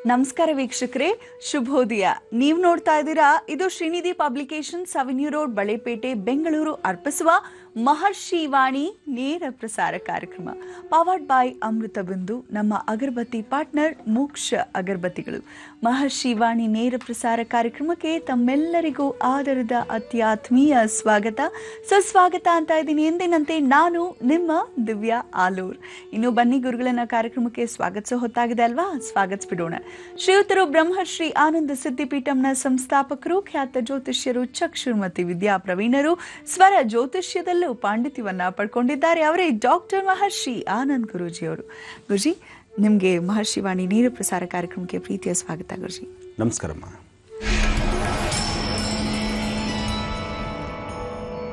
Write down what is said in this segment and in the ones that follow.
ನಮಸ್ಕಾರ ವೀಕ್ಷಕರೇ, ಶುಭೋದಯ. ನೀವು ನೋಡ್ತಾ ಇದ್ದೀರಾ, ಇದು Srinidhi publications, avenue road, Balepete, Bengaluru ಅರ್ಪಿಸುವ ಮಹರ್ಷಿ ವಾಣಿ ನೇರ ಪ್ರಸಾರ ಕಾರ್ಯಕ್ರಮ. ಪವರ್ಡ್ ಬೈ ಅಮೃತ ಬಿಂದು, ನಮ್ಮ ಅಗರಬತ್ತಿ ಪಾರ್ಟ್ನರ್ ಮೋಕ್ಷ ಅಗರಬತ್ತಿಗಳು. ಮಹರ್ಷಿ ವಾಣಿ ನೇರ ಪ್ರಸಾರ ಕಾರ್ಯಕ್ರಮಕ್ಕೆ ತಮ್ಮೆಲ್ಲರಿಗೂ ಆದರದ ಅತ್ಯಾತ್ಮೀಯ ಸ್ವಾಗತ, ಸುಸ್ವಾಗತ ಅಂತ ಇದ್ದೀನಿ. ಎಂದಿನಂತೆ ನಾನು ನಿಮ್ಮ ದಿವ್ಯಾ ಆಲೂರ್. ಇನ್ನು ಬನ್ನಿ ಗುರುಗಳನ್ನ ಕಾರ್ಯಕ್ರಮಕ್ಕೆ ಸ್ವಾಗತಿಸೋ ಹೊತ್ತಾಗಿದೆ ಅಲ್ವಾ? ಸ್ವಾಗತಿಸ್ಬಿಡೋಣ. ಶ್ರೀಯುತರು ಬ್ರಹ್ಮಶ್ರೀ ಆನಂದ ಸಿದ್ಧಿಪೀಠಂನ ಸಂಸ್ಥಾಪಕರು, ಖ್ಯಾತ ಜ್ಯೋತಿಷ್ಯರು, ಚಕ್ಷುರ್ಮತಿ ವಿದ್ಯಾ ಪ್ರವೀಣರು, ಸ್ವರ ಜ್ಯೋತಿಷ್ಯದಲ್ಲೂ ಪಾಂಡಿತ್ಯವನ್ನ ಪಡ್ಕೊಂಡಿದ್ದಾರೆ. ಅವರೇ ಡಾಕ್ಟರ್ ಮಹರ್ಷಿ ಆನಂದ್ ಗುರೂಜಿ ಅವರು. ಗುರುಜಿ, ನಿಮಗೆ ಮಹರ್ಷಿ ವಾಣಿ ನೇರ ಪ್ರಸಾರ ಕಾರ್ಯಕ್ರಮಕ್ಕೆ ಪ್ರೀತಿಯ ಸ್ವಾಗತ. ಗುರುಜಿ ನಮಸ್ಕಾರಮ್ಮ.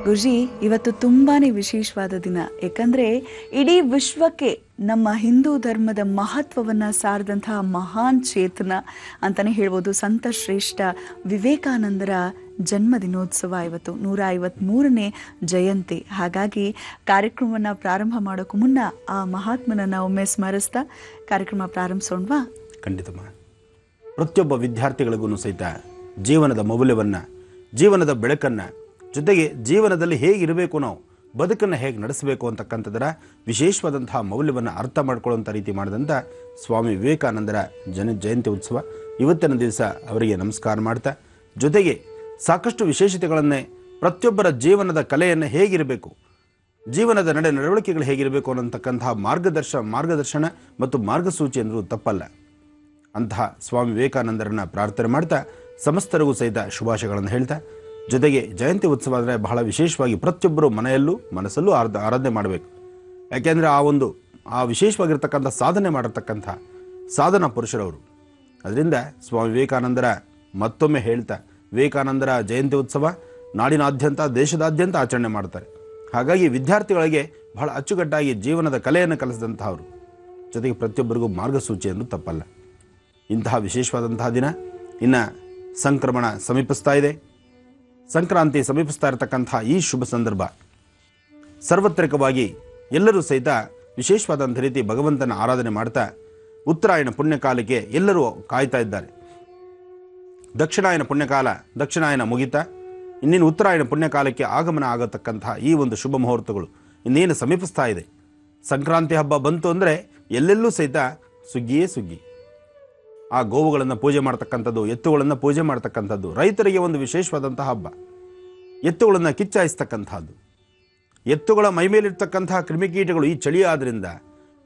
ಗುರುಜಿ, ಇವತ್ತು ತುಂಬಾನೇ ವಿಶೇಷವಾದ ದಿನ. ಯಾಕಂದ್ರೆ ಇಡೀ ವಿಶ್ವಕ್ಕೆ ನಮ್ಮ ಹಿಂದೂ ಧರ್ಮದ ಮಹತ್ವವನ್ನು ಸಾರಿದಂತಹ ಮಹಾನ್ ಚೇತನ ಅಂತಾನೆ ಹೇಳ್ಬೋದು, ಸಂತ ಶ್ರೇಷ್ಠ ವಿವೇಕಾನಂದರ ಜನ್ಮ ದಿನೋತ್ಸವ. ಇವತ್ತು 153ನೇ ಜಯಂತಿ. ಹಾಗಾಗಿ ಕಾರ್ಯಕ್ರಮವನ್ನು ಪ್ರಾರಂಭ ಮಾಡೋಕ್ಕೂ ಮುನ್ನ ಆ ಮಹಾತ್ಮನನ್ನು ಒಮ್ಮೆ ಸ್ಮರಿಸ್ತಾ ಕಾರ್ಯಕ್ರಮ ಪ್ರಾರಂಭಿಸೋಣವಾ? ಖಂಡಿತಮ್ಮ. ಪ್ರತಿಯೊಬ್ಬ ವಿದ್ಯಾರ್ಥಿಗಳಿಗೂ ಸಹಿತ ಜೀವನದ ಮೌಲ್ಯವನ್ನು, ಜೀವನದ ಬೆಳಕನ್ನು, ಜೊತೆಗೆ ಜೀವನದಲ್ಲಿ ಹೇಗಿರಬೇಕು, ನಾವು ಬದುಕನ್ನು ಹೇಗೆ ನಡೆಸಬೇಕು ಅಂತಕ್ಕಂಥದ್ದರ ವಿಶೇಷವಾದಂತಹ ಮೌಲ್ಯವನ್ನು ಅರ್ಥ ಮಾಡ್ಕೊಳ್ಳುವಂಥ ರೀತಿ ಮಾಡಿದಂಥ ಸ್ವಾಮಿ ವಿವೇಕಾನಂದರ ಜಯಂತಿ ಉತ್ಸವ ಇವತ್ತಿನ ದಿವಸ ಅವರಿಗೆ ನಮಸ್ಕಾರ ಮಾಡ್ತಾ, ಜೊತೆಗೆ ಸಾಕಷ್ಟು ವಿಶೇಷತೆಗಳನ್ನೇ, ಪ್ರತಿಯೊಬ್ಬರ ಜೀವನದ ಕಲೆಯನ್ನು ಹೇಗಿರಬೇಕು, ಜೀವನದ ನಡವಳಿಕೆಗಳು ಹೇಗಿರಬೇಕು ಅನ್ನತಕ್ಕಂತಹ ಮಾರ್ಗದರ್ಶನ ಮತ್ತು ಮಾರ್ಗಸೂಚಿ ಅಂದರೂ ತಪ್ಪಲ್ಲ. ಅಂತಹ ಸ್ವಾಮಿ ವಿವೇಕಾನಂದರನ್ನು ಪ್ರಾರ್ಥನೆ ಮಾಡ್ತಾ ಸಮಸ್ತರಿಗೂ ಸಹಿತ ಶುಭಾಶಯಗಳನ್ನು ಹೇಳ್ತಾ, ಜೊತೆಗೆ ಜಯಂತಿ ಉತ್ಸವ ಅಂದರೆ ಬಹಳ ವಿಶೇಷವಾಗಿ ಪ್ರತಿಯೊಬ್ಬರು ಮನೆಯಲ್ಲೂ ಮನಸ್ಸಲ್ಲೂ ಆರಾಧನೆ ಮಾಡಬೇಕು. ಯಾಕೆಂದರೆ ಆ ವಿಶೇಷವಾಗಿರ್ತಕ್ಕಂಥ ಸಾಧನೆ ಮಾಡಿರ್ತಕ್ಕಂಥ ಸಾಧನಾ ಪುರುಷರವರು. ಅದರಿಂದ ಸ್ವಾಮಿ ವಿವೇಕಾನಂದರ ಮತ್ತೊಮ್ಮೆ ಹೇಳ್ತಾ, ವಿವೇಕಾನಂದರ ಜಯಂತಿ ಉತ್ಸವ ನಾಡಿನಾದ್ಯಂತ, ದೇಶದಾದ್ಯಂತ ಆಚರಣೆ ಮಾಡ್ತಾರೆ. ಹಾಗಾಗಿ ವಿದ್ಯಾರ್ಥಿಗಳಿಗೆ ಬಹಳ ಅಚ್ಚುಕಟ್ಟಾಗಿ ಜೀವನದ ಕಲೆಯನ್ನು ಕಲಿಸಿದಂತಹವರು, ಜೊತೆಗೆ ಪ್ರತಿಯೊಬ್ಬರಿಗೂ ಮಾರ್ಗಸೂಚಿಯನ್ನು ತಪ್ಪಲ್ಲ. ಇಂತಹ ವಿಶೇಷವಾದಂತಹ ದಿನ. ಇನ್ನು ಸಂಕ್ರಮಣ ಸಮೀಪಿಸ್ತಾ ಇದೆ, ಸಂಕ್ರಾಂತಿ ಸಮೀಪಿಸ್ತಾ ಇರತಕ್ಕಂಥ ಈ ಶುಭ ಸಂದರ್ಭ ಸಾರ್ವತ್ರಿಕವಾಗಿ ಎಲ್ಲರೂ ಸಹಿತ ವಿಶೇಷವಾದಂಥ ರೀತಿ ಭಗವಂತನ ಆರಾಧನೆ ಮಾಡ್ತಾ ಉತ್ತರಾಯಣ ಪುಣ್ಯಕಾಲಕ್ಕೆ ಎಲ್ಲರೂ ಕಾಯ್ತಾ ಇದ್ದಾರೆ. ದಕ್ಷಿಣಾಯನ ಮುಗಿತಾ ಇನ್ನೇನು ಉತ್ತರಾಯಣ ಪುಣ್ಯಕಾಲಕ್ಕೆ ಆಗಮನ ಆಗತಕ್ಕಂತಹ ಈ ಒಂದು ಶುಭ ಮುಹೂರ್ತಗಳು ಇನ್ನೇನು ಸಮೀಪಿಸ್ತಾ ಇದೆ. ಸಂಕ್ರಾಂತಿ ಹಬ್ಬ ಬಂತು ಅಂದರೆ ಎಲ್ಲೆಲ್ಲೂ ಸಹಿತ ಸುಗ್ಗಿಯೇ ಸುಗ್ಗಿ. ಆ ಗೋವುಗಳನ್ನು ಪೂಜೆ ಮಾಡ್ತಕ್ಕಂಥದ್ದು, ಎತ್ತುಗಳನ್ನು ಪೂಜೆ ಮಾಡ್ತಕ್ಕಂಥದ್ದು, ರೈತರಿಗೆ ಒಂದು ವಿಶೇಷವಾದಂತಹ ಹಬ್ಬ. ಎತ್ತುಗಳನ್ನು ಕಿಚ್ಚಾಯಿಸ್ತಕ್ಕಂಥದ್ದು, ಎತ್ತುಗಳ ಮೈಮೇಲಿರ್ತಕ್ಕಂತಹ ಕ್ರಿಮಿಕೀಟಗಳು ಈ ಚಳಿ ಆದ್ದರಿಂದ,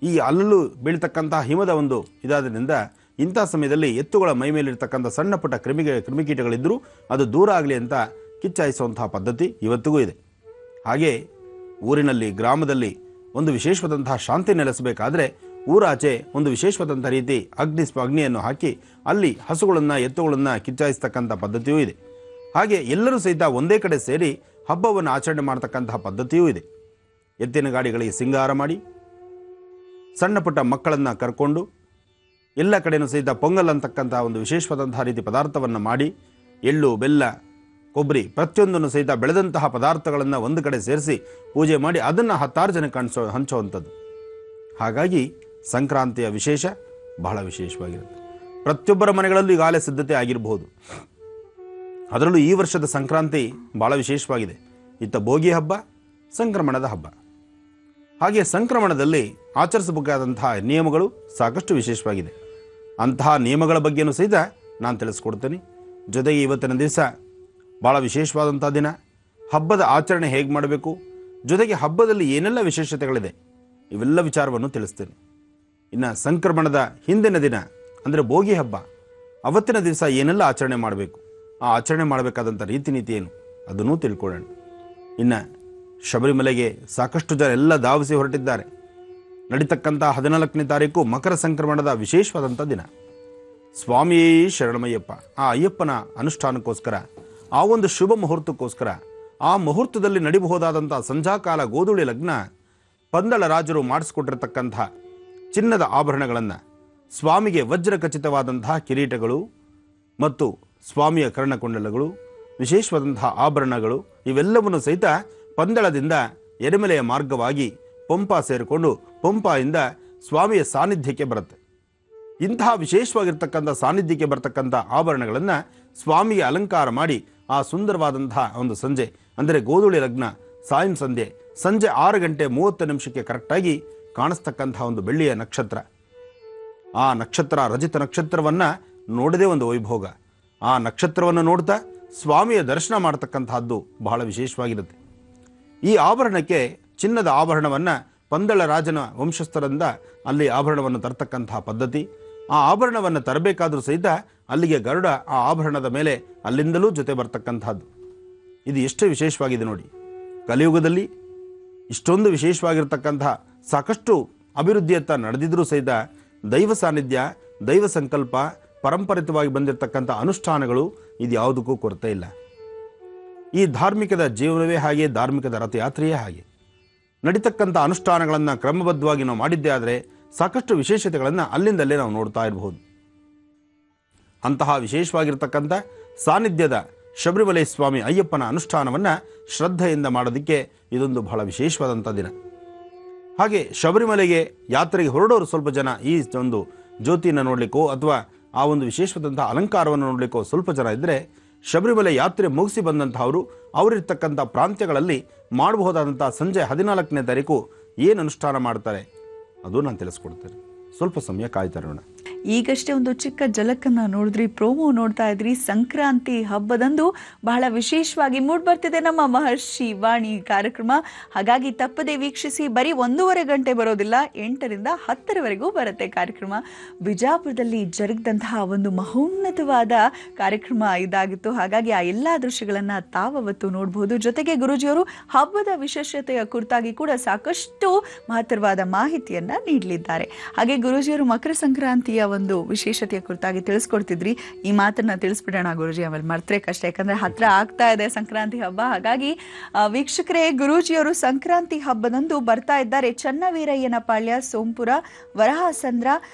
ಈ ಅಲ್ಲೂ ಬೀಳ್ತಕ್ಕಂತಹ ಹಿಮದ ಒಂದು ಇದಾದ್ರಿಂದ ಇಂಥ ಸಮಯದಲ್ಲಿ ಎತ್ತುಗಳ ಮೈಮೇಲಿರ್ತಕ್ಕಂಥ ಸಣ್ಣ ಪುಟ್ಟ ಕ್ರಿಮಿಕೀಟಗಳಿದ್ದರೂ ಅದು ದೂರ ಆಗಲಿ ಅಂತ ಕಿಚ್ಚಾಯಿಸುವಂತಹ ಪದ್ಧತಿ ಇವತ್ತಿಗೂ ಇದೆ. ಹಾಗೆ ಊರಿನಲ್ಲಿ, ಗ್ರಾಮದಲ್ಲಿ ಒಂದು ವಿಶೇಷವಾದಂತಹ ಶಾಂತಿ ನೆಲೆಸಬೇಕಾದ್ರೆ ಊರಾಚೆ ಒಂದು ವಿಶೇಷವಾದಂಥ ರೀತಿ ಅಗ್ನಿಯನ್ನು ಹಾಕಿ ಅಲ್ಲಿ ಹಸುಗಳನ್ನು, ಎತ್ತುಗಳನ್ನು ಕಿಚ್ಚಾಯಿಸ್ತಕ್ಕಂಥ ಪದ್ಧತಿಯೂ ಇದೆ. ಹಾಗೆ ಎಲ್ಲರೂ ಸಹಿತ ಒಂದೇ ಕಡೆ ಸೇರಿ ಹಬ್ಬವನ್ನು ಆಚರಣೆ ಮಾಡ್ತಕ್ಕಂತಹ ಪದ್ಧತಿಯೂ ಇದೆ. ಎತ್ತಿನ ಗಾಡಿಗಳಿಗೆ ಸಿಂಗಾರ ಮಾಡಿ, ಸಣ್ಣ ಪುಟ್ಟ ಮಕ್ಕಳನ್ನು ಕರ್ಕೊಂಡು ಎಲ್ಲ ಕಡೆಯೂ ಸಹಿತ ಪೊಂಗಲ್ ಅಂತಕ್ಕಂಥ ಒಂದು ವಿಶೇಷವಾದಂತಹ ರೀತಿ ಪದಾರ್ಥವನ್ನು ಮಾಡಿ, ಎಳ್ಳು, ಬೆಲ್ಲ, ಕೊಬ್ಬರಿ ಪ್ರತಿಯೊಂದನ್ನು ಸಹಿತ ಬೆಳೆದಂತಹ ಪದಾರ್ಥಗಳನ್ನು ಒಂದು ಕಡೆ ಸೇರಿಸಿ ಪೂಜೆ ಮಾಡಿ ಅದನ್ನು 10 ಜನಕ್ಕೆ ಹಂಚುವಂಥದ್ದು. ಹಾಗಾಗಿ ಸಂಕ್ರಾಂತಿಯ ವಿಶೇಷ ಬಹಳ ವಿಶೇಷವಾಗಿರುತ್ತೆ. ಪ್ರತಿಯೊಬ್ಬರ ಮನೆಗಳಲ್ಲೂ ಈಗಾಗಲೇ ಸಿದ್ಧತೆ ಆಗಿರಬಹುದು. ಅದರಲ್ಲೂ ಈ ವರ್ಷದ ಸಂಕ್ರಾಂತಿ ಬಹಳ ವಿಶೇಷವಾಗಿದೆ. ಇತ್ತ ಭೋಗಿ ಹಬ್ಬ, ಸಂಕ್ರಮಣದ ಹಬ್ಬ. ಹಾಗೆ ಸಂಕ್ರಮಣದಲ್ಲಿ ಆಚರಿಸಬೇಕಾದಂತಹ ನಿಯಮಗಳು ಸಾಕಷ್ಟು ವಿಶೇಷವಾಗಿದೆ. ಅಂತಹ ನಿಯಮಗಳ ಬಗ್ಗೆಯೂ ಸಹಿತ ನಾನು ತಿಳಿಸ್ಕೊಡ್ತೇನೆ. ಜೊತೆಗೆ ಇವತ್ತಿನ ದಿವಸ ಭಾಳ ವಿಶೇಷವಾದಂಥ ದಿನ. ಹಬ್ಬದ ಆಚರಣೆ ಹೇಗೆ ಮಾಡಬೇಕು, ಜೊತೆಗೆ ಹಬ್ಬದಲ್ಲಿ ಏನೆಲ್ಲ ವಿಶೇಷತೆಗಳಿದೆ, ಇವೆಲ್ಲ ವಿಚಾರವನ್ನು ತಿಳಿಸ್ತೇನೆ. ಇನ್ನು ಸಂಕ್ರಮಣದ ಹಿಂದಿನ ದಿನ ಅಂದರೆ ಭೋಗಿ ಹಬ್ಬ, ಅವತ್ತಿನ ದಿವಸ ಏನೆಲ್ಲ ಆಚರಣೆ ಮಾಡಬೇಕು, ಆ ಆಚರಣೆ ಮಾಡಬೇಕಾದಂಥ ರೀತಿ ನೀತಿ ಏನು ಅದನ್ನು ತಿಳ್ಕೊಳ್ಳೋಣ. ಇನ್ನು ಶಬರಿಮಲೆಗೆ ಸಾಕಷ್ಟು ಜನ ಎಲ್ಲ ಧಾವಿಸಿ ಹೊರಟಿದ್ದಾರೆ. ನಡೀತಕ್ಕಂಥ 14ನೇ ತಾರೀಕು ಮಕರ ಸಂಕ್ರಮಣದ ವಿಶೇಷವಾದಂಥ ದಿನ. ಸ್ವಾಮಿಯೇ ಶರಣಮಯ್ಯಪ್ಪ, ಆ ಅಯ್ಯಪ್ಪನ ಅನುಷ್ಠಾನಕ್ಕೋಸ್ಕರ, ಆ ಒಂದು ಶುಭ ಮುಹೂರ್ತಕ್ಕೋಸ್ಕರ, ಆ ಮುಹೂರ್ತದಲ್ಲಿ ನಡಿಬಹುದಾದಂಥ ಸಂಧ್ಯಾಕಾಲ ಗೋಧೂಳಿ ಲಗ್ನ, ಪಂದಳ ರಾಜರು ಮಾಡಿಸ್ಕೊಟ್ಟಿರ್ತಕ್ಕಂಥ ಚಿನ್ನದ ಆಭರಣಗಳನ್ನು, ಸ್ವಾಮಿಗೆ ವಜ್ರ ಖಚಿತವಾದಂತಹ ಕಿರೀಟಗಳು ಮತ್ತು ಸ್ವಾಮಿಯ ಕರ್ಣಕುಂಡಲಗಳು, ವಿಶೇಷವಾದಂತಹ ಆಭರಣಗಳು ಇವೆಲ್ಲವನ್ನು ಸಹಿತ ಪಂದಳದಿಂದ ಎರೆಮಲೆಯ ಮಾರ್ಗವಾಗಿ ಪಂಪಾ ಸೇರಿಕೊಂಡು ಪಂಪಾಯಿಂದ ಸ್ವಾಮಿಯ ಸಾನ್ನಿಧ್ಯಕ್ಕೆ ಬರುತ್ತೆ. ಇಂತಹ ವಿಶೇಷವಾಗಿರ್ತಕ್ಕಂಥ ಸಾನ್ನಿಧ್ಯಕ್ಕೆ ಬರ್ತಕ್ಕಂಥ ಆಭರಣಗಳನ್ನು ಸ್ವಾಮಿಗೆ ಅಲಂಕಾರ ಮಾಡಿ ಆ ಸುಂದರವಾದಂತಹ ಒಂದು ಸಂಜೆ ಅಂದರೆ ಗೋಧೂಳಿ ಲಗ್ನ ಸಾಯಂ ಸಂಜೆ 6:30 ಕರೆಕ್ಟಾಗಿ ಕಾಣಿಸ್ತಕ್ಕಂತಹ ಒಂದು ಬೆಳ್ಳಿಯ ನಕ್ಷತ್ರ. ಆ ನಕ್ಷತ್ರ ರಜತ ನಕ್ಷತ್ರವನ್ನು ನೋಡದೇ ಒಂದು ವೈಭೋಗ. ಆ ನಕ್ಷತ್ರವನ್ನು ನೋಡ್ತಾ ಸ್ವಾಮಿಯ ದರ್ಶನ ಮಾಡತಕ್ಕಂತಹದ್ದು ಬಹಳ ವಿಶೇಷವಾಗಿರುತ್ತೆ. ಈ ಆಭರಣಕ್ಕೆ ಚಿನ್ನದ ಆಭರಣವನ್ನು ಪಂದಳ ರಾಜನ ವಂಶಸ್ಥರಿಂದ ಅಲ್ಲಿ ಆಭರಣವನ್ನು ತರತಕ್ಕಂತಹ ಪದ್ಧತಿ. ಆ ಆಭರಣವನ್ನು ತರಬೇಕಾದರೂ ಸಹಿತ ಅಲ್ಲಿಗೆ ಗರುಡ ಆ ಆಭರಣದ ಮೇಲೆ ಅಲ್ಲಿಂದಲೂ ಜೊತೆ ಬರ್ತಕ್ಕಂಥದ್ದು. ಇದು ಎಷ್ಟೇ ವಿಶೇಷವಾಗಿದೆ ನೋಡಿ. ಕಲಿಯುಗದಲ್ಲಿ ಇಷ್ಟೊಂದು ವಿಶೇಷವಾಗಿರ್ತಕ್ಕಂತಹ ಸಾಕಷ್ಟು ಅಭಿವೃದ್ಧಿಯತ್ತ ನಡೆದಿದ್ರೂ ಸಹಿತ ದೈವ ಸಾನ್ನಿಧ್ಯ, ದೈವ ಸಂಕಲ್ಪ, ಪರಂಪರಿತವಾಗಿ ಬಂದಿರತಕ್ಕಂಥ ಅನುಷ್ಠಾನಗಳು ಇದು ಯಾವುದಕ್ಕೂ ಕೊರತೆ ಇಲ್ಲ. ಈ ಧಾರ್ಮಿಕದ ಜೀವನವೇ ಹಾಗೆ, ಧಾರ್ಮಿಕದ ರಥಯಾತ್ರೆಯೇ ಹಾಗೆ. ನಡೀತಕ್ಕಂಥ ಅನುಷ್ಠಾನಗಳನ್ನು ಕ್ರಮಬದ್ಧವಾಗಿ ನಾವು ಮಾಡಿದ್ದೇ ಆದರೆ ಸಾಕಷ್ಟು ವಿಶೇಷತೆಗಳನ್ನು ಅಲ್ಲಿಂದಲೇ ನಾವು ನೋಡ್ತಾ ಇರಬಹುದು. ಅಂತಹ ವಿಶೇಷವಾಗಿರ್ತಕ್ಕಂಥ ಸಾನ್ನಿಧ್ಯದ ಶಬರಿಮಲೆ ಸ್ವಾಮಿ ಅಯ್ಯಪ್ಪನ ಅನುಷ್ಠಾನವನ್ನು ಶ್ರದ್ಧೆಯಿಂದ ಮಾಡೋದಕ್ಕೆ ಇದೊಂದು ಬಹಳ ವಿಶೇಷವಾದಂಥ ದಿನ. ಹಾಗೆ ಶಬರಿಮಲೆಗೆ ಯಾತ್ರೆಗೆ ಹೊರಡೋರು ಸ್ವಲ್ಪ ಜನ ಈ ಒಂದು ಜ್ಯೋತಿಯನ್ನು ನೋಡಲಿಕ್ಕೋ ಅಥವಾ ಆ ಒಂದು ವಿಶೇಷವಾದಂಥ ಅಲಂಕಾರವನ್ನು ನೋಡಲಿಕ್ಕೋ ಸ್ವಲ್ಪ ಜನ ಇದ್ದರೆ, ಶಬರಿಮಲೆ ಯಾತ್ರೆ ಮುಗಿಸಿ ಬಂದಂಥವರು ಅವರಿರ್ತಕ್ಕಂಥ ಪ್ರಾಂತ್ಯಗಳಲ್ಲಿ ಮಾಡಬಹುದಾದಂಥ ಸಂಜೆ 14ನೇ ತಾರೀಕು ಏನು ಅನುಷ್ಠಾನ ಮಾಡ್ತಾರೆ ಅದು ನಾನು ತಿಳಿಸ್ಕೊಡ್ತೇನೆ. ಸ್ವಲ್ಪ ಸಮಯ ಕಾಯ್ತಾರೋಣ. ಈಗಷ್ಟೇ ಒಂದು ಚಿಕ್ಕ ಜಲಕನ್ನ ನೋಡಿದ್ರಿ, ಪ್ರೋಮೋ ನೋಡ್ತಾ ಇದ್ರಿ. ಸಂಕ್ರಾಂತಿ ಹಬ್ಬದಂದು ಬಹಳ ವಿಶೇಷವಾಗಿ ಮೂಡ್ಬರ್ತಿದೆ ನಮ್ಮ ಮಹರ್ಷಿ ವಾಣಿ ಕಾರ್ಯಕ್ರಮ. ಹಾಗಾಗಿ ತಪ್ಪದೆ ವೀಕ್ಷಿಸಿ. ಬರೀ 1.5 ಗಂಟೆ ಬರೋದಿಲ್ಲ, 8ರಿಂದ 10ರವರೆಗೂ ಬರುತ್ತೆ ಕಾರ್ಯಕ್ರಮ. ಬಿಜಾಪುರದಲ್ಲಿ ಜರುಗಿದಂತಹ ಒಂದು ಮಹೋನ್ನತವಾದ ಕಾರ್ಯಕ್ರಮ ಇದಾಗಿತ್ತು. ಹಾಗಾಗಿ ಆ ಎಲ್ಲ ದೃಶ್ಯಗಳನ್ನ ತಾವತ್ತು ನೋಡಬಹುದು. ಜೊತೆಗೆ ಗುರೂಜಿಯವರು ಹಬ್ಬದ ವಿಶೇಷತೆಯ ಕುರಿತಾಗಿ ಕೂಡ ಸಾಕಷ್ಟು ಮಹತ್ತರವಾದ ಮಾಹಿತಿಯನ್ನ ನೀಡಲಿದ್ದಾರೆ. ಹಾಗೆ ಗುರೂಜಿಯವರು ಮಕರ ಸಂಕ್ರಾಂತಿಯ ಒಂದು ವಿಶೇಷತೆಯ ಕುರಿತಾಗಿ ತಿಳಿಸ್ಕೊಡ್ತಿದ್ರಿ. ಈ ಮಾತನ್ನ ತಿಳಿಸ್ಬಿಡೋಣ ಗುರೂಜಿ, ಆಮೇಲೆ ಮರ್ತರೆ ಕಷ್ಟ, ಯಾಕಂದ್ರೆ ಹತ್ರ ಆಗ್ತಾ ಇದೆ ಸಂಕ್ರಾಂತಿ ಹಬ್ಬ. ಹಾಗಾಗಿ ವೀಕ್ಷಕರೇ, ಗುರೂಜಿಯವರು ಸಂಕ್ರಾಂತಿ ಹಬ್ಬದಂದು ಬರ್ತಾ ಇದ್ದಾರೆ ಚನ್ನವೀರಯ್ಯನ ಪಾಳ್ಯ, ಸೋಂಪುರ, ವರಹಾಸಂದ್ರ,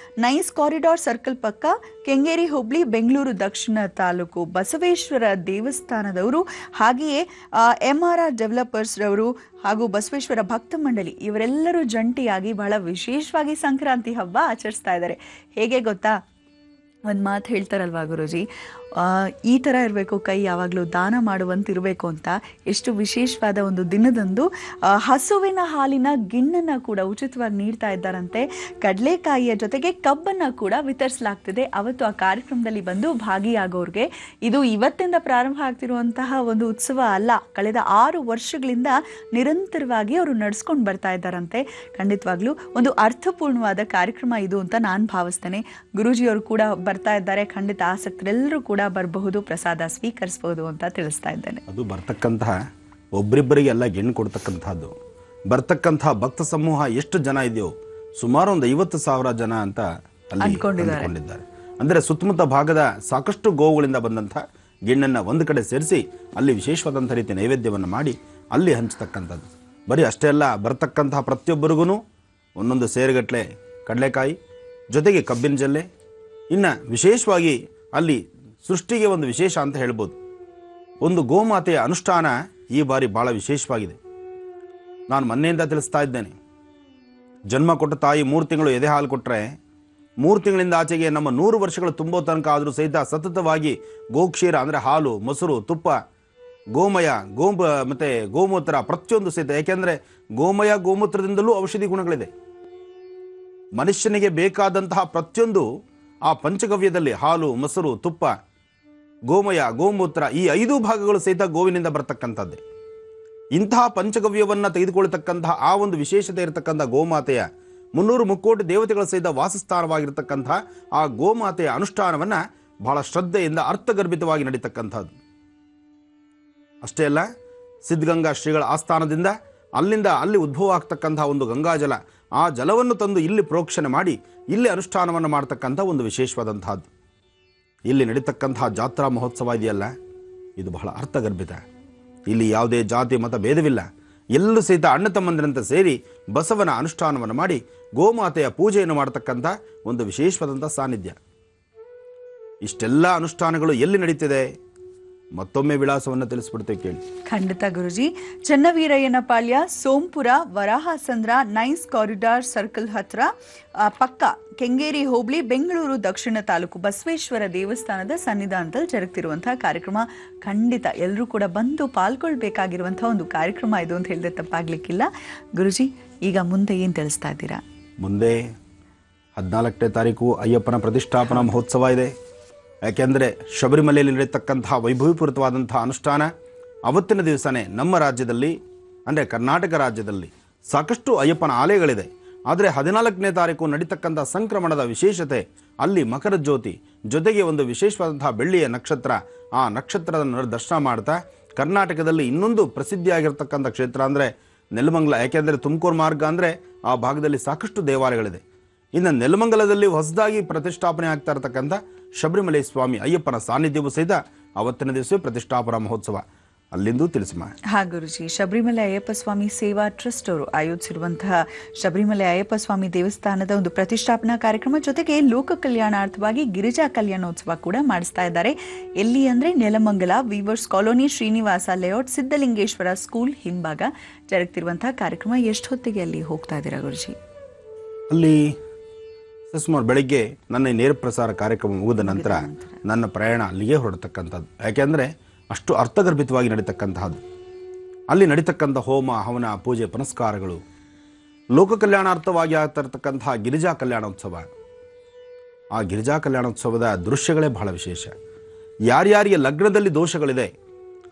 ನೈಸ್ ಕಾರಿಡಾರ್ ಸರ್ಕಲ್ ಪಕ್ಕ, ಕೆಂಗೇರಿ ಹೋಬಳಿ, ಬೆಂಗಳೂರು ದಕ್ಷಿಣ ತಾಲೂಕು. ಬಸವೇಶ್ವರ ದೇವಸ್ಥಾನದವರು, ಹಾಗೆಯೇ MRR ಡೆವಲಪರ್ಸ್ ರವರು ಹಾಗೂ ಬಸವೇಶ್ವರ ಭಕ್ತ ಮಂಡಳಿ ಇವರೆಲ್ಲರೂ ಜಂಟಿಯಾಗಿ ಬಹಳ ವಿಶೇಷವಾಗಿ ಸಂಕ್ರಾಂತಿ ಹಬ್ಬ ಆಚರಿಸ್ತಾ ಇದ್ದಾರೆ. ಹೇಗೆ ಗೊತ್ತಾ, ಒಂದು ಮಾತು ಹೇಳ್ತಾರಲ್ವಾ ಗುರೂಜಿ, ಈ ಥರ ಇರಬೇಕು, ಕೈ ಯಾವಾಗಲೂ ದಾನ ಮಾಡುವಂತಿರಬೇಕು ಅಂತ. ಎಷ್ಟು ವಿಶೇಷವಾದ ಒಂದು ದಿನದಂದು ಹಸುವಿನ ಹಾಲಿನ ಗಿಣ್ಣನ್ನು ಕೂಡ ಉಚಿತವಾಗಿ ನೀಡ್ತಾ ಇದ್ದಾರಂತೆ. ಕಡಲೆಕಾಯಿಯ ಜೊತೆಗೆ ಕಬ್ಬನ್ನು ಕೂಡ ವಿತರಿಸಲಾಗ್ತಿದೆ. ಅವತ್ತು ಆ ಕಾರ್ಯಕ್ರಮದಲ್ಲಿ ಬಂದು ಭಾಗಿಯಾಗೋರಿಗೆ ಇದು ಇವತ್ತಿಂದ ಪ್ರಾರಂಭ ಆಗ್ತಿರುವಂತಹ ಒಂದು ಉತ್ಸವ ಅಲ್ಲ, ಕಳೆದ 6 ವರ್ಷಗಳಿಂದ ನಿರಂತರವಾಗಿ ಅವರು ನಡೆಸ್ಕೊಂಡು ಬರ್ತಾ ಇದ್ದಾರಂತೆ. ಖಂಡಿತವಾಗ್ಲೂ ಒಂದು ಅರ್ಥಪೂರ್ಣವಾದ ಕಾರ್ಯಕ್ರಮ ಇದು ಅಂತ ನಾನು ಭಾವಿಸ್ತೇನೆ. ಗುರೂಜಿಯವರು ಕೂಡ ಬರ್ತಾ ಇದ್ದಾರೆ. ಖಂಡಿತ ಆಸಕ್ತರೆಲ್ಲರೂ ಕೂಡ ಬರಬಹುದು, ಪ್ರಸಾದ ಸ್ವೀಕರಿಸಬಹುದು ಅಂತ ತಿಳಿಸ್ತಾ ಇದ್ದೇನೆ. ಅದು ಬರ್ತಕ್ಕಂತಹ ಒಬ್ಬರಿಬ್ಬರಿಗೆ ಎಲ್ಲ ಗೆಣ್ಣು ಕೊಡ್ತಕ್ಕಂಥದ್ದು. ಬರ್ತಕ್ಕಂತಹ ಭಕ್ತ ಸಮೂಹ ಎಷ್ಟು ಜನ ಇದೆಯೋ, ಸುಮಾರು ಒಂದು 50,000 ಜನ ಅಂತ ಅಲ್ಲಿ ಅಂದ್ಕೊಂಡಿದ್ದಾರೆ. ಅಂದರೆ ಸುತ್ತಮುತ್ತ ಭಾಗದ ಸಾಕಷ್ಟು ಗೋವುಗಳಿಂದ ಬಂದಂಥ ಗೆಣ್ಣನ್ನು ಒಂದು ಕಡೆ ಸೇರಿಸಿ ಅಲ್ಲಿ ವಿಶೇಷವಾದಂಥ ರೀತಿ ನೈವೇದ್ಯವನ್ನು ಮಾಡಿ ಅಲ್ಲಿ ಹಂಚತಕ್ಕಂಥದ್ದು. ಬರೀ ಅಷ್ಟೇ ಅಲ್ಲ, ಬರ್ತಕ್ಕಂತಹ ಪ್ರತಿಯೊಬ್ಬರಿಗೂ ಒಂದೊಂದು ಸೇರುಗಟ್ಟಲೆ ಕಡಲೆಕಾಯಿ ಜೊತೆಗೆ ಕಬ್ಬಿನ ಜಲ್ಲೆ. ಇನ್ನು ವಿಶೇಷವಾಗಿ ಅಲ್ಲಿ ಸೃಷ್ಟಿಗೆ ಒಂದು ವಿಶೇಷ ಅಂತ ಹೇಳ್ಬೋದು, ಒಂದು ಗೋಮಾತೆಯ ಅನುಷ್ಠಾನ ಈ ಬಾರಿ ಭಾಳ ವಿಶೇಷವಾಗಿದೆ. ನಾನು ಮೊನ್ನೆಯಿಂದ ತಿಳಿಸ್ತಾ ಇದ್ದೇನೆ, ಜನ್ಮ ಕೊಟ್ಟ ತಾಯಿ 3 ತಿಂಗಳು ಎದೆ ಹಾಲು ಕೊಟ್ಟರೆ 3 ತಿಂಗಳಿಂದ ಆಚೆಗೆ ನಮ್ಮ 100 ವರ್ಷಗಳು ತುಂಬೋ ತನಕ ಆದರೂ ಸಹಿತ ಸತತವಾಗಿ ಗೋಕ್ಷೀರ ಅಂದರೆ ಹಾಲು, ಮೊಸರು, ತುಪ್ಪ, ಗೋಮಯ, ಮತ್ತು ಗೋಮೂತ್ರ ಪ್ರತಿಯೊಂದು ಸಹಿತ. ಯಾಕೆಂದರೆ ಗೋಮಯ ಗೋಮೂತ್ರದಿಂದಲೂ ಔಷಧಿ ಗುಣಗಳಿದೆ. ಮನುಷ್ಯನಿಗೆ ಬೇಕಾದಂತಹ ಪ್ರತಿಯೊಂದು ಆ ಪಂಚಗವ್ಯದಲ್ಲಿ ಹಾಲು, ಮೊಸರು, ತುಪ್ಪ, ಗೋಮಯ, ಗೋಮೂತ್ರ ಈ 5 ಭಾಗಗಳು ಸಹಿತ ಗೋವಿನಿಂದ ಬರ್ತಕ್ಕಂಥದ್ದೇ. ಇಂತಹ ಪಂಚಗವ್ಯವನ್ನು ತೆಗೆದುಕೊಳ್ಳತಕ್ಕಂತಹ ಆ ಒಂದು ವಿಶೇಷತೆ ಇರತಕ್ಕಂಥ ಗೋಮಾತೆಯ 300 ಮುಕ್ಕೋಟಿ ದೇವತೆಗಳ ಸಹಿತ ವಾಸಸ್ಥಾನವಾಗಿರ್ತಕ್ಕಂತಹ ಆ ಗೋಮಾತೆಯ ಅನುಷ್ಠಾನವನ್ನು ಬಹಳ ಶ್ರದ್ಧೆಯಿಂದ ಅರ್ಥಗರ್ಭಿತವಾಗಿ ನಡೀತಕ್ಕಂಥದ್ದು. ಅಷ್ಟೇ ಅಲ್ಲ, ಸಿದ್ಧಗಂಗಾ ಶ್ರೀಗಳ ಆಸ್ಥಾನದಿಂದ ಅಲ್ಲಿಂದ ಅಲ್ಲಿ ಉದ್ಭವ ಆಗ್ತಕ್ಕಂತಹ ಒಂದು ಗಂಗಾಜಲ, ಆ ಜಲವನ್ನು ತಂದು ಇಲ್ಲಿ ಪ್ರೋಕ್ಷಣೆ ಮಾಡಿ ಇಲ್ಲಿ ಅನುಷ್ಠಾನವನ್ನು ಮಾಡ್ತಕ್ಕಂಥ ಒಂದು ವಿಶೇಷವಾದಂತಹದ್ದು. ಇಲ್ಲಿ ನಡೀತಕ್ಕಂತಹ ಜಾತ್ರಾ ಮಹೋತ್ಸವ ಇದೆಯಲ್ಲ, ಇದು ಬಹಳ ಅರ್ಥಗರ್ಭಿತ. ಇಲ್ಲಿ ಯಾವುದೇ ಜಾತಿ ಮತ ಭೇದವಿಲ್ಲ. ಎಲ್ಲರೂ ಸಹಿತ ಅಣ್ಣ ತಮ್ಮಂದಿರಂತೆ ಸೇರಿ ಬಸವನ ಅನುಷ್ಠಾನವನ್ನು ಮಾಡಿ ಗೋಮಾತೆಯ ಪೂಜೆಯನ್ನು ಮಾಡತಕ್ಕಂಥ ಒಂದು ವಿಶೇಷವಾದಂಥ ಸಾನ್ನಿಧ್ಯ. ಇಷ್ಟೆಲ್ಲ ಅನುಷ್ಠಾನಗಳು ಎಲ್ಲಿ ನಡೀತಿದೆ? ಮತ್ತೊಮ್ಮೆ ವಿಳಾಸವನ್ನು ತಿಳಿಸ್ಬಿಡ್ತೇವೆ ಕೇಳಿ. ಖಂಡಿತ ಗುರುಜಿ. ಚನ್ನವೀರಯ್ಯನ ಪಾಳ್ಯ, ಸೋಂಪುರ, ವರಾಹಸಂದ್ರ, ನೈಸ್ ಕಾರಿಡಾರ್ ಸರ್ಕಲ್ ಹತ್ರ, ಪಕ್ಕ ಕೆಂಗೇರಿ ಹೋಬಳಿ, ಬೆಂಗಳೂರು ದಕ್ಷಿಣ ತಾಲೂಕು, ಬಸವೇಶ್ವರ ದೇವಸ್ಥಾನದ ಸನ್ನಿಧಾನದಲ್ಲಿ ಜರುಗ್ತಿರುವಂತಹ ಕಾರ್ಯಕ್ರಮ. ಖಂಡಿತ ಎಲ್ಲರೂ ಕೂಡ ಬಂದು ಪಾಲ್ಗೊಳ್ಬೇಕಾಗಿರುವಂತಹ ಒಂದು ಕಾರ್ಯಕ್ರಮ ಇದು ಅಂತ ಹೇಳಿದ್ರೆ ತಪ್ಪಾಗ್ಲಿಕ್ಕಿಲ್ಲ. ಗುರುಜಿ, ಈಗ ಮುಂದೆ ಏನು ತಿಳಿಸ್ತಾ ಇದ್ದೀರಾ? ಮುಂದೆ 14ನೇ ತಾರೀಕು ಅಯ್ಯಪ್ಪನ ಪ್ರತಿಷ್ಠಾಪನಾ ಮಹೋತ್ಸವ ಇದೆ. ಯಾಕೆಂದರೆ ಶಬರಿಮಲೆಯಲ್ಲಿ ನಡೆಯತಕ್ಕಂತಹ ವೈಭವೀಪೂರಿತವಾದಂತಹ ಅನುಷ್ಠಾನ ಅವತ್ತಿನ ದಿವಸನೇ ನಮ್ಮ ರಾಜ್ಯದಲ್ಲಿ, ಅಂದರೆ ಕರ್ನಾಟಕ ರಾಜ್ಯದಲ್ಲಿ ಸಾಕಷ್ಟು ಅಯ್ಯಪ್ಪನ ಆಲಯಗಳಿದೆ. ಆದರೆ 14ನೇ ತಾರೀಕು ನಡೀತಕ್ಕಂಥ ಸಂಕ್ರಮಣದ ವಿಶೇಷತೆ, ಅಲ್ಲಿ ಮಕರ ಜ್ಯೋತಿ ಜೊತೆಗೆ ಒಂದು ವಿಶೇಷವಾದಂತಹ ಬೆಳ್ಳಿಯ ನಕ್ಷತ್ರ, ಆ ನಕ್ಷತ್ರದ ದರ್ಶನ ಮಾಡ್ತಾ ಕರ್ನಾಟಕದಲ್ಲಿ ಇನ್ನೊಂದು ಪ್ರಸಿದ್ಧಿಯಾಗಿರ್ತಕ್ಕಂಥ ಕ್ಷೇತ್ರ ಅಂದರೆ ನೆಲಮಂಗಲ. ಯಾಕೆಂದರೆ ತುಮಕೂರು ಮಾರ್ಗ ಅಂದರೆ ಆ ಭಾಗದಲ್ಲಿ ಸಾಕಷ್ಟು ದೇವಾಲಯಗಳಿದೆ. ಇನ್ನು ನೆಲಮಂಗಲದಲ್ಲಿ ಹೊಸದಾಗಿ ಪ್ರತಿಷ್ಠಾಪನೆ ಆಗ್ತಾ ಇರತಕ್ಕಂಥ ಶಬರಿಮಲೆ ಸ್ವಾಮಿ ಅಯ್ಯಪ್ಪನ ಸಾನ್ನಿಧ್ಯವೂ ಸಹಿತ ಅವತ್ತಿನ ದಿವಸ ಪ್ರತಿಷ್ಠಾಪನಾ ಮಹೋತ್ಸವ. ಅಲ್ಲಿಂದು ತಿಳಿಸಮ್ಮ. ಹಾ ಗುರುಜಿ, ಶಬರಿಮಲೆ ಅಯ್ಯಪ್ಪ ಸ್ವಾಮಿ ಸೇವಾ ಟ್ರಸ್ಟ್ ಅವರು ಆಯೋಜಿಸಿರುವಂತಹ ಶಬರಿಮಲೆ ಅಯ್ಯಪ್ಪ ಸ್ವಾಮಿ ದೇವಸ್ಥಾನದ ಒಂದು ಪ್ರತಿಷ್ಠಾಪನಾ ಕಾರ್ಯಕ್ರಮ ಜೊತೆಗೆ ಲೋಕ ಕಲ್ಯಾಣಾರ್ಥವಾಗಿ ಗಿರಿಜಾ ಕಲ್ಯಾಣೋತ್ಸವ ಕೂಡ ಮಾಡಿಸ್ತಾ ಇದ್ದಾರೆ. ಎಲ್ಲಿ ಅಂದ್ರೆ Nelamangala viewers colony, Srinivasa layout, Siddalingeshwara school ಹಿಂಭಾಗ ಜರುಗ್ತಿರುವಂತಹ ಕಾರ್ಯಕ್ರಮ. ಎಷ್ಟು ಹೊತ್ತಿಗೆ ಅಲ್ಲಿ ಹೋಗ್ತಾ ಇದ್ದೀರಾ ಗುರುಜಿ? ಅಲ್ಲಿ ಸುಮಾರು ಬೆಳಿಗ್ಗೆ ನನ್ನ ನೇರ ಪ್ರಸಾರ ಕಾರ್ಯಕ್ರಮ ಮುಗಿದ ನಂತರ ನನ್ನ ಪ್ರಯಾಣ ಅಲ್ಲಿಗೆ ಹೊರಡತಕ್ಕಂಥದ್ದು. ಯಾಕೆಂದರೆ ಅಷ್ಟು ಅರ್ಥಗರ್ಭಿತವಾಗಿ ನಡೀತಕ್ಕಂತಹದ್ದು. ಅಲ್ಲಿ ನಡೀತಕ್ಕಂಥ ಹೋಮ ಹವನ ಪೂಜೆ ಪುನಸ್ಕಾರಗಳು, ಲೋಕ ಕಲ್ಯಾಣಾರ್ಥವಾಗಿ ಆಗ್ತಾ ಇರತಕ್ಕಂತಹ ಗಿರಿಜಾ ಕಲ್ಯಾಣೋತ್ಸವ. ಆ ಗಿರಿಜಾ ಕಲ್ಯಾಣೋತ್ಸವದ ದೃಶ್ಯಗಳೇ ಬಹಳ ವಿಶೇಷ. ಯಾರ್ಯಾರಿಗೆ ಲಗ್ನದಲ್ಲಿ ದೋಷಗಳಿದೆ,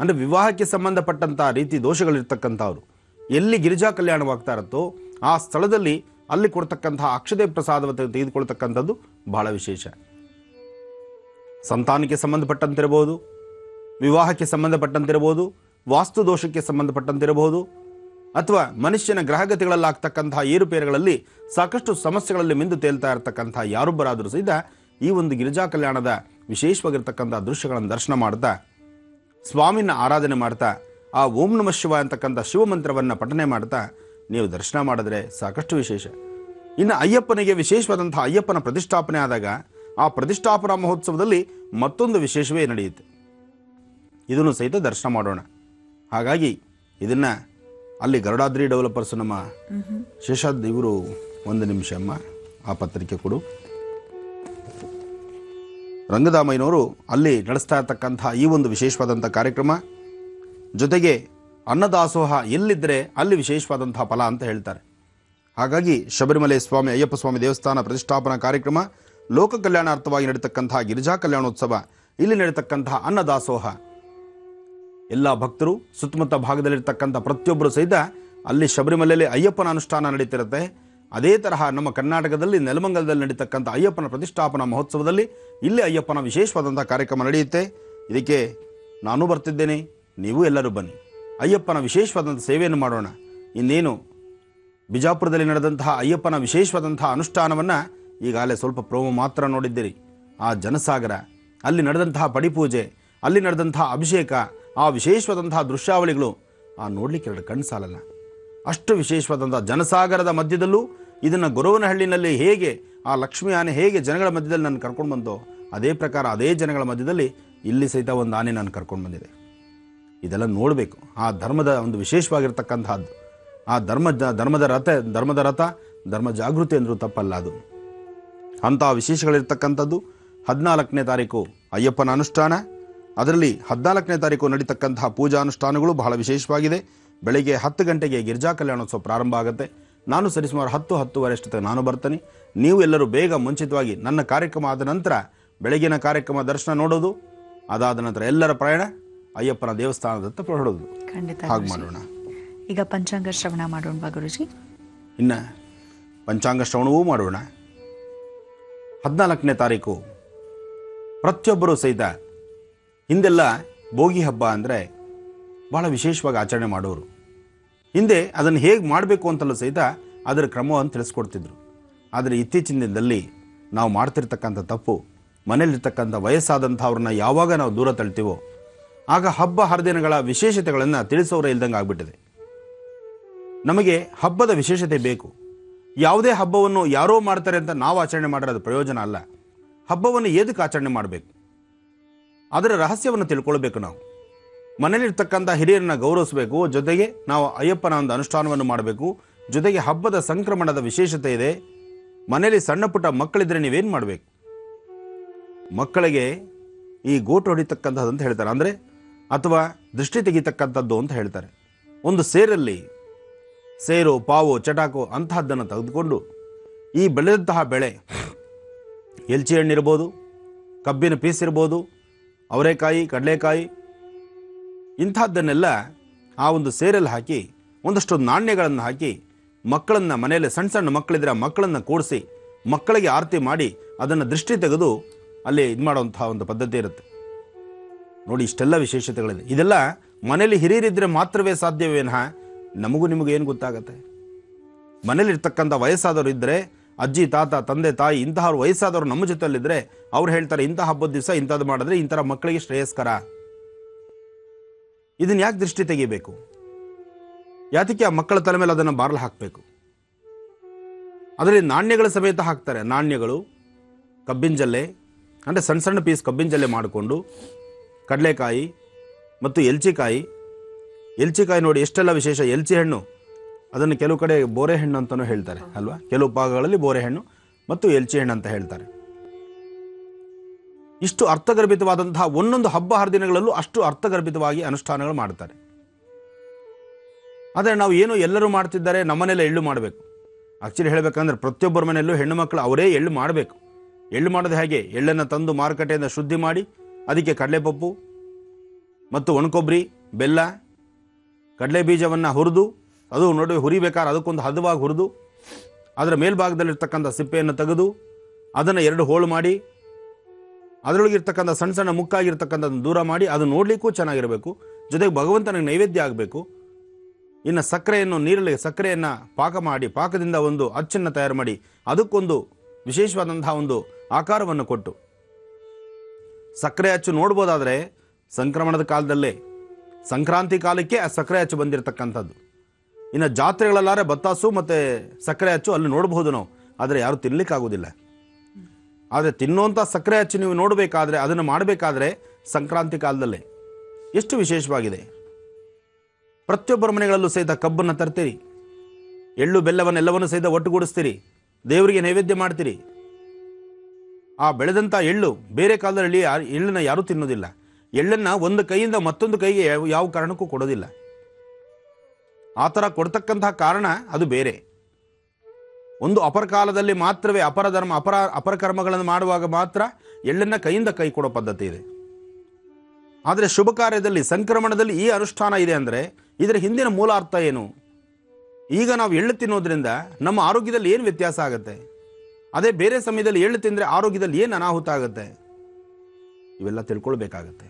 ಅಂದರೆ ವಿವಾಹಕ್ಕೆ ಸಂಬಂಧಪಟ್ಟಂಥ ರೀತಿ ದೋಷಗಳಿರ್ತಕ್ಕಂಥವ್ರು ಎಲ್ಲಿ ಗಿರಿಜಾ ಕಲ್ಯಾಣವಾಗ್ತಾ ಇರುತ್ತೋ ಆ ಸ್ಥಳದಲ್ಲಿ ಅಲ್ಲಿ ಕೊಡ್ತಕ್ಕಂತಹ ಅಕ್ಷತೆ ಪ್ರಸಾದವನ್ನು ತೆಗೆದುಕೊಳ್ತಕ್ಕಂಥದ್ದು ಬಹಳ ವಿಶೇಷ. ಸಂತಾನಕ್ಕೆ ಸಂಬಂಧಪಟ್ಟಂತಿರಬಹುದು, ವಿವಾಹಕ್ಕೆ ಸಂಬಂಧಪಟ್ಟಂತಿರಬಹುದು, ವಾಸ್ತು ದೋಷಕ್ಕೆ ಸಂಬಂಧಪಟ್ಟಂತಿರಬಹುದು, ಅಥವಾ ಮನುಷ್ಯನ ಗ್ರಹಗತಿಗಳಲ್ಲಾಗ್ತಕ್ಕಂತಹ ಏರುಪೇರುಗಳಲ್ಲಿ ಸಾಕಷ್ಟು ಸಮಸ್ಯೆಗಳಲ್ಲಿ ಮಿಂದು ತೇಲ್ತಾ ಇರತಕ್ಕಂಥ ಯಾರೊಬ್ಬರಾದರೂ ಸಹಿತ ಈ ಒಂದು ಗಿರಿಜಾ ಕಲ್ಯಾಣದ ವಿಶೇಷವಾಗಿರ್ತಕ್ಕಂಥ ದೃಶ್ಯಗಳನ್ನು ದರ್ಶನ ಮಾಡ್ತಾ, ಸ್ವಾಮಿನ ಆರಾಧನೆ ಮಾಡ್ತಾ, ಆ ಓಂ ನಮಃ ಶಿವ ಅಂತಕ್ಕಂಥ ಶಿವಮಂತ್ರವನ್ನು ಪಠನೆ ಮಾಡ್ತಾ ನೀವು ದರ್ಶನ ಮಾಡಿದ್ರೆ ಸಾಕಷ್ಟು ವಿಶೇಷ. ಇನ್ನು ಅಯ್ಯಪ್ಪನಿಗೆ ವಿಶೇಷವಾದಂಥ ಅಯ್ಯಪ್ಪನ ಪ್ರತಿಷ್ಠಾಪನೆ ಆದಾಗ ಆ ಪ್ರತಿಷ್ಠಾಪನಾ ಮಹೋತ್ಸವದಲ್ಲಿ ಮತ್ತೊಂದು ವಿಶೇಷವೇ ನಡೆಯುತ್ತೆ. ಇದನ್ನು ಸಹಿತ ದರ್ಶನ ಮಾಡೋಣ. ಹಾಗಾಗಿ ಇದನ್ನು ಅಲ್ಲಿ ಗರುಡಾದ್ರಿ ಡೆವಲಪರ್ಸ್ ನಮ್ಮ ಶೇಷಾದ್ ಇವರು, ಒಂದು ನಿಮಿಷ ಅಮ್ಮ, ಆ ಪತ್ರಿಕೆ ಕೊಡು. ರಂಗದಾಮಯ್ಯನವರು ಅಲ್ಲಿ ನಡೆಸ್ತಾ ಇರ್ತಕ್ಕಂಥ ಈ ಒಂದು ವಿಶೇಷವಾದಂಥ ಕಾರ್ಯಕ್ರಮ ಜೊತೆಗೆ ಅನ್ನದಾಸೋಹ ಎಲ್ಲಿದ್ದರೆ ಅಲ್ಲಿ ವಿಶೇಷವಾದಂತಹ ಫಲ ಅಂತ ಹೇಳ್ತಾರೆ. ಹಾಗಾಗಿ ಶಬರಿಮಲೆ ಸ್ವಾಮಿ ಅಯ್ಯಪ್ಪ ಸ್ವಾಮಿ ದೇವಸ್ಥಾನ ಪ್ರತಿಷ್ಠಾಪನಾ ಕಾರ್ಯಕ್ರಮ, ಲೋಕ ಕಲ್ಯಾಣಾರ್ಥವಾಗಿ ನಡೀತಕ್ಕಂತಹ ಗಿರಿಜಾ ಕಲ್ಯಾಣೋತ್ಸವ, ಇಲ್ಲಿ ನಡೀತಕ್ಕಂತಹ ಅನ್ನದಾಸೋಹ, ಎಲ್ಲ ಭಕ್ತರು ಸುತ್ತಮುತ್ತ ಭಾಗದಲ್ಲಿರ್ತಕ್ಕಂಥ ಪ್ರತಿಯೊಬ್ಬರು ಸಹಿತ ಅಲ್ಲಿ ಶಬರಿಮಲೆಯಲ್ಲಿ ಅಯ್ಯಪ್ಪನ ಅನುಷ್ಠಾನ ನಡೀತಿರುತ್ತೆ. ಅದೇ ತರಹ ನಮ್ಮ ಕರ್ನಾಟಕದಲ್ಲಿ ನೆಲಮಂಗಲದಲ್ಲಿ ನಡೀತಕ್ಕಂಥ ಅಯ್ಯಪ್ಪನ ಪ್ರತಿಷ್ಠಾಪನಾ ಮಹೋತ್ಸವದಲ್ಲಿ ಇಲ್ಲಿ ಅಯ್ಯಪ್ಪನ ವಿಶೇಷವಾದಂಥ ಕಾರ್ಯಕ್ರಮ ನಡೆಯುತ್ತೆ. ಇದಕ್ಕೆ ನಾನು ಬರ್ತಿದ್ದೇನೆ, ನೀವು ಎಲ್ಲರೂ ಬನ್ನಿ, ಅಯ್ಯಪ್ಪನ ವಿಶೇಷವಾದಂಥ ಸೇವೆಯನ್ನು ಮಾಡೋಣ. ಇನ್ನೇನು ಬಿಜಾಪುರದಲ್ಲಿ ನಡೆದಂತಹ ಅಯ್ಯಪ್ಪನ ವಿಶೇಷವಾದಂತಹ ಅನುಷ್ಠಾನವನ್ನು ಈಗಾಗಲೇ ಸ್ವಲ್ಪ ಪ್ರೋಮೋ ಮಾತ್ರ ನೋಡಿದ್ದೀರಿ. ಆ ಜನಸಾಗರ, ಅಲ್ಲಿ ನಡೆದಂತಹ ಪಡಿಪೂಜೆ, ಅಲ್ಲಿ ನಡೆದಂತಹ ಅಭಿಷೇಕ, ಆ ವಿಶೇಷವಾದಂತಹ ದೃಶ್ಯಾವಳಿಗಳು ಆ ನೋಡಲಿಕ್ಕೆ ಎರಡು ಕಣ್ಣು ಸಾಲಲ್ಲ. ಅಷ್ಟು ವಿಶೇಷವಾದಂಥ ಜನಸಾಗರದ ಮಧ್ಯದಲ್ಲೂ ಇದನ್ನು ಗೊರವನಹಳ್ಳಿನಲ್ಲಿ ಹೇಗೆ ಆ ಲಕ್ಷ್ಮೀ ಆನೆ ಹೇಗೆ ಜನಗಳ ಮಧ್ಯದಲ್ಲಿ ನಾನು ಕರ್ಕೊಂಡು ಬಂದೋ ಅದೇ ಪ್ರಕಾರ ಅದೇ ಜನಗಳ ಮಧ್ಯದಲ್ಲಿ ಇಲ್ಲಿ ಸಹಿತ ಒಂದು ಆನೆ ನಾನು ಕರ್ಕೊಂಡು ಬಂದಿದೆ. ಇದೆಲ್ಲ ನೋಡಬೇಕು. ಆ ಧರ್ಮದ ಒಂದು ವಿಶೇಷವಾಗಿರ್ತಕ್ಕಂಥದ್ದು, ಆ ಧರ್ಮದ ರಥ ಧರ್ಮ ಜಾಗೃತಿ ಅಂದರೂ ತಪ್ಪಲ್ಲ. ಅದು ಅಂಥ ವಿಶೇಷಗಳಿರ್ತಕ್ಕಂಥದ್ದು. 14ನೇ ತಾರೀಕು ಅಯ್ಯಪ್ಪನ ಅನುಷ್ಠಾನ, ಅದರಲ್ಲಿ 14ನೇ ತಾರೀಕು ನಡೀತಕ್ಕಂತಹ ಪೂಜಾ ಅನುಷ್ಠಾನಗಳು ಬಹಳ ವಿಶೇಷವಾಗಿದೆ. ಬೆಳಗ್ಗೆ 10 ಗಂಟೆಗೆ ಗಿರಿಜಾ ಕಲ್ಯಾಣೋತ್ಸವ ಪ್ರಾರಂಭ ಆಗುತ್ತೆ. ನಾನು ಸರಿಸುಮಾರು 10-10:30 ಅಷ್ಟೊತ್ತಿಗೆ ನಾನು ಬರ್ತೀನಿ. ನೀವು ಎಲ್ಲರೂ ಬೇಗ ಮುಂಚಿತವಾಗಿ ನನ್ನ ಕಾರ್ಯಕ್ರಮ ಆದ ನಂತರ ಬೆಳಗಿನ ಕಾರ್ಯಕ್ರಮ ದರ್ಶನ ನೋಡೋದು, ಅದಾದ ನಂತರ ಎಲ್ಲರ ಪ್ರಯಾಣ ಅಯ್ಯಪ್ಪನ ದೇವಸ್ಥಾನದತ್ತ ಹೊರಡೋದು. ಹಾಗೆ ಮಾಡೋಣ. ಈಗ ಪಂಚಾಂಗ ಶ್ರವಣ ಮಾಡೋಣ ಗುರುಜಿ. ಇನ್ನು ಪಂಚಾಂಗ ಶ್ರವಣವೂ ಮಾಡೋಣ. 14ನೇ ತಾರೀಕು ಪ್ರತಿಯೊಬ್ಬರೂ ಸಹಿತ, ಹಿಂದೆಲ್ಲ ಭೋಗಿ ಹಬ್ಬ ಅಂದರೆ ಭಾಳ ವಿಶೇಷವಾಗಿ ಆಚರಣೆ ಮಾಡೋರು. ಹಿಂದೆ ಅದನ್ನು ಹೇಗೆ ಮಾಡಬೇಕು ಅಂತಲೂ ಸಹಿತ ಅದರ ಕ್ರಮವನ್ನು ತಿಳಿಸ್ಕೊಡ್ತಿದ್ರು. ಆದರೆ ಇತ್ತೀಚಿನ ದಿನದಲ್ಲಿ ನಾವು ಮಾಡ್ತಿರ್ತಕ್ಕಂಥ ತಪ್ಪು, ಮನೇಲಿರ್ತಕ್ಕಂಥ ವಯಸ್ಸಾದಂಥವ್ರನ್ನ ಯಾವಾಗ ನಾವು ದೂರ ತಳ್ತೀವೋ ಆಗ ಹಬ್ಬ ಹರಿದಿನಗಳ ವಿಶೇಷತೆಗಳನ್ನು ತಿಳಿಸೋರೇ ಇಲ್ದಂಗೆ ಆಗಿಬಿಟ್ಟಿದೆ. ನಮಗೆ ಹಬ್ಬದ ವಿಶೇಷತೆ ಬೇಕು. ಯಾವುದೇ ಹಬ್ಬವನ್ನು ಯಾರೋ ಮಾಡ್ತಾರೆ ಅಂತ ನಾವು ಆಚರಣೆ ಮಾಡಿರೋದು ಪ್ರಯೋಜನ ಅಲ್ಲ. ಹಬ್ಬವನ್ನು ಏದಕ್ಕೆ ಆಚರಣೆ ಮಾಡಬೇಕು? ಅದರ ರಹಸ್ಯವನ್ನು ತಿಳ್ಕೊಳ್ಬೇಕು. ನಾವು ಮನೇಲಿರ್ತಕ್ಕಂಥ ಹಿರಿಯರನ್ನ ಗೌರವಿಸಬೇಕು. ಜೊತೆಗೆ ನಾವು ಅಯ್ಯಪ್ಪನ ಒಂದು ಅನುಷ್ಠಾನವನ್ನು ಮಾಡಬೇಕು. ಜೊತೆಗೆ ಹಬ್ಬದ ಸಂಕ್ರಮಣದ ವಿಶೇಷತೆ ಇದೆ. ಮನೇಲಿ ಸಣ್ಣ ಪುಟ್ಟ ಮಕ್ಕಳಿದ್ರೆ ನೀವೇನು ಮಾಡಬೇಕು? ಮಕ್ಕಳಿಗೆ ಈ ಗೋಟು ಹೊಡಿತಕ್ಕಂಥದ್ದು ಅಂತ ಹೇಳ್ತಾರೆ, ಅಂದರೆ ಅಥವಾ ದೃಷ್ಟಿ ತೆಗಿತಕ್ಕಂಥದ್ದು ಅಂತ ಹೇಳ್ತಾರೆ. ಒಂದು ಸೇರಲ್ಲಿ ಸೇರು, ಪಾವು, ಚಟಾಕು ಅಂತಹದ್ದನ್ನು ತೆಗೆದುಕೊಂಡು ಈ ಬೆಳೆದಂತಹ ಬೆಳೆ, ಎಲ್ಚಿ ಹಣ್ಣಿರ್ಬೋದು, ಕಬ್ಬಿನ ಪೀಸ್ ಇರ್ಬೋದು, ಅವರೆಕಾಯಿ, ಕಡಲೆಕಾಯಿ, ಇಂಥದ್ದನ್ನೆಲ್ಲ ಆ ಒಂದು ಸೇರಲ್ಲಿ ಹಾಕಿ ಒಂದಷ್ಟು ನಾಣ್ಯಗಳನ್ನು ಹಾಕಿ ಮಕ್ಕಳನ್ನು, ಮನೆಯಲ್ಲಿ ಸಣ್ಣ ಸಣ್ಣ ಮಕ್ಕಳಿದ್ರೆ ಮಕ್ಕಳನ್ನು ಕೂಡಿಸಿ ಮಕ್ಕಳಿಗೆ ಆರತಿ ಮಾಡಿ ಅದನ್ನು ದೃಷ್ಟಿ ತೆಗೆದು ಅಲ್ಲಿ ಇದು ಮಾಡುವಂತಹ ಒಂದು ಪದ್ಧತಿ ಇರುತ್ತೆ ನೋಡಿ. ಇಷ್ಟೆಲ್ಲ ವಿಶೇಷತೆಗಳಿದೆ. ಇದೆಲ್ಲ ಮನೇಲಿ ಹಿರಿಯರಿದ್ದರೆ ಮಾತ್ರವೇ ಸಾಧ್ಯವೇನಹ? ನಮಗೂ ನಿಮಗೂ ಏನು ಗೊತ್ತಾಗತ್ತೆ? ಮನೇಲಿರ್ತಕ್ಕಂಥ ವಯಸ್ಸಾದವರು ಇದ್ದರೆ, ಅಜ್ಜಿ, ತಾತ, ತಂದೆ, ತಾಯಿ, ಇಂತಹವ್ರು ವಯಸ್ಸಾದವರು ನಮ್ಮ ಜೊತೆಯಲ್ಲಿದ್ದರೆ ಅವ್ರು ಹೇಳ್ತಾರೆ, ಇಂಥ ಹಬ್ಬದ ದಿವಸ ಇಂಥದ್ದು ಮಾಡಿದ್ರೆ ಇಂಥರ ಮಕ್ಕಳಿಗೆ ಶ್ರೇಯಸ್ಕರ. ಇದನ್ನು ಯಾಕೆ ದೃಷ್ಟಿ ತೆಗಿಬೇಕು? ಯಾತಕ್ಕೆ ಆ ಮಕ್ಕಳ ತಲೆ ಮೇಲೆ ಅದನ್ನು ಬಾರ್ಲು ಹಾಕಬೇಕು? ಅದರಲ್ಲಿ ನಾಣ್ಯಗಳ ಸಮೇತ ಹಾಕ್ತಾರೆ. ನಾಣ್ಯಗಳು, ಕಬ್ಬಿನ ಜಲ್ಲೆ, ಅಂದರೆ ಸಣ್ಣ ಸಣ್ಣ ಪೀಸ್ ಕಬ್ಬಿನ ಜಲ್ಲೆ ಮಾಡಿಕೊಂಡು, ಕಡಲೆಕಾಯಿ ಮತ್ತು ಎಲ್ಚಿಕಾಯಿ ನೋಡಿ ಎಷ್ಟೆಲ್ಲ ವಿಶೇಷ. ಎಲ್ಚಿ ಹಣ್ಣು, ಅದನ್ನು ಕೆಲವು ಕಡೆ ಬೋರೆ ಹಣ್ಣು ಅಂತಲೂ ಹೇಳ್ತಾರೆ ಅಲ್ವಾ? ಕೆಲವು ಭಾಗಗಳಲ್ಲಿ ಬೋರೆ ಹಣ್ಣು ಮತ್ತು ಎಲ್ಚಿ ಹಣ್ಣು ಅಂತ ಹೇಳ್ತಾರೆ. ಇಷ್ಟು ಅರ್ಥಗರ್ಭಿತವಾದಂತಹ ಒಂದೊಂದು ಹಬ್ಬ ಹರಿದಿನಗಳಲ್ಲೂ ಅಷ್ಟು ಅರ್ಥಗರ್ಭಿತವಾಗಿ ಅನುಷ್ಠಾನಗಳು ಮಾಡ್ತಾರೆ. ಆದರೆ ನಾವು ಏನು ಎಲ್ಲರೂ ಮಾಡ್ತಿದ್ದಾರೆ, ನಮ್ಮನೆಲ್ಲ ಎಳ್ಳು ಮಾಡಬೇಕು. ಆ್ಯಕ್ಚುಲಿ ಹೇಳಬೇಕಂದ್ರೆ ಪ್ರತಿಯೊಬ್ಬರ ಮನೆಯಲ್ಲೂ ಹೆಣ್ಣು ಮಕ್ಕಳು ಅವರೇ ಎಳ್ಳು ಮಾಡಬೇಕು. ಎಳ್ಳು ಮಾಡೋದು ಹೇಗೆ? ಎಳ್ಳನ್ನು ತಂದು ಮಾರುಕಟ್ಟೆಯಿಂದ ಶುದ್ಧಿ ಮಾಡಿ ಅದಕ್ಕೆ ಕಡಲೆಪಪ್ಪು ಮತ್ತು ಒಣಕೊಬ್ಬರಿ, ಬೆಲ್ಲ, ಕಡಲೆ ಬೀಜವನ್ನು ಹುರಿದು, ಅದು ನೋಡಿ ಹುರಿಬೇಕಾದ್ರೆ ಅದಕ್ಕೊಂದು ಹದವಾಗಿ ಹುರಿದು ಅದರ ಮೇಲ್ಭಾಗದಲ್ಲಿರ್ತಕ್ಕಂಥ ಸಿಪ್ಪೆಯನ್ನು ತೆಗೆದು ಅದನ್ನು 2 ಹೋಳು ಮಾಡಿ ಅದರೊಳಗಿರ್ತಕ್ಕಂಥ ಸಣ್ಣ ಸಣ್ಣ ಮುಕ್ಕಾಗಿರ್ತಕ್ಕಂಥದ್ದನ್ನು ದೂರ ಮಾಡಿ ಅದು ನೋಡಲಿಕ್ಕೂ ಚೆನ್ನಾಗಿರಬೇಕು. ಜೊತೆಗೆ ಭಗವಂತನಿಗೆ ನೈವೇದ್ಯ ಆಗಬೇಕು. ಇನ್ನು ಸಕ್ಕರೆಯನ್ನು, ನೀರಲ್ಲಿ ಸಕ್ಕರೆಯನ್ನು ಪಾಕ ಮಾಡಿ ಪಾಕದಿಂದ ಒಂದು ಅಚ್ಚನ್ನು ತಯಾರು ಮಾಡಿ ಅದಕ್ಕೊಂದು ವಿಶೇಷವಾದಂತಹ ಒಂದು ಆಕಾರವನ್ನು ಕೊಟ್ಟು, ಸಕ್ಕರೆ ಅಚ್ಚು ನೋಡ್ಬೋದಾದರೆ ಸಂಕ್ರಮಣದ ಕಾಲದಲ್ಲೇ, ಸಂಕ್ರಾಂತಿ ಕಾಲಕ್ಕೆ ಆ ಸಕ್ಕರೆ ಅಚ್ಚು ಬಂದಿರತಕ್ಕಂಥದ್ದು. ಇನ್ನು ಜಾತ್ರೆಗಳಲ್ಲಾರೆ ಬತ್ತಾಸು ಮತ್ತು ಸಕ್ಕರೆ ಅಚ್ಚು ಅಲ್ಲಿ ನೋಡಬಹುದು ನಾವು, ಆದರೆ ಯಾರು ತಿನ್ನಲಿಕ್ಕಾಗೋದಿಲ್ಲ. ಆದರೆ ತಿನ್ನುವಂಥ ಸಕ್ಕರೆ ಅಚ್ಚು ನೀವು ನೋಡಬೇಕಾದ್ರೆ, ಅದನ್ನು ಮಾಡಬೇಕಾದ್ರೆ ಸಂಕ್ರಾಂತಿ ಕಾಲದಲ್ಲೇ ಎಷ್ಟು ವಿಶೇಷವಾಗಿದೆ. ಪ್ರತಿಯೊಬ್ಬರ ಮನೆಗಳಲ್ಲೂ ಸಹಿತ ಕಬ್ಬನ್ನು ತರ್ತೀರಿ, ಎಳ್ಳು ಬೆಲ್ಲವನ್ನೆಲ್ಲವನ್ನು ಸಹಿತ ಒಟ್ಟುಗೂಡಿಸ್ತೀರಿ, ದೇವರಿಗೆ ನೈವೇದ್ಯ ಮಾಡ್ತೀರಿ. ಆ ಬೆಳೆದಂಥ ಎಳ್ಳು ಬೇರೆ ಕಾಲದಲ್ಲಿ ಎಳ್ಳನ್ನು ಯಾರೂ ತಿನ್ನೋದಿಲ್ಲ. ಎಳ್ಳನ್ನು ಒಂದು ಕೈಯಿಂದ ಮತ್ತೊಂದು ಕೈಗೆ ಯಾವ ಕಾರಣಕ್ಕೂ ಕೊಡೋದಿಲ್ಲ. ಆ ಥರ ಕೊಡ್ತಕ್ಕಂತಹ ಕಾರಣ ಅದು ಬೇರೆ. ಒಂದು ಅಪರಕಾಲದಲ್ಲಿ ಮಾತ್ರವೇ ಅಪರಕರ್ಮಗಳನ್ನು ಮಾಡುವಾಗ ಮಾತ್ರ ಎಳ್ಳನ್ನು ಕೈಯಿಂದ ಕೈ ಕೊಡೋ ಪದ್ಧತಿ ಇದೆ. ಆದರೆ ಶುಭ ಕಾರ್ಯದಲ್ಲಿ, ಸಂಕ್ರಮಣದಲ್ಲಿ ಈ ಅನುಷ್ಠಾನ ಇದೆ ಅಂದರೆ ಇದರ ಹಿಂದಿನ ಮೂಲ ಅರ್ಥ ಏನು? ಈಗ ನಾವು ಎಳ್ಳು ತಿನ್ನೋದ್ರಿಂದ ನಮ್ಮ ಆರೋಗ್ಯದಲ್ಲಿ ಏನು ವ್ಯತ್ಯಾಸ ಆಗುತ್ತೆ? ಅದೇ ಬೇರೆ ಸಮಯದಲ್ಲಿ ಎಳ್ಳು ತಿಂದರೆ ಆರೋಗ್ಯದಲ್ಲಿ ಏನು ಅನಾಹುತ ಆಗುತ್ತೆ? ಇವೆಲ್ಲ ತಿಳ್ಕೊಳ್ಬೇಕಾಗತ್ತೆ.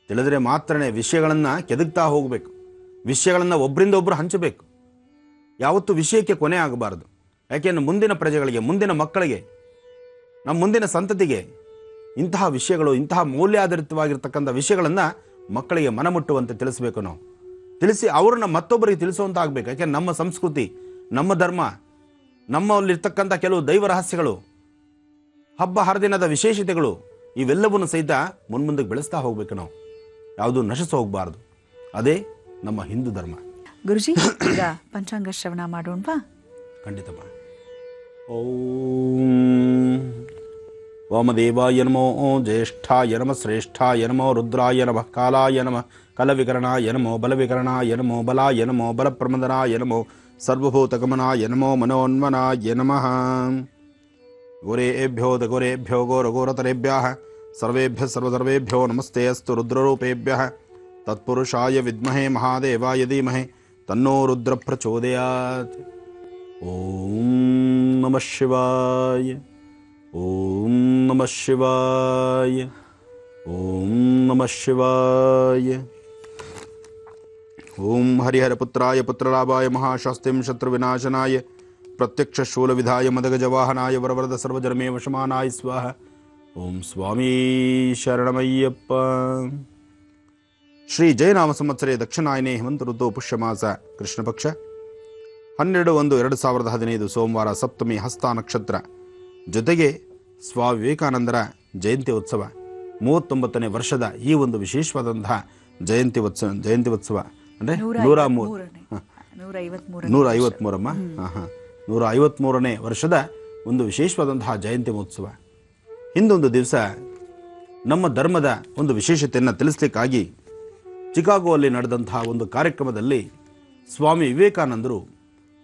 ತಿಳಿದ್ರೆ ಮಾತ್ರನೇ ವಿಷಯಗಳನ್ನು ಕೆದಕ್ತಾ ಹೋಗಬೇಕು. ವಿಷಯಗಳನ್ನು ಒಬ್ಬರಿಂದ ಒಬ್ಬರು ಹಂಚಬೇಕು. ಯಾವತ್ತೂ ವಿಷಯಕ್ಕೆ ಕೊನೆ ಆಗಬಾರದು. ಯಾಕೆಂದರೆ ಮುಂದಿನ ಪ್ರಜೆಗಳಿಗೆ, ಮುಂದಿನ ಮಕ್ಕಳಿಗೆ, ನಮ್ಮ ಮುಂದಿನ ಸಂತತಿಗೆ ಇಂತಹ ವಿಷಯಗಳು, ಇಂತಹ ಮೌಲ್ಯಾಧಾರಿತವಾಗಿರ್ತಕ್ಕಂಥ ವಿಷಯಗಳನ್ನು ಮಕ್ಕಳಿಗೆ ಮನಮುಟ್ಟುವಂತೆ ತಿಳಿಸಬೇಕು. ನಾವು ತಿಳಿಸಿ ಅವ್ರನ್ನ ಮತ್ತೊಬ್ಬರಿಗೆ ತಿಳಿಸುವಂತ ಆಗಬೇಕು. ಯಾಕೆಂದ್ರೆ ನಮ್ಮ ಸಂಸ್ಕೃತಿ, ನಮ್ಮ ಧರ್ಮ, ನಮ್ಮಲ್ಲಿರ್ತಕ್ಕಂಥ ಕೆಲವು ದೈವ ರಹಸ್ಯಗಳು, ಹಬ್ಬ ಹರಿದಿನದ ವಿಶೇಷತೆಗಳು, ಇವೆಲ್ಲವನ್ನು ಸಹಿತ ಮುನ್ಮುಂದಕ್ಕೆ ಬೆಳೆಸ್ತಾ ಹೋಗ್ಬೇಕು. ನಾವು ಯಾವುದು ನಶಿಸ ಹೋಗಬಾರ್ದು. ಅದೇ ನಮ್ಮ ಹಿಂದೂ ಧರ್ಮ. ಗುರುಜಿ, ಈಗ ಪಂಚಾಂಗ ಶ್ರವಣ ಮಾಡೋಣವಾ? ಖಂಡಿತಮ್ಮ. ಓಂ ವಾಮದೇವಾಯ ನಮೋ, ಜ್ಯೇಷ್ಠಾಯ ನಮಃ, ಶ್ರೇಷ್ಠಾಯ ನಮೋ, ರುದ್ರಾಯ ನಮಃ, ಕಾಲಾಯ ನಮಃ, ಕಲವಿಕರಣಾಯ ನಮೋ, ಬಲವಿಕರಣಾಯ ನಮೋ, ಬಲಾಯ ನಮೋ, ಬಲಪ್ರಮದನಾಯ ನಮೋ, ಸರ್ವಭೂತಗಮನಾಯ ನಮೋ, ಮನೋನ್ಮನಾಯ ನಮಃ. ಗೋರೇಭ್ಯೋ ಗೋರೇಭ್ಯೋ ಗೋರಗೋರತರೇಭ್ಯಃ ಸರ್ವೇಭ್ಯಃ ಸರ್ವಸರ್ವೇಭ್ಯೋ ನಮಸ್ತೆ ಅಸ್ತು ರುದ್ರರೂಪೇಭ್ಯಃ. ತತ್ಪುರುಷಾಯ ವಿದ್ಮಹೇ ಮಹಾದೇವಾಯ ಧೀಮಹಿ ತನ್ನೋ ರುದ್ರ ಪ್ರಚೋದಯಾತ್. ಓಂ ನಮಃ ಶಿವಾಯ. ಓಂ ನಮಃ ಶಿವಾಯ. ಓಂ ನಮಃ ಶಿವಾಯ. ಓಂ ಹರಿಹರಪುತ್ರಾಯ ಪುತ್ರಲಾಭಾಯ ಮಹಾಶಾಸ್ತ್ರಿಂ ಶತ್ರುವಿನಾಶನಾಯ ಪ್ರತ್ಯಕ್ಷ ಶೂಲವಿಧಾಯ ಮದಗಜವಾಹನಾಯ ವರವರದ ಸರ್ವಜನಮೇ ವಶಮಾನಾಯ ಸ್ವಾಹ. ಓಂ ಸ್ವಾಮೀ ಶರಣಮಯ್ಯಪ್ಪ. ಶ್ರೀ ಜಯನಾಮ ಸಂವತ್ಸರೇ ದಕ್ಷಿಣಾಯನೇ ಹೇಮಂತ ಋತು ಪುಷ್ಯಮಾಸ ಕೃಷ್ಣ ಪಕ್ಷ 12/1/2015 ಸೋಮವಾರ, ಸಪ್ತಮಿ, ಹಸ್ತ ನಕ್ಷತ್ರ, ಜೊತೆಗೆ ಸ್ವಾಮಿ ವಿವೇಕಾನಂದರ ಜಯಂತಿ ಉತ್ಸವ. 39ನೇ ವರ್ಷದ ಈ ಒಂದು ವಿಶೇಷವಾದಂತಹ ಜಯಂತಿ ಉತ್ಸವ ಅಂದರೆ 153 153ನೇ ವರ್ಷದ ಒಂದು ವಿಶೇಷವಾದಂತಹ ಜಯಂತಿ ಮಹೋತ್ಸವ. ಹಿಂದೊಂದು ದಿವಸ ನಮ್ಮ ಧರ್ಮದ ಒಂದು ವಿಶೇಷತೆಯನ್ನು ತಿಳಿಸ್ಲಿಕ್ಕಾಗಿ ಚಿಕಾಗೋಲ್ಲಿ ನಡೆದಂತಹ ಒಂದು ಕಾರ್ಯಕ್ರಮದಲ್ಲಿ ಸ್ವಾಮಿ ವಿವೇಕಾನಂದರು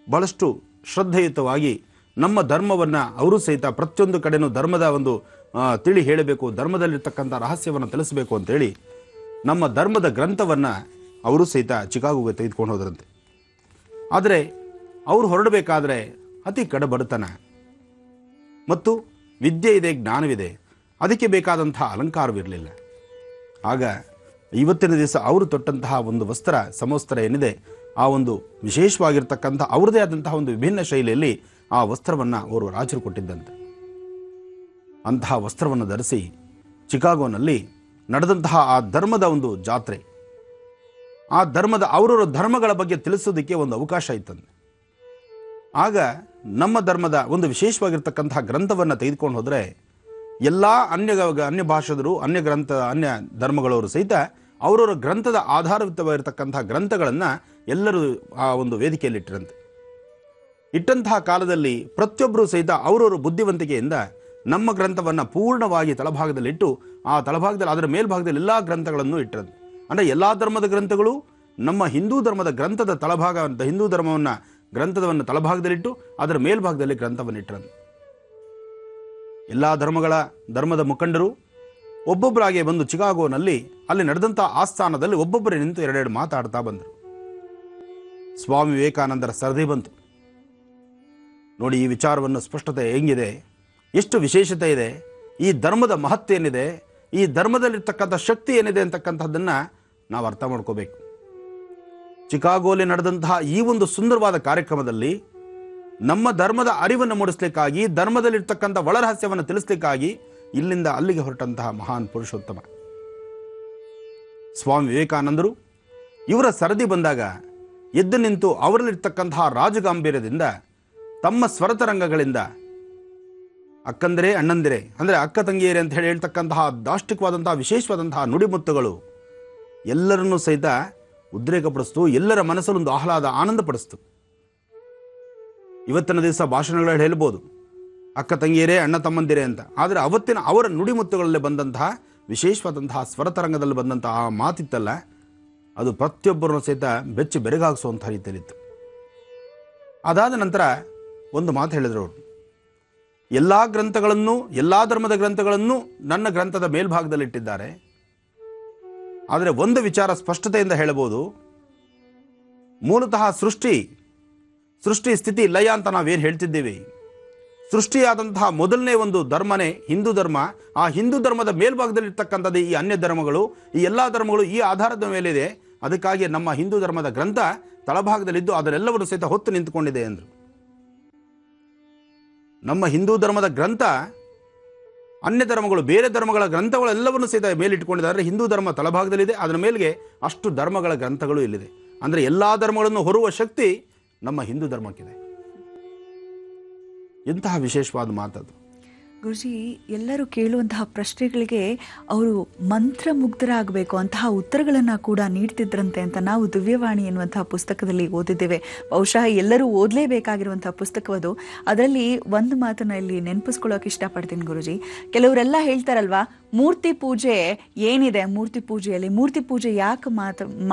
ಬಹಳಷ್ಟು ಶ್ರದ್ಧೆಯುತವಾಗಿ ನಮ್ಮ ಧರ್ಮವನ್ನು ಅವರು ಸಹಿತ ಪ್ರತಿಯೊಂದು ಕಡೆನೂ ಧರ್ಮದ ಒಂದು ತಿಳಿ ಹೇಳಬೇಕು, ಧರ್ಮದಲ್ಲಿರ್ತಕ್ಕಂಥ ರಹಸ್ಯವನ್ನು ತಿಳಿಸಬೇಕು ಅಂತೇಳಿ ನಮ್ಮ ಧರ್ಮದ ಗ್ರಂಥವನ್ನು ಅವರು ಸಹಿತ ಚಿಕಾಗೋಗೆ ತೆಗೆದುಕೊಂಡು ಹೋದರಂತೆ. ಆದರೆ ಅವರು ಹೊರಡಬೇಕಾದ್ರೆ ಅತಿ ಕಡಬಡತನ ಮತ್ತು ವಿದ್ಯೆ ಇದೆ, ಜ್ಞಾನವಿದೆ, ಅದಕ್ಕೆ ಬೇಕಾದಂಥ ಅಲಂಕಾರವಿರಲಿಲ್ಲ. ಆಗ ಇವತ್ತಿನ ದಿವಸ ಅವರು ತೊಟ್ಟಂತಹ ಒಂದು ಸಮವಸ್ತ್ರ ಏನಿದೆ, ಆ ಒಂದು ವಿಶೇಷವಾಗಿರ್ತಕ್ಕಂಥ ಅವ್ರದೇ ಆದಂತಹ ಒಂದು ವಿಭಿನ್ನ ಶೈಲಿಯಲ್ಲಿ ಆ ವಸ್ತ್ರವನ್ನು ಅವರು ರಾಜರು ಕೊಟ್ಟಿದ್ದಂತೆ. ಅಂತಹ ವಸ್ತ್ರವನ್ನು ಧರಿಸಿ ಚಿಕಾಗೋನಲ್ಲಿ ನಡೆದಂತಹ ಆ ಧರ್ಮದ ಒಂದು ಜಾತ್ರೆ, ಆ ಅವರವರ ಧರ್ಮಗಳ ಬಗ್ಗೆ ತಿಳಿಸೋದಕ್ಕೆ ಒಂದು ಅವಕಾಶ ಇತ್ತಂತೆ. ಆಗ ನಮ್ಮ ಧರ್ಮದ ಒಂದು ವಿಶೇಷವಾಗಿರ್ತಕ್ಕಂತಹ ಗ್ರಂಥವನ್ನು ತೆಗೆದುಕೊಂಡು ಹೋದರೆ ಎಲ್ಲ ಅನ್ಯ ಭಾಷೆದರು, ಅನ್ಯ ಧರ್ಮಗಳವರು ಸಹಿತ ಅವರವರ ಗ್ರಂಥದ ಆಧಾರಯುತವಾಗಿರ್ತಕ್ಕಂಥ ಗ್ರಂಥಗಳನ್ನು ಎಲ್ಲರೂ ಆ ಒಂದು ವೇದಿಕೆಯಲ್ಲಿ ಇಟ್ಟಂತಹ ಕಾಲದಲ್ಲಿ ಪ್ರತಿಯೊಬ್ಬರೂ ಸಹಿತ ಅವರವರ ಬುದ್ಧಿವಂತಿಕೆಯಿಂದ ನಮ್ಮ ಗ್ರಂಥವನ್ನು ಪೂರ್ಣವಾಗಿ ತಳಭಾಗದಲ್ಲಿಟ್ಟು ಆ ತಳಭಾಗದಲ್ಲಿ ಅದರ ಮೇಲ್ಭಾಗದಲ್ಲಿ ಎಲ್ಲ ಗ್ರಂಥಗಳನ್ನು ಇಟ್ಟರಂತೆ. ಅಂದರೆ ಎಲ್ಲ ಧರ್ಮದ ಗ್ರಂಥಗಳು ನಮ್ಮ ಹಿಂದೂ ಧರ್ಮದ ಗ್ರಂಥದ ತಳಭಾಗ ಅಂತ ಹಿಂದೂ ಗ್ರಂಥವನ್ನು ತಳಭಾಗದಲ್ಲಿಟ್ಟು ಅದರ ಮೇಲ್ಭಾಗದಲ್ಲಿ ಗ್ರಂಥವನ್ನು ಇಟ್ಟರಂತೆ. ಎಲ್ಲ ಧರ್ಮದ ಮುಖಂಡರು ಒಬ್ಬೊಬ್ಬರಾಗೆ ಬಂದು ಚಿಕಾಗೋನಲ್ಲಿ ಅಲ್ಲಿ ನಡೆದಂಥ ಆಸ್ಥಾನದಲ್ಲಿ ಒಬ್ಬೊಬ್ಬರೇ ನಿಂತು ಎರಡೆರಡು ಮಾತಾಡ್ತಾ ಬಂದರು. ಸ್ವಾಮಿ ವಿವೇಕಾನಂದರ ಸರದಿ ಬಂತು. ನೋಡಿ, ಈ ವಿಚಾರವನ್ನು ಸ್ಪಷ್ಟತೆ ಹೆಂಗಿದೆ, ಎಷ್ಟು ವಿಶೇಷತೆ ಇದೆ, ಈ ಧರ್ಮದ ಮಹತ್ವ ಏನಿದೆ, ಈ ಧರ್ಮದಲ್ಲಿರ್ತಕ್ಕಂಥ ಶಕ್ತಿ ಏನಿದೆ ಅಂತಕ್ಕಂಥದ್ದನ್ನು ನಾವು ಅರ್ಥ ಮಾಡ್ಕೋಬೇಕು. ಚಿಕಾಗೋಲಿ ನಡೆದಂತಹ ಈ ಒಂದು ಸುಂದರವಾದ ಕಾರ್ಯಕ್ರಮದಲ್ಲಿ ನಮ್ಮ ಧರ್ಮದ ಅರಿವನ್ನು ಮೂಡಿಸ್ಲಿಕ್ಕಾಗಿ, ಧರ್ಮದಲ್ಲಿರ್ತಕ್ಕಂಥ ಒಳರಹಸ್ಯವನ್ನು ತಿಳಿಸ್ಲಿಕ್ಕಾಗಿ ಇಲ್ಲಿಂದ ಅಲ್ಲಿಗೆ ಹೊರಟಂತಹ ಮಹಾನ್ ಪುರುಷೋತ್ತಮ ಸ್ವಾಮಿ ವಿವೇಕಾನಂದರು ಇವರ ಸರದಿ ಬಂದಾಗ ಎದ್ದು ನಿಂತು ಅವರಲ್ಲಿರ್ತಕ್ಕಂತಹ ರಾಜಗಾಂಭೀರ್ಯದಿಂದ ತಮ್ಮ ಸ್ವರತರಂಗಗಳಿಂದ ಅಕ್ಕಂದಿರೇ ಅಣ್ಣಂದಿರೇ ಅಂದರೆ ಅಕ್ಕ ತಂಗಿಯರೇ ಅಂತ ಹೇಳ್ತಕ್ಕಂತಹ ದಾಷ್ಟಿಕವಾದಂತಹ ವಿಶೇಷವಾದಂತಹ ನುಡಿಮುತ್ತುಗಳು ಎಲ್ಲರನ್ನೂ ಸಹಿತ ಉದ್ರೇಕಪಡಿಸ್ತು, ಎಲ್ಲರ ಮನಸ್ಸಲ್ಲೊಂದು ಆಹ್ಲಾದ ಆನಂದ ಪಡಿಸ್ತು. ಇವತ್ತಿನ ದಿವಸ ಭಾಷಣಗಳಲ್ಲಿ ಹೇಳ್ಬೋದು ಅಕ್ಕ ತಂಗಿಯರೇ ಅಣ್ಣ ತಮ್ಮಂದಿರೇ ಅಂತ, ಆದರೆ ಅವತ್ತಿನ ಅವರ ನುಡಿಮುತ್ತುಗಳಲ್ಲಿ ಬಂದಂತಹ ವಿಶೇಷವಾದಂತಹ ಸ್ವರತರಂಗದಲ್ಲಿ ಬಂದಂತಹ ಆ ಮಾತಿತ್ತಲ್ಲ, ಅದು ಪ್ರತಿಯೊಬ್ಬರನ್ನು ಸಹಿತ ಬೆಚ್ಚಿ ಬೆರಗಾಗಿಸುವಂಥ ರೀತಿಯಲ್ಲಿತ್ತು. ಅದಾದ ನಂತರ ಒಂದು ಮಾತು ಹೇಳಿದರು ಅವರು, ಎಲ್ಲ ಗ್ರಂಥಗಳನ್ನು, ಎಲ್ಲ ಧರ್ಮದ ಗ್ರಂಥಗಳನ್ನು ನನ್ನ ಗ್ರಂಥದ ಮೇಲ್ಭಾಗದಲ್ಲಿಟ್ಟಿದ್ದಾರೆ, ಆದರೆ ಒಂದು ವಿಚಾರ ಸ್ಪಷ್ಟತೆಯಿಂದ ಹೇಳಬಹುದು, ಮೂಲತಃ ಸೃಷ್ಟಿ ಸ್ಥಿತಿ ಲಯ ಅಂತ ನಾವೇನು ಹೇಳ್ತಿದ್ದೀವಿ, ಸೃಷ್ಟಿಯಾದಂತಹ ಮೊದಲನೇ ಒಂದು ಧರ್ಮನೇ ಹಿಂದೂ ಧರ್ಮ. ಆ ಹಿಂದೂ ಧರ್ಮದ ಮೇಲ್ಭಾಗದಲ್ಲಿರ್ತಕ್ಕಂಥದ್ದು ಈ ಅನ್ಯ ಧರ್ಮಗಳು, ಈ ಎಲ್ಲ ಧರ್ಮಗಳು ಈ ಆಧಾರದ ಮೇಲಿದೆ. ಅದಕ್ಕಾಗಿ ನಮ್ಮ ಹಿಂದೂ ಧರ್ಮದ ಗ್ರಂಥ ತಳಭಾಗದಲ್ಲಿದ್ದು ಅದರೆಲ್ಲವನ್ನು ಸಹಿತ ಹೊತ್ತು ನಿಂತುಕೊಂಡಿದೆ ಎಂದರು. ನಮ್ಮ ಹಿಂದೂ ಧರ್ಮದ ಗ್ರಂಥ ಅನ್ಯ ಧರ್ಮಗಳು, ಬೇರೆ ಧರ್ಮಗಳ ಗ್ರಂಥಗಳೆಲ್ಲವನ್ನು ಸಹಿತ ಮೇಲಿಟ್ಟುಕೊಂಡಿದ್ದಾರೆ. ಹಿಂದೂ ಧರ್ಮ ತಳಭಾಗದಲ್ಲಿದೆ, ಅದರ ಮೇಲೆಗೆ ಅಷ್ಟು ಧರ್ಮಗಳ ಗ್ರಂಥಗಳು ಇಲ್ಲಿದೆ. ಅಂದರೆ ಎಲ್ಲ ಧರ್ಮಗಳನ್ನು ಹೊರುವ ಶಕ್ತಿ ನಮ್ಮ ಹಿಂದೂ ಧರ್ಮಕ್ಕಿದೆ. ಇಂತಹ ವಿಶೇಷವಾದ ಮಾತದು. ಗುರುಜಿ, ಎಲ್ಲರೂ ಕೇಳುವಂತಹ ಪ್ರಶ್ನೆಗಳಿಗೆ ಅವರು ಮಂತ್ರಮುಗ್ಧರಾಗಬೇಕು ಅಂತಹ ಉತ್ತರಗಳನ್ನು ಕೂಡ ನೀಡ್ತಿದ್ರಂತೆ ಅಂತ ನಾವು ದಿವ್ಯವಾಣಿ ಎನ್ನುವಂತಹ ಪುಸ್ತಕದಲ್ಲಿ ಓದಿದ್ದೇವೆ. ಬಹುಶಃ ಎಲ್ಲರೂ ಓದಲೇಬೇಕಾಗಿರುವಂತಹ ಪುಸ್ತಕವದು. ಅದರಲ್ಲಿ ಒಂದು ಮಾತನ್ನು ಇಲ್ಲಿ ನೆನಪಿಸ್ಕೊಳ್ಳೋಕೆ ಇಷ್ಟಪಡ್ತೀನಿ ಗುರುಜಿ. ಕೆಲವರೆಲ್ಲ ಹೇಳ್ತಾರಲ್ವಾ, ಮೂರ್ತಿ ಪೂಜೆ ಏನಿದೆ, ಮೂರ್ತಿ ಪೂಜೆಯಲ್ಲಿ ಮೂರ್ತಿ ಪೂಜೆ ಯಾಕೆ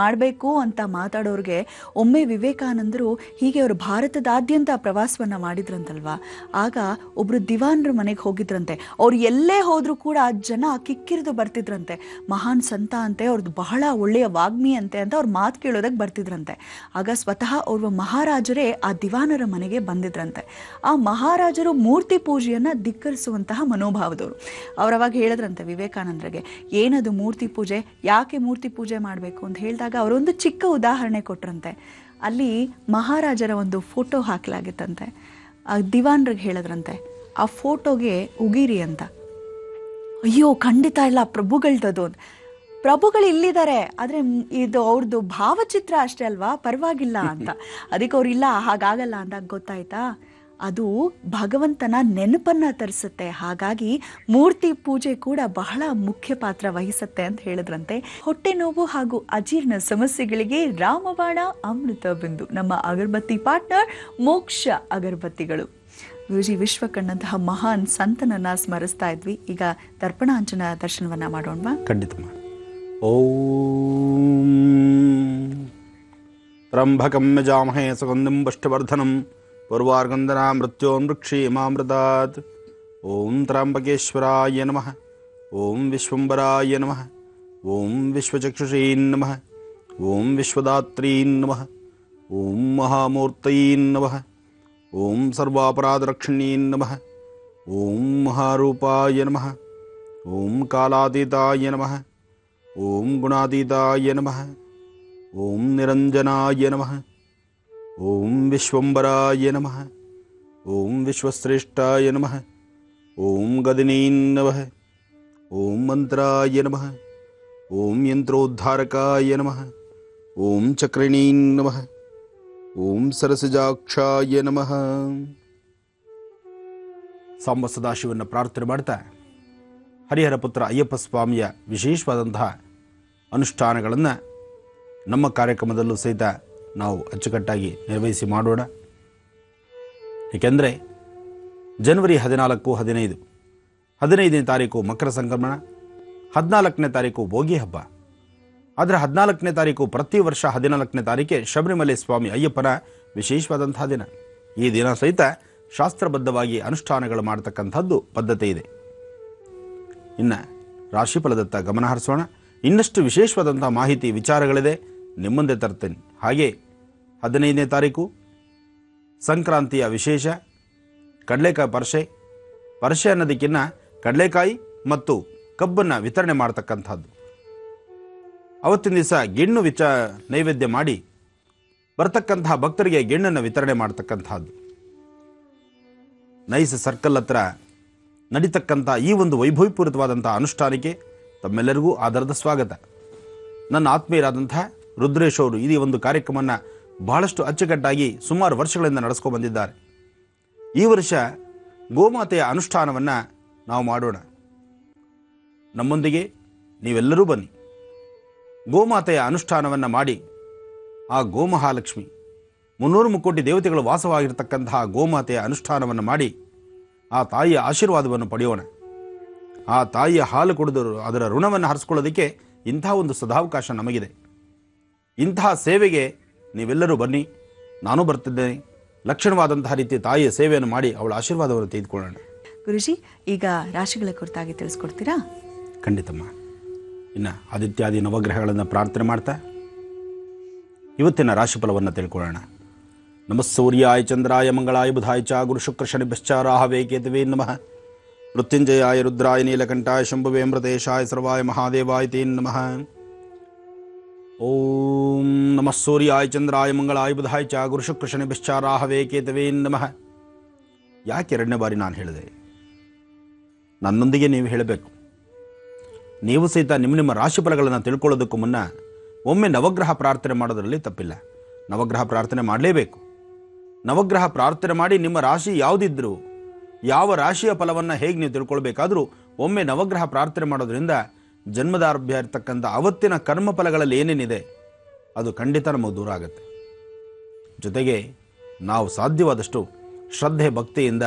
ಮಾಡಬೇಕು ಅಂತ ಮಾತಾಡೋರಿಗೆ ಒಮ್ಮೆ ವಿವೇಕಾನಂದರು ಹೀಗೆ ಅವರು ಭಾರತದಾದ್ಯಂತ ಪ್ರವಾಸವನ್ನು ಮಾಡಿದ್ರಂತಲ್ವಾ. ಆಗ ಒಬ್ಬರು ದಿವಾನರ ಮನೆಗೆ ಹೋಗಿದ್ರಂತೆ. ಅವ್ರು ಎಲ್ಲೇ ಹೋದರೂ ಕೂಡ ಜನ ಕಿಕ್ಕಿರಿದು ಬರ್ತಿದ್ರಂತೆ. ಮಹಾನ್ ಸಂತ ಅಂತೆ, ಅವ್ರದ್ದು ಬಹಳ ಒಳ್ಳೆಯ ವಾಗ್ಮಿ ಅಂತೆ ಅಂತ ಅವ್ರ ಮಾತು ಕೇಳೋದಕ್ಕೆ ಬರ್ತಿದ್ರಂತೆ. ಆಗ ಸ್ವತಃ ಅವ್ರ ಮಹಾರಾಜರೇ ಆ ದಿವಾನರ ಮನೆಗೆ ಬಂದಿದ್ರಂತೆ. ಆ ಮಹಾರಾಜರು ಮೂರ್ತಿ ಪೂಜೆಯನ್ನು ಧಿಕ್ಕರಿಸುವಂತಹ ಮನೋಭಾವದವರು. ಅವಾಗ ಹೇಳಿದ್ರಂತೆ ವಿವೇಕಾನಂದರಿಗೆ, ಏನದು ಮೂರ್ತಿ ಪೂಜೆ, ಯಾಕೆ ಮೂರ್ತಿ ಪೂಜೆ ಮಾಡಬೇಕು ಅಂತ ಹೇಳಿದಾಗ ಅವರೊಂದು ಚಿಕ್ಕ ಉದಾಹರಣೆ ಕೊಟ್ರಂತೆ. ಅಲ್ಲಿ ಮಹಾರಾಜರ ಒಂದು ಫೋಟೋ ಹಾಕಲಾಗಿತ್ತಂತೆ. ಆ ದಿವಾನ್ರಿಗೆ ಹೇಳಿದ್ರಂತೆ, ಆ ಫೋಟೋಗೆ ಉಗಿರಿ ಅಂತ. ಅಯ್ಯೋ ಖಂಡಿತ ಇಲ್ಲ, ಪ್ರಭುಗಳದ್ದು. ಪ್ರಭುಗಳು ಇಲ್ಲಿದ್ದಾರೆ, ಆದರೆ ಇದು ಅವ್ರದ್ದು ಭಾವಚಿತ್ರ ಅಷ್ಟೇ ಅಲ್ವಾ, ಪರವಾಗಿಲ್ಲ ಅಂತ. ಅದಕ್ಕೆ ಅವ್ರು ಇಲ್ಲ ಹಾಗಾಗಲ್ಲ ಅಂದಾಗ ಗೊತ್ತಾಯ್ತಾ, ಅದು ಭಗವಂತನ ನೆನಪನ್ನ ತರಿಸುತ್ತೆ. ಹಾಗಾಗಿ ಮೂರ್ತಿ ಪೂಜೆ ಕೂಡ ಬಹಳ ಮುಖ್ಯ ಪಾತ್ರ ವಹಿಸುತ್ತೆ ಅಂತ ಹೇಳಿದ್ರಂತೆ. ಹೊಟ್ಟೆ ನೋವು ಹಾಗೂ ಅಜೀರ್ಣ ಸಮಸ್ಯೆಗಳಿಗೆ ರಾಮಬಾಣ ಅಮೃತ ಬಿಂದು. ನಮ್ಮ ಅಗರಬತ್ತಿ ಪಾರ್ಟ್ನರ್ ಮೋಕ್ಷ ಅಗರಬತ್ತಿಗಳು. ಗುರುಜಿ, ವಿಶ್ವ ಕಂಡಂತಹ ಮಹಾನ್ ಸಂತನನ್ನ ಸ್ಮರಿಸ್ತಾ ಇದ್ವಿ. ಈಗ ದರ್ಪಣಾಂಜನ ದರ್ಶನವನ್ನ ಮಾಡೋಣವಾ? ಖಂಡಿತ. ಓಂ ತ್ರಂಬಕಂ ಯಜಾಮಹೇ ಸುಗಂಧಿಂ ಪುಷ್ಟಿವರ್ಧನಂ ಪೂರ್ವಾರ್ಗಂಧನಾ ಮೃತ್ಯೋನ್ಮೃಕ್ಷೀಮಾಮೃತಾತ್. ಓಂ ತ್ರ್ಯಂಬಕೇಶ್ವರಾಯ ನಮಃ. ಓಂ ವಿಶ್ವಂಬರಾಯ ನಮಃ. ಓಂ ವಿಶ್ವಚಕ್ಷುಷೇ ನಮಃ. ಓಂ ವಿಶ್ವದಾತ್ರೀ ನಮಃ. ಓಂ ಮಹಾಮೂರ್ತೈ ನಮಃ. ಓಂ ಸರ್ವಾಪರಾಧರಕ್ಷಿಣೀ ನಮಃ. ಓಂ ಮಹಾರೂಪಾಯ ನಮಃ. ಓಂ ಕಾಲಾತೀತಾಯ ನಮಃ. ಓಂ ಗುಣಾತೀತಾಯ ನಮಃ. ಓಂ ನಿರಂಜನಾಯ ನಮಃ. ಓಂ ವಿಶ್ವಂಬರಾಯ ನಮಃ. ಓಂ ವಿಶ್ವಶ್ರೇಷ್ಠಾಯ ನಮಃ. ಓಂ ಗದಿನೀ ನಮಃ. ಓಂ ಮಂತ್ರಾಯ ನಮಃ. ಓಂ ಯಂತ್ರೋದ್ಧಾರಕಾಯ ನಮಃ. ಓಂ ಚಕ್ರಿಣೀ ನಮಃ. ಓಂ ಸರಸಜಾಕ್ಷಾಯ ನಮಃ. ಸಾಂಬ ಸದಾಶಿವನ ಪ್ರಾರ್ಥನೆ ಮಾಡ್ತಾ ಹರಿಹರ ಪುತ್ರ ಅಯ್ಯಪ್ಪ ಸ್ವಾಮಿಯ ವಿಶೇಷವಾದಂತಹ ಅನುಷ್ಠಾನಗಳನ್ನು ನಮ್ಮ ಕಾರ್ಯಕ್ರಮದಲ್ಲೂ ಸಹಿತ ನಾವು ಅಚ್ಚುಕಟ್ಟಾಗಿ ನಿರ್ವಹಿಸಿ ಮಾಡೋಣ. ಏಕೆಂದರೆ ಜನವರಿ 14, 15, 15ನೇ ತಾರೀಕು ಮಕರ ಸಂಕ್ರಮಣ, 14ನೇ ತಾರೀಕು ಭೋಗಿ ಹಬ್ಬ. ಆದರೆ 14ನೇ ತಾರೀಕು ಪ್ರತಿ ವರ್ಷ 14ನೇ ತಾರೀಕೆ ಶಬರಿಮಲೆ ಸ್ವಾಮಿ ಅಯ್ಯಪ್ಪನ ವಿಶೇಷವಾದಂತಹ ದಿನ. ಈ ದಿನ ಸಹಿತ ಶಾಸ್ತ್ರಬದ್ಧವಾಗಿ ಅನುಷ್ಠಾನಗಳು ಮಾಡತಕ್ಕಂಥದ್ದು ಪದ್ಧತಿ ಇದೆ. ಇನ್ನು ರಾಶಿಫಲದತ್ತ ಗಮನ ಹರಿಸೋಣ. ಇನ್ನಷ್ಟು ವಿಶೇಷವಾದಂಥ ಮಾಹಿತಿ ವಿಚಾರಗಳಿದೆ, ನಿಮ್ಮಂದೆ ತರ್ತೇನೆ. ಹಾಗೆ 15ನೇ ತಾರೀಕು ಸಂಕ್ರಾಂತಿಯ ವಿಶೇಷ ಕಡಲೆಕಾಯಿ ಪರಸೆ ಅನ್ನೋದಕ್ಕಿಂತ ಕಡಲೆಕಾಯಿ ಮತ್ತು ಕಬ್ಬನ್ನು ವಿತರಣೆ ಮಾಡ್ತಕ್ಕಂಥದ್ದು. ಅವತ್ತಿನ ದಿವಸ ಗೆಣ್ಣು ನೈವೇದ್ಯ ಮಾಡಿ ಬರ್ತಕ್ಕಂತಹ ಭಕ್ತರಿಗೆ ಗೆಣ್ಣನ್ನು ವಿತರಣೆ ಮಾಡ್ತಕ್ಕಂಥದ್ದು. ನೈಸ್ ಸರ್ಕಲ್ ಹತ್ರ ನಡೀತಕ್ಕಂಥ ಈ ಒಂದು ವೈಭವಪೂರಿತವಾದಂಥ ಅನುಷ್ಠಾನಕ್ಕೆ ತಮ್ಮೆಲ್ಲರಿಗೂ ಆಧಾರದ ಸ್ವಾಗತ. ನನ್ನ ಆತ್ಮೀಯರಾದಂತಹ ರುದ್ರೇಶ್ ಅವರು ಈ ಒಂದು ಕಾರ್ಯಕ್ರಮವನ್ನು ಬಹಳಷ್ಟು ಅಚ್ಚುಕಟ್ಟಾಗಿ ಸುಮಾರು ವರ್ಷಗಳಿಂದ ನಡೆಸ್ಕೊಂಡು ಬಂದಿದ್ದಾರೆ. ಈ ವರ್ಷ ಗೋಮಾತೆಯ ಅನುಷ್ಠಾನವನ್ನು ನಾವು ಮಾಡೋಣ. ನಮ್ಮೊಂದಿಗೆ ನೀವೆಲ್ಲರೂ ಬನ್ನಿ. ಗೋಮಾತೆಯ ಅನುಷ್ಠಾನವನ್ನು ಮಾಡಿ ಆ ಗೋಮಹಾಲಕ್ಷ್ಮಿ 300 ಮುಕ್ಕೋಟಿ ದೇವತೆಗಳು ವಾಸವಾಗಿರ್ತಕ್ಕಂತಹ ಗೋಮಾತೆಯ ಅನುಷ್ಠಾನವನ್ನು ಮಾಡಿ ಆ ತಾಯಿಯ ಆಶೀರ್ವಾದವನ್ನು ಪಡೆಯೋಣ. ಆ ತಾಯಿಯ ಹಾಲು ಕುಡಿದು ಅದರ ಋಣವನ್ನು ಹರಿಸ್ಕೊಳ್ಳೋದಕ್ಕೆ ಇಂತಹ ಒಂದು ಸದಾವಕಾಶ ನಮಗಿದೆ. ಇಂತಹ ಸೇವೆಗೆ ನೀವೆಲ್ಲರೂ ಬನ್ನಿ, ನಾನು ಬರ್ತಿದ್ದೇನೆ. ಲಕ್ಷಣವಾದಂತಹ ರೀತಿ ತಾಯಿಯ ಸೇವೆಯನ್ನು ಮಾಡಿ ಅವಳ ಆಶೀರ್ವಾದವನ್ನು ತೆಗೆದುಕೊಳ್ಳೋಣ. ಗುರುಜಿ, ಈಗ ರಾಶಿಗಳ ಕುರಿತಾಗಿ ತಿಳಿಸ್ಕೊಡ್ತೀರಾ? ಖಂಡಿತಮ್ಮ. ಇನ್ನು ಆದಿತ್ಯಾದಿ ನವಗ್ರಹಗಳನ್ನು ಪ್ರಾರ್ಥನೆ ಮಾಡ್ತಾ ಇವತ್ತಿನ ರಾಶಿಫಲವನ್ನು ತಿಳ್ಕೊಳ್ಳೋಣ. ನಮಃ ಸೂರ್ಯಾಯ ಚಂದ್ರಾಯ ಮಂಗಳಾಯ ಬುಧಾಯ ಚ ಗುರು ಶುಕ್ರ ಶನಿಭ್ಯಶ್ಚ ರಾಹವೇ ಕೇತವೇ ನಮಃ. ಮೃತ್ಯುಂಜಯಾಯ ರುದ್ರಾಯ ನೀಲಕಂಠಾಯ ಶಂಭುವೇ ಅಮೃತೇಶಾಯ ಸರ್ವಾಯ ಮಹಾದೇವಾಯ ತೇ ನಮಃ. ಓಂ ನಮಃ ಸೂರ್ಯಾಯ ಚಂದ್ರಾಯ ಮಂಗಳಾಯ ಬುಧಾಯ ಚ ಗುರು ಶುಕ್ರ ಶನಿಭ್ಯಶ್ಚ ರಾಹವೇ ಕೇತವೇ ನಮಃ. ಯಾಕೆ 2ನೇ ಬಾರಿ ನಾನು ಹೇಳಿದೆ? ನನ್ನೊಂದಿಗೆ ನೀವು ಹೇಳಬೇಕು. ನೀವು ಸಹಿತ ನಿಮ್ಮ ರಾಶಿಫಲಗಳನ್ನು ತಿಳ್ಕೊಳ್ಳೋದಕ್ಕೂ ಮುನ್ನ ಒಮ್ಮೆ ನವಗ್ರಹ ಪ್ರಾರ್ಥನೆ ಮಾಡೋದರಲ್ಲಿ ತಪ್ಪಿಲ್ಲ. ನವಗ್ರಹ ಪ್ರಾರ್ಥನೆ ಮಾಡಲೇಬೇಕು. ನವಗ್ರಹ ಪ್ರಾರ್ಥನೆ ಮಾಡಿ ನಿಮ್ಮ ರಾಶಿ ಯಾವುದಿದ್ದರೂ, ಯಾವ ರಾಶಿಯ ಫಲವನ್ನು ಹೇಗೆ ನೀವು ತಿಳ್ಕೊಳ್ಬೇಕಾದ್ರೂ ಒಮ್ಮೆ ನವಗ್ರಹ ಪ್ರಾರ್ಥನೆ ಮಾಡೋದ್ರಿಂದ ಜನ್ಮದಾರಭ್ಯ ಇರ್ತಕ್ಕಂಥ ಅವತ್ತಿನ ಕರ್ಮಫಲಗಳಲ್ಲಿ ಏನೇನಿದೆ ಅದು ಖಂಡಿತ ನಮಗೆ ದೂರ ಆಗುತ್ತೆ. ಜೊತೆಗೆ ನಾವು ಸಾಧ್ಯವಾದಷ್ಟು ಶ್ರದ್ಧೆ ಭಕ್ತಿಯಿಂದ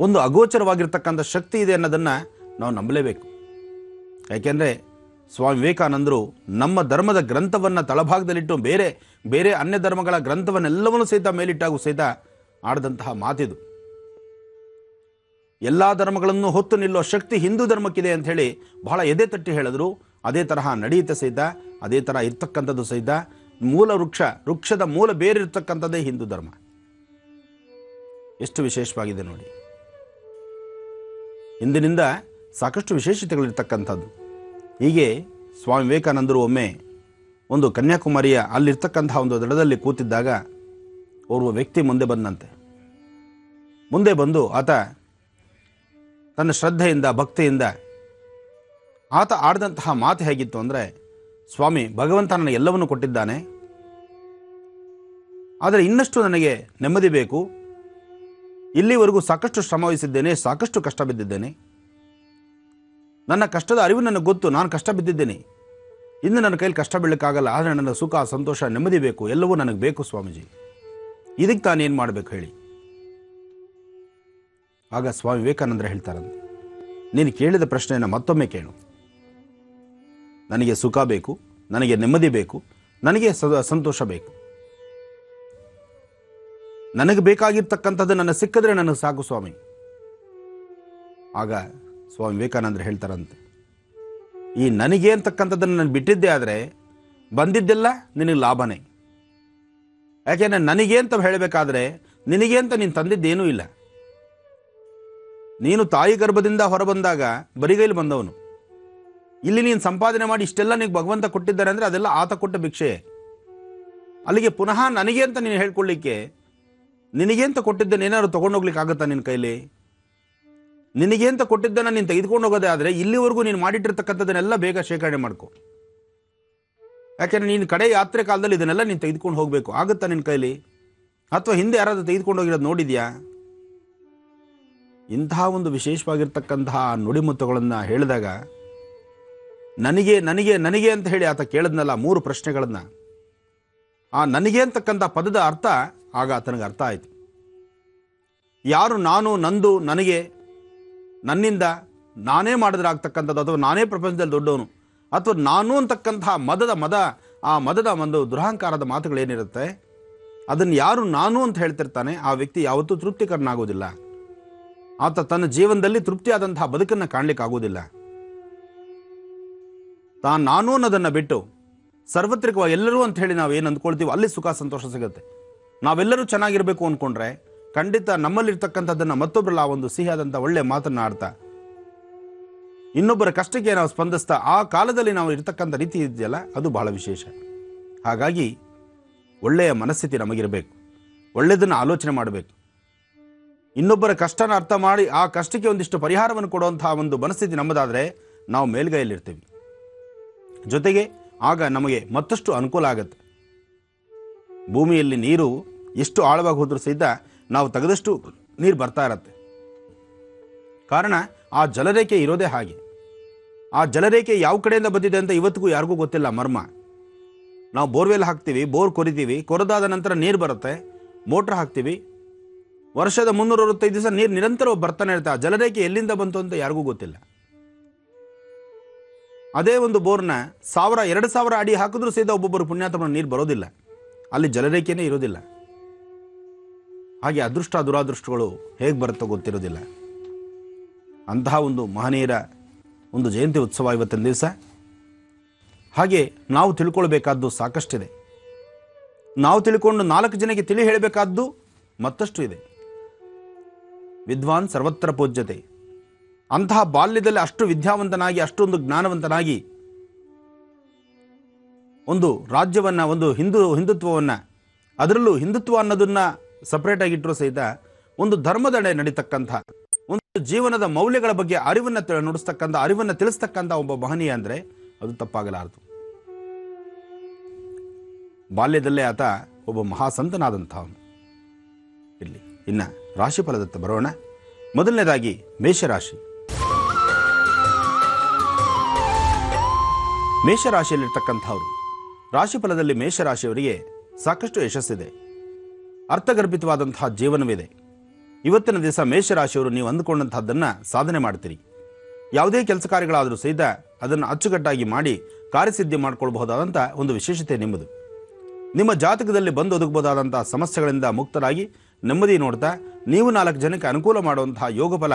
ಒಂದು ಅಗೋಚರವಾಗಿರ್ತಕ್ಕಂಥ ಶಕ್ತಿ ಇದೆ ಅನ್ನೋದನ್ನು ನಾವು ನಂಬಲೇಬೇಕು. ಯಾಕೆಂದರೆ ಸ್ವಾಮಿ ವಿವೇಕಾನಂದರು ನಮ್ಮ ಧರ್ಮದ ಗ್ರಂಥವನ್ನು ತಳಭಾಗದಲ್ಲಿಟ್ಟು ಬೇರೆ ಬೇರೆ ಅನ್ಯ ಧರ್ಮಗಳ ಗ್ರಂಥವನ್ನೆಲ್ಲವನ್ನೂ ಸಹಿತ ಮೇಲಿಟ್ಟಾಗೂ ಸಹಿತ ಆಡಿದಂತಹ ಮಾತಿದು. ಎಲ್ಲ ಧರ್ಮಗಳನ್ನು ಹೊತ್ತು ನಿಲ್ಲೋ ಶಕ್ತಿ ಹಿಂದೂ ಧರ್ಮಕ್ಕಿದೆ ಅಂಥೇಳಿ ಬಹಳ ಎದೆ ತಟ್ಟಿ ಹೇಳಿದ್ರು. ಅದೇ ತರಹ ನಡೆಯುತ್ತೆ ಸಹಿತ, ಅದೇ ಥರ ಇರ್ತಕ್ಕಂಥದ್ದು ಸಹಿತ. ಮೂಲ ವೃಕ್ಷದ ಮೂಲ ಬೇರೆ ಇರ್ತಕ್ಕಂಥದ್ದೇ ಹಿಂದೂ ಧರ್ಮ. ಎಷ್ಟು ವಿಶೇಷವಾಗಿದೆ ನೋಡಿ. ಇಂದಿನಿಂದ ಸಾಕಷ್ಟು ವಿಶೇಷತೆಗಳಿರ್ತಕ್ಕಂಥದ್ದು. ಹೀಗೆ ಸ್ವಾಮಿ ವಿವೇಕಾನಂದರು ಒಮ್ಮೆ ಒಂದು ಕನ್ಯಾಕುಮಾರಿಯ ಅಲ್ಲಿರ್ತಕ್ಕಂಥ ಒಂದು ದಡದಲ್ಲಿ ಕೂತಿದ್ದಾಗ ಓರ್ವ ವ್ಯಕ್ತಿ ಮುಂದೆ ಬಂದಂತೆ. ಮುಂದೆ ಬಂದು ಆತ ತನ್ನ ಶ್ರದ್ಧೆಯಿಂದ ಭಕ್ತಿಯಿಂದ ಆತ ಆಡಿದಂತಹ ಮಾತು ಹೇಗಿತ್ತು ಅಂದರೆ, ಸ್ವಾಮಿ ಭಗವಂತ ನನಗೆ ಎಲ್ಲವನ್ನು ಕೊಟ್ಟಿದ್ದಾನೆ, ಆದರೆ ಇನ್ನಷ್ಟು ನನಗೆ ನೆಮ್ಮದಿ ಬೇಕು, ಇಲ್ಲಿವರೆಗೂ ಸಾಕಷ್ಟು ಶ್ರಮ ವಹಿಸಿದ್ದೇನೆ, ಸಾಕಷ್ಟು ಕಷ್ಟ ಬಿದ್ದಿದ್ದೇನೆ. ನನ್ನ ಕಷ್ಟದ ಅರಿವು ನನಗೆ ಗೊತ್ತು, ನಾನು ಕಷ್ಟ ಬಿದ್ದಿದ್ದೇನೆ. ಇನ್ನು ನನ್ನ ಕೈಲಿ ಕಷ್ಟ ಬೀಳಕ್ಕಾಗಲ್ಲ. ಆದರೆ ನನ್ನ ಸುಖ, ಸಂತೋಷ, ನೆಮ್ಮದಿ ಬೇಕು, ಎಲ್ಲವೂ ನನಗೆ ಬೇಕು ಸ್ವಾಮೀಜಿ. ಇದಕ್ಕೆ ತಾನೇನು ಮಾಡಬೇಕು ಹೇಳಿ? ಆಗ ಸ್ವಾಮಿ ವಿವೇಕಾನಂದರು ಹೇಳ್ತಾರಂತೆ, ನೀನು ಕೇಳಿದ ಪ್ರಶ್ನೆಯನ್ನು ಮತ್ತೊಮ್ಮೆ ಕೇಳು. ನನಗೆ ಸುಖ ಬೇಕು, ನನಗೆ ನೆಮ್ಮದಿ ಬೇಕು, ನನಗೆ ಸಂತೋಷ ಬೇಕು. ನನಗೆ ಬೇಕಾಗಿರ್ತಕ್ಕಂಥದ್ದು ನನ್ನ ಸಿಕ್ಕಿದ್ರೆ ನನಗೆ ಸಾಕು ಸ್ವಾಮಿ. ಆಗ ಸ್ವಾಮಿ ವಿವೇಕಾನಂದರು ಹೇಳ್ತಾರಂತೆ, ಈ ನನಗೆ ಅಂತಕ್ಕಂಥದ್ದನ್ನು ನಾನು ಬಿಟ್ಟಿದ್ದೆ ಆದರೆ ಬಂದಿದ್ದೆಲ್ಲ ನಿನಗೆ ಲಾಭನೇ. ಯಾಕೆಂದರೆ ನನಗೆ ಅಂತ ಹೇಳಬೇಕಾದ್ರೆ ನಿನಗೆ ಅಂತ ನೀನು ತಂದಿದ್ದೇನೂ ಇಲ್ಲ. ನೀನು ತಾಯಿ ಗರ್ಭದಿಂದ ಹೊರಬಂದಾಗ ಬರಿಗೈಲಿ ಬಂದವನು. ಇಲ್ಲಿ ನೀನು ಸಂಪಾದನೆ ಮಾಡಿ ಇಷ್ಟೆಲ್ಲ ನಿನಗೆ ಭಗವಂತ ಕೊಟ್ಟಿದ್ದಾರೆ ಅಂದರೆ ಅದೆಲ್ಲ ಆತ ಕೊಟ್ಟ ಭಿಕ್ಷೆ. ಅಲ್ಲಿಗೆ ಪುನಃ ನನಗೆ ಅಂತ ನೀನು ಹೇಳ್ಕೊಳ್ಳಿಕ್ಕೆ, ನಿನಗೆ ಅಂತ ಕೊಟ್ಟಿದ್ದನ್ನು ಏನಾದ್ರು ತೊಗೊಂಡೋಗ್ಲಿಕ್ಕೆ ಆಗುತ್ತಾ ನಿನ್ನ ಕೈಲಿ? ನಿನಗೆ ಅಂತ ಕೊಟ್ಟಿದ್ದನ್ನು ನೀನು ತೆಗೆದುಕೊಂಡು ಹೋಗೋದೇ ಆದರೆ ಇಲ್ಲಿವರೆಗೂ ನೀನು ಮಾಡಿಟ್ಟಿರ್ತಕ್ಕಂಥದ್ದನ್ನೆಲ್ಲ ಬೇಗ ಶೇಖರಣೆ ಮಾಡ್ಕೊ. ಯಾಕೆಂದರೆ ನೀನು ಕಡೆ ಯಾತ್ರೆ ಕಾಲದಲ್ಲಿ ಇದನ್ನೆಲ್ಲ ನೀನು ತೆಗೆದುಕೊಂಡು ಹೋಗಬೇಕು. ಆಗುತ್ತಾ ನಿನ್ನ ಕೈಲಿ? ಅಥವಾ ಹಿಂದೆ ಯಾರಾದರೂ ತೆಗೆದುಕೊಂಡು ಹೋಗಿರೋದು ನೋಡಿದ್ಯಾ? ಇಂತಹ ಒಂದು ವಿಶೇಷವಾಗಿರ್ತಕ್ಕಂತಹ ನುಡಿಮುತ್ತುಗಳನ್ನು ಹೇಳಿದಾಗ ನನಗೆ ನನಗೆ ನನಗೆ ಅಂತ ಹೇಳಿ ಆತ ಕೇಳಿದ್ನಲ್ಲ 3 ಪ್ರಶ್ನೆಗಳನ್ನು, ಆ ನನಗೆ ಅಂತಕ್ಕಂಥ ಪದದ ಅರ್ಥ ಆಗ ಆತನಿಗೆ ಅರ್ಥ ಆಯಿತು. ಯಾರು ನಾನು, ನಂದು, ನನಗೆ, ನನ್ನಿಂದ, ನಾನೇ ಮಾಡಿದ್ರಾಗ್ತಕ್ಕಂಥದ್ದು, ಅಥವಾ ನಾನೇ ಪ್ರಪಂಚದಲ್ಲಿ ದೊಡ್ಡವನು, ಅಥವಾ ನಾನು ಅಂತಕ್ಕಂತಹ ಆ ಮದದ ಒಂದು ದುರಹಂಕಾರದ ಮಾತುಗಳೇನಿರುತ್ತೆ, ಅದನ್ನು ಯಾರು ನಾನು ಅಂತ ಹೇಳ್ತಿರ್ತಾನೆ ಆ ವ್ಯಕ್ತಿ ಯಾವತ್ತೂ ತೃಪ್ತಿಕರನಾಗೋದಿಲ್ಲ. ಆತ ತನ್ನ ಜೀವನದಲ್ಲಿ ತೃಪ್ತಿಯಾದಂತಹ ಬದುಕನ್ನು ಕಾಣಲಿಕ್ಕಾಗೋದಿಲ್ಲ. ನಾನು ಅನ್ನೋದನ್ನು ಬಿಟ್ಟು ಸಾರ್ವತ್ರಿಕವಾಗಿ ಎಲ್ಲರೂ ಅಂತ ಹೇಳಿ ನಾವು ಏನು ಅಂದ್ಕೊಳ್ತೀವಿ ಅಲ್ಲಿ ಸುಖ ಸಂತೋಷ ಸಿಗುತ್ತೆ. ನಾವೆಲ್ಲರೂ ಚೆನ್ನಾಗಿರಬೇಕು ಅಂದ್ಕೊಂಡ್ರೆ ಖಂಡಿತ ನಮ್ಮಲ್ಲಿರ್ತಕ್ಕಂಥದ್ದನ್ನು ಮತ್ತೊಬ್ಬರಲ್ಲ ಒಂದು ಸಿಹಿಯಾದಂಥ ಒಳ್ಳೆ ಮಾತನ್ನು ಆಡ್ತಾ ಇನ್ನೊಬ್ಬರ ಕಷ್ಟಕ್ಕೆ ನಾವು ಸ್ಪಂದಿಸ್ತಾ ಆ ಕಾಲದಲ್ಲಿ ನಾವು ಇರ್ತಕ್ಕಂಥ ರೀತಿ ಇದೆಯಲ್ಲ ಅದು ಬಹಳ ವಿಶೇಷ. ಹಾಗಾಗಿ ಒಳ್ಳೆಯ ಮನಸ್ಥಿತಿ ನಮಗಿರಬೇಕು, ಒಳ್ಳೆಯದನ್ನು ಆಲೋಚನೆ ಮಾಡಬೇಕು. ಇನ್ನೊಬ್ಬರ ಕಷ್ಟನ ಅರ್ಥ ಮಾಡಿ ಆ ಕಷ್ಟಕ್ಕೆ ಒಂದಿಷ್ಟು ಪರಿಹಾರವನ್ನು ಕೊಡುವಂತಹ ಒಂದು ಮನಸ್ಥಿತಿ ನಮ್ಮದಾದರೆ ನಾವು ಮೇಲ್ಗೈಯಲ್ಲಿರ್ತೀವಿ. ಜೊತೆಗೆ ಆಗ ನಮಗೆ ಮತ್ತಷ್ಟು ಅನುಕೂಲ ಆಗುತ್ತೆ. ಭೂಮಿಯಲ್ಲಿ ನೀರು ಎಷ್ಟು ಆಳವಾಗಿ ಹೋದರೂ ಸಹಿತ ನಾವು ತೆಗೆದಷ್ಟು ನೀರು ಬರ್ತಾ ಇರತ್ತೆ. ಕಾರಣ ಆ ಜಲರೇಖೆ ಇರೋದೇ ಹಾಗೆ. ಆ ಜಲರೇಖೆ ಯಾವ ಕಡೆಯಿಂದ ಬಂದಿದೆ ಅಂತ ಇವತ್ತಿಗೂ ಯಾರಿಗೂ ಗೊತ್ತಿಲ್ಲ ಮರ್ಮ. ನಾವು ಬೋರ್ವೆಲ್ ಹಾಕ್ತೀವಿ, ಬೋರ್ ಕೊರಿತೀವಿ, ಕೊರೆದಾದ ನಂತರ ನೀರು ಬರುತ್ತೆ, ಮೋಟ್ರ್ ಹಾಕ್ತೀವಿ, ವರ್ಷದ 365 ದಿವಸ ನೀರು ನಿರಂತರ ಬರ್ತಾನೆ ಇರುತ್ತೆ. ಆ ಜಲರೇಖೆ ಎಲ್ಲಿಂದ ಬಂತು ಅಂತ ಯಾರಿಗೂ ಗೊತ್ತಿಲ್ಲ. ಅದೇ ಒಂದು ಬೋರ್ನ 1000-2000 ಅಡಿ ಹಾಕಿದ್ರೂ ಸಹಿತ ಒಬ್ಬೊಬ್ಬರು ಪುಣ್ಯಾತ್ಮನ ನೀರು ಬರೋದಿಲ್ಲ, ಅಲ್ಲಿ ಜಲರೇಖೆನೇ ಇರೋದಿಲ್ಲ. ಹಾಗೆ ಅದೃಷ್ಟ ದುರಾದೃಷ್ಟಗಳು ಹೇಗೆ ಬರುತ್ತೋ ಗೊತ್ತಿರೋದಿಲ್ಲ. ಅಂತಹ ಒಂದು ಮಹನೀಯರ ಒಂದು ಜಯಂತಿ ಉತ್ಸವ ಇವತ್ತಿನ ದಿವಸ. ಹಾಗೆ ನಾವು ತಿಳ್ಕೊಳ್ಬೇಕಾದ್ದು ಸಾಕಷ್ಟಿದೆ. ನಾವು ತಿಳ್ಕೊಂಡು 4 ಜನಕ್ಕೆ ತಿಳಿ ಹೇಳಬೇಕಾದ್ದು ಮತ್ತಷ್ಟು ಇದೆ. ವಿದ್ವಾನ್ ಸರ್ವತ್ರ ಪೂಜ್ಯತೆ. ಅಂತಹ ಬಾಲ್ಯದಲ್ಲಿ ಅಷ್ಟು ವಿದ್ಯಾವಂತನಾಗಿ ಅಷ್ಟೊಂದು ಜ್ಞಾನವಂತನಾಗಿ ಒಂದು ರಾಜ್ಯವನ್ನು, ಒಂದು ಹಿಂದುತ್ವವನ್ನು, ಅದರಲ್ಲೂ ಹಿಂದುತ್ವ ಅನ್ನೋದನ್ನ ಸಪ್ರೇಟ್ ಆಗಿಟ್ಟರೂ ಸಹಿತ ಒಂದು ಧರ್ಮದಡೆ ನಡೀತಕ್ಕಂಥ ಒಂದು ಜೀವನದ ಮೌಲ್ಯಗಳ ಬಗ್ಗೆ ಅರಿವನ್ನು ತಿಳಿಸ್ತಕ್ಕಂಥ ಒಬ್ಬ ಮಹನೀಯ ಅಂದರೆ ಅದು ತಪ್ಪಾಗಲಾರದು. ಬಾಲ್ಯದಲ್ಲೇ ಆತ ಒಬ್ಬ ಮಹಾಸಂತನಾದಂಥವನು. ಇಲ್ಲಿ ಇನ್ನು ರಾಶಿಫಲದತ್ತ ಬರೋಣ. ಮೊದಲನೇದಾಗಿ ಮೇಷರಾಶಿ. ಮೇಷರಾಶಿಯಲ್ಲಿರ್ತಕ್ಕಂಥವ್ರು, ರಾಶಿಫಲದಲ್ಲಿ ಮೇಷರಾಶಿಯವರಿಗೆ ಸಾಕಷ್ಟು ಯಶಸ್ಸಿದೆ, ಅರ್ಥಗರ್ಭಿತವಾದಂತಹ ಜೀವನವಿದೆ. ಇವತ್ತಿನ ದಿವಸ ಮೇಷರಾಶಿಯವರು ನೀವು ಅಂದುಕೊಂಡಂತಹದ್ದನ್ನು ಸಾಧನೆ ಮಾಡ್ತೀರಿ. ಯಾವುದೇ ಕೆಲಸ ಕಾರ್ಯಗಳಾದರೂ ಸಹಿತ ಅದನ್ನು ಅಚ್ಚುಕಟ್ಟಾಗಿ ಮಾಡಿ ಕಾರ್ಯಸಿದ್ಧಿ ಮಾಡಿಕೊಳ್ಬಹುದಾದಂಥ ಒಂದು ವಿಶೇಷತೆ ನಿಮ್ಮದು. ನಿಮ್ಮ ಜಾತಕದಲ್ಲಿ ಬಂದು ಒದಗಬಹುದಾದಂಥ ಸಮಸ್ಯೆಗಳಿಂದ ಮುಕ್ತರಾಗಿ ನೆಮ್ಮದಿ ನೋಡ್ತಾ ನೀವು 4 ಜನಕ್ಕೆ ಅನುಕೂಲ ಮಾಡುವಂತಹ ಯೋಗಫಲ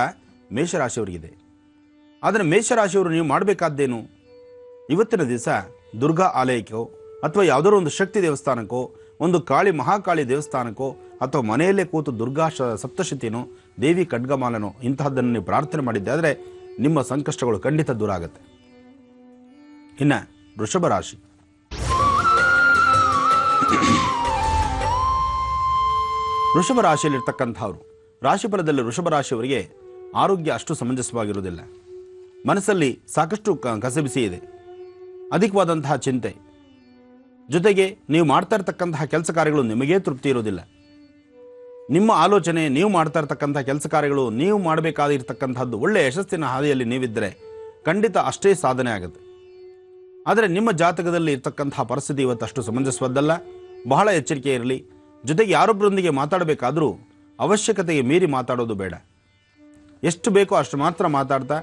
ಮೇಷರಾಶಿಯವರಿಗಿದೆ. ಆದರೆ ಮೇಷರಾಶಿಯವರು ನೀವು ಮಾಡಬೇಕಾದ್ದೇನು? ಇವತ್ತಿನ ದಿವಸ ದುರ್ಗಾ ಆಲಯಕ್ಕೋ ಅಥವಾ ಯಾವುದಾದ್ರೂ ಒಂದು ಶಕ್ತಿ ದೇವಸ್ಥಾನಕ್ಕೋ, ಒಂದು ಮಹಾಕಾಳಿ ದೇವಸ್ಥಾನಕ್ಕೋ, ಅಥವಾ ಮನೆಯಲ್ಲೇ ಕೂತು ದುರ್ಗಾ ಸಪ್ತಶತಿನೋ, ದೇವಿ ಖಡ್ಗಮಾಲನೋ ಇಂತಹದ್ದನ್ನು ನೀವು ಪ್ರಾರ್ಥನೆ ಮಾಡಿದ್ದೆ ಆದರೆ ನಿಮ್ಮ ಸಂಕಷ್ಟಗಳು ಖಂಡಿತ ದೂರ ಆಗುತ್ತೆ. ಇನ್ನು ವೃಷಭ ರಾಶಿ. ವೃಷಭ ರಾಶಿಯಲ್ಲಿರ್ತಕ್ಕಂಥವ್ರು, ರಾಶಿಫಲದಲ್ಲಿ ವೃಷಭ ರಾಶಿಯವರಿಗೆ ಆರೋಗ್ಯ ಅಷ್ಟು ಸಮಂಜಸವಾಗಿರುವುದಿಲ್ಲ. ಮನಸ್ಸಲ್ಲಿ ಸಾಕಷ್ಟು ಕಸಬಿಸಿ ಇದೆ, ಅಧಿಕವಾದಂತಹ ಚಿಂತೆ, ಜೊತೆಗೆ ನೀವು ಮಾಡ್ತಾ ಇರ್ತಕ್ಕಂತಹ ಕೆಲಸ ಕಾರ್ಯಗಳು ನಿಮಗೇ ತೃಪ್ತಿ ಇರೋದಿಲ್ಲ. ನಿಮ್ಮ ಆಲೋಚನೆ, ನೀವು ಮಾಡ್ತಾ ಇರ್ತಕ್ಕಂಥ ಕೆಲಸ ಕಾರ್ಯಗಳು, ನೀವು ಮಾಡಬೇಕಾಗಿರ್ತಕ್ಕಂಥದ್ದು ಒಳ್ಳೆಯ ಯಶಸ್ಸಿನ ಹಾದಿಯಲ್ಲಿ ನೀವಿದ್ದರೆ ಖಂಡಿತ ಅಷ್ಟೇ ಸಾಧನೆ ಆಗುತ್ತೆ. ಆದರೆ ನಿಮ್ಮ ಜಾತಕದಲ್ಲಿ ಇರ್ತಕ್ಕಂಥ ಪರಿಸ್ಥಿತಿ ಇವತ್ತಷ್ಟು ಸಮಂಜಸವದ್ದಲ್ಲ. ಬಹಳ ಎಚ್ಚರಿಕೆ ಇರಲಿ. ಜೊತೆಗೆ ಯಾರೊಬ್ಬರೊಂದಿಗೆ ಮಾತಾಡಬೇಕಾದರೂ ಅವಶ್ಯಕತೆಗೆ ಮೀರಿ ಮಾತಾಡೋದು ಬೇಡ. ಎಷ್ಟು ಬೇಕೋ ಅಷ್ಟು ಮಾತ್ರ ಮಾತಾಡ್ತಾ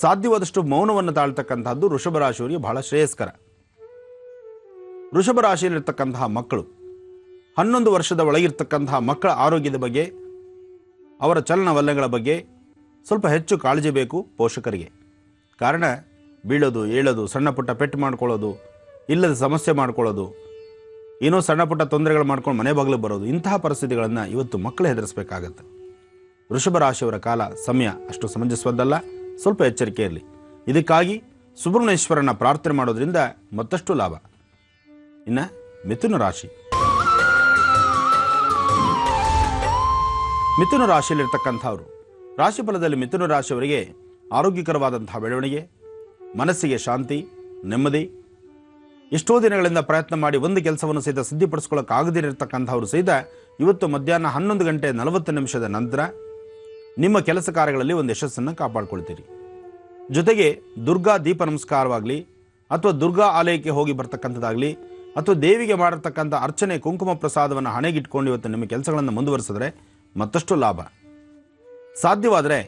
ಸಾಧ್ಯವಾದಷ್ಟು ಮೌನವನ್ನು ತಾಳ್ತಕ್ಕಂಥದ್ದು ವೃಷಭ ರಾಶಿಯವರಿಗೆ ಬಹಳ ಶ್ರೇಯಸ್ಕರ. ವೃಷಭ ರಾಶಿಯಲ್ಲಿರ್ತಕ್ಕಂತಹ ಮಕ್ಕಳು 11 ವರ್ಷದ ಒಳಗಿರ್ತಕ್ಕಂತಹ ಮಕ್ಕಳ ಆರೋಗ್ಯದ ಬಗ್ಗೆ, ಅವರ ಚಲನವಲನಗಳ ಬಗ್ಗೆ ಸ್ವಲ್ಪ ಹೆಚ್ಚು ಕಾಳಜಿ ಬೇಕು ಪೋಷಕರಿಗೆ. ಕಾರಣ ಬೀಳೋದು, ಏಳೋದು, ಸಣ್ಣ ಪುಟ್ಟ ಪೆಟ್ಟು ಮಾಡ್ಕೊಳ್ಳೋದು, ಇಲ್ಲದ ಸಮಸ್ಯೆ ಮಾಡ್ಕೊಳ್ಳೋದು, ಏನೋ ಸಣ್ಣ ಪುಟ್ಟ ತೊಂದರೆಗಳು ಮಾಡ್ಕೊಂಡು ಮನೆ ಬಾಗಿಲು ಬರೋದು, ಇಂತಹ ಪರಿಸ್ಥಿತಿಗಳನ್ನು ಇವತ್ತು ಮಕ್ಕಳು ಹೆದರಿಸಬೇಕಾಗತ್ತೆ. ವೃಷಭ ರಾಶಿಯವರ ಕಾಲ ಸಮಯ ಅಷ್ಟು ಸಮಂಜಸವದ್ದಲ್ಲ. ಸ್ವಲ್ಪ ಎಚ್ಚರಿಕೆ ಇರಲಿ. ಇದಕ್ಕಾಗಿ ಸುಬ್ರಹ್ಮಣ್ಯೇಶ್ವರನ ಪ್ರಾರ್ಥನೆ ಮಾಡೋದ್ರಿಂದ ಮತ್ತಷ್ಟು ಲಾಭ. ಇನ್ನು ಮಿಥುನ ರಾಶಿ. ಮಿಥುನ ರಾಶಿಯಲ್ಲಿರ್ತಕ್ಕಂಥವ್ರು, ರಾಶಿಫಲದಲ್ಲಿ ಮಿಥುನ ರಾಶಿಯವರಿಗೆ ಆರೋಗ್ಯಕರವಾದಂತಹ ಬೆಳವಣಿಗೆ, ಮನಸ್ಸಿಗೆ ಶಾಂತಿ, ನೆಮ್ಮದಿ. ಎಷ್ಟೋ ದಿನಗಳಿಂದ ಪ್ರಯತ್ನ ಮಾಡಿ ಒಂದು ಕೆಲಸವನ್ನು ಸಹಿತ ಸಿದ್ಧಿಪಡಿಸ್ಕೊಳ್ಳೋಕ್ಕಾಗದಿರತಕ್ಕಂಥವ್ರು ಸಹಿತ ಇವತ್ತು ಮಧ್ಯಾಹ್ನ 11:40 ನಂತರ ನಿಮ್ಮ ಕೆಲಸ ಕಾರ್ಯಗಳಲ್ಲಿ ಒಂದು ಯಶಸ್ಸನ್ನು ಕಾಪಾಡ್ಕೊಳ್ತೀರಿ. ಜೊತೆಗೆ ದುರ್ಗಾ ದೀಪ ನಮಸ್ಕಾರವಾಗಲಿ, ಅಥವಾ ದುರ್ಗಾ ಆಲಯಕ್ಕೆ ಹೋಗಿ ಬರ್ತಕ್ಕಂಥದ್ದಾಗಲಿ, ಅಥವಾ ದೇವಿಗೆ ಮಾಡಿರ್ತಕ್ಕಂಥ ಅರ್ಚನೆ, ಕುಂಕುಮ ಪ್ರಸಾದವನ್ನು ಹಣೆಗಿಟ್ಕೊಂಡು ಇವತ್ತು ನಿಮ್ಮ ಕೆಲಸಗಳನ್ನು ಮುಂದುವರಿಸಿದ್ರೆ ಮತ್ತಷ್ಟು ಲಾಭ. ಸಾಧ್ಯವಾದರೆ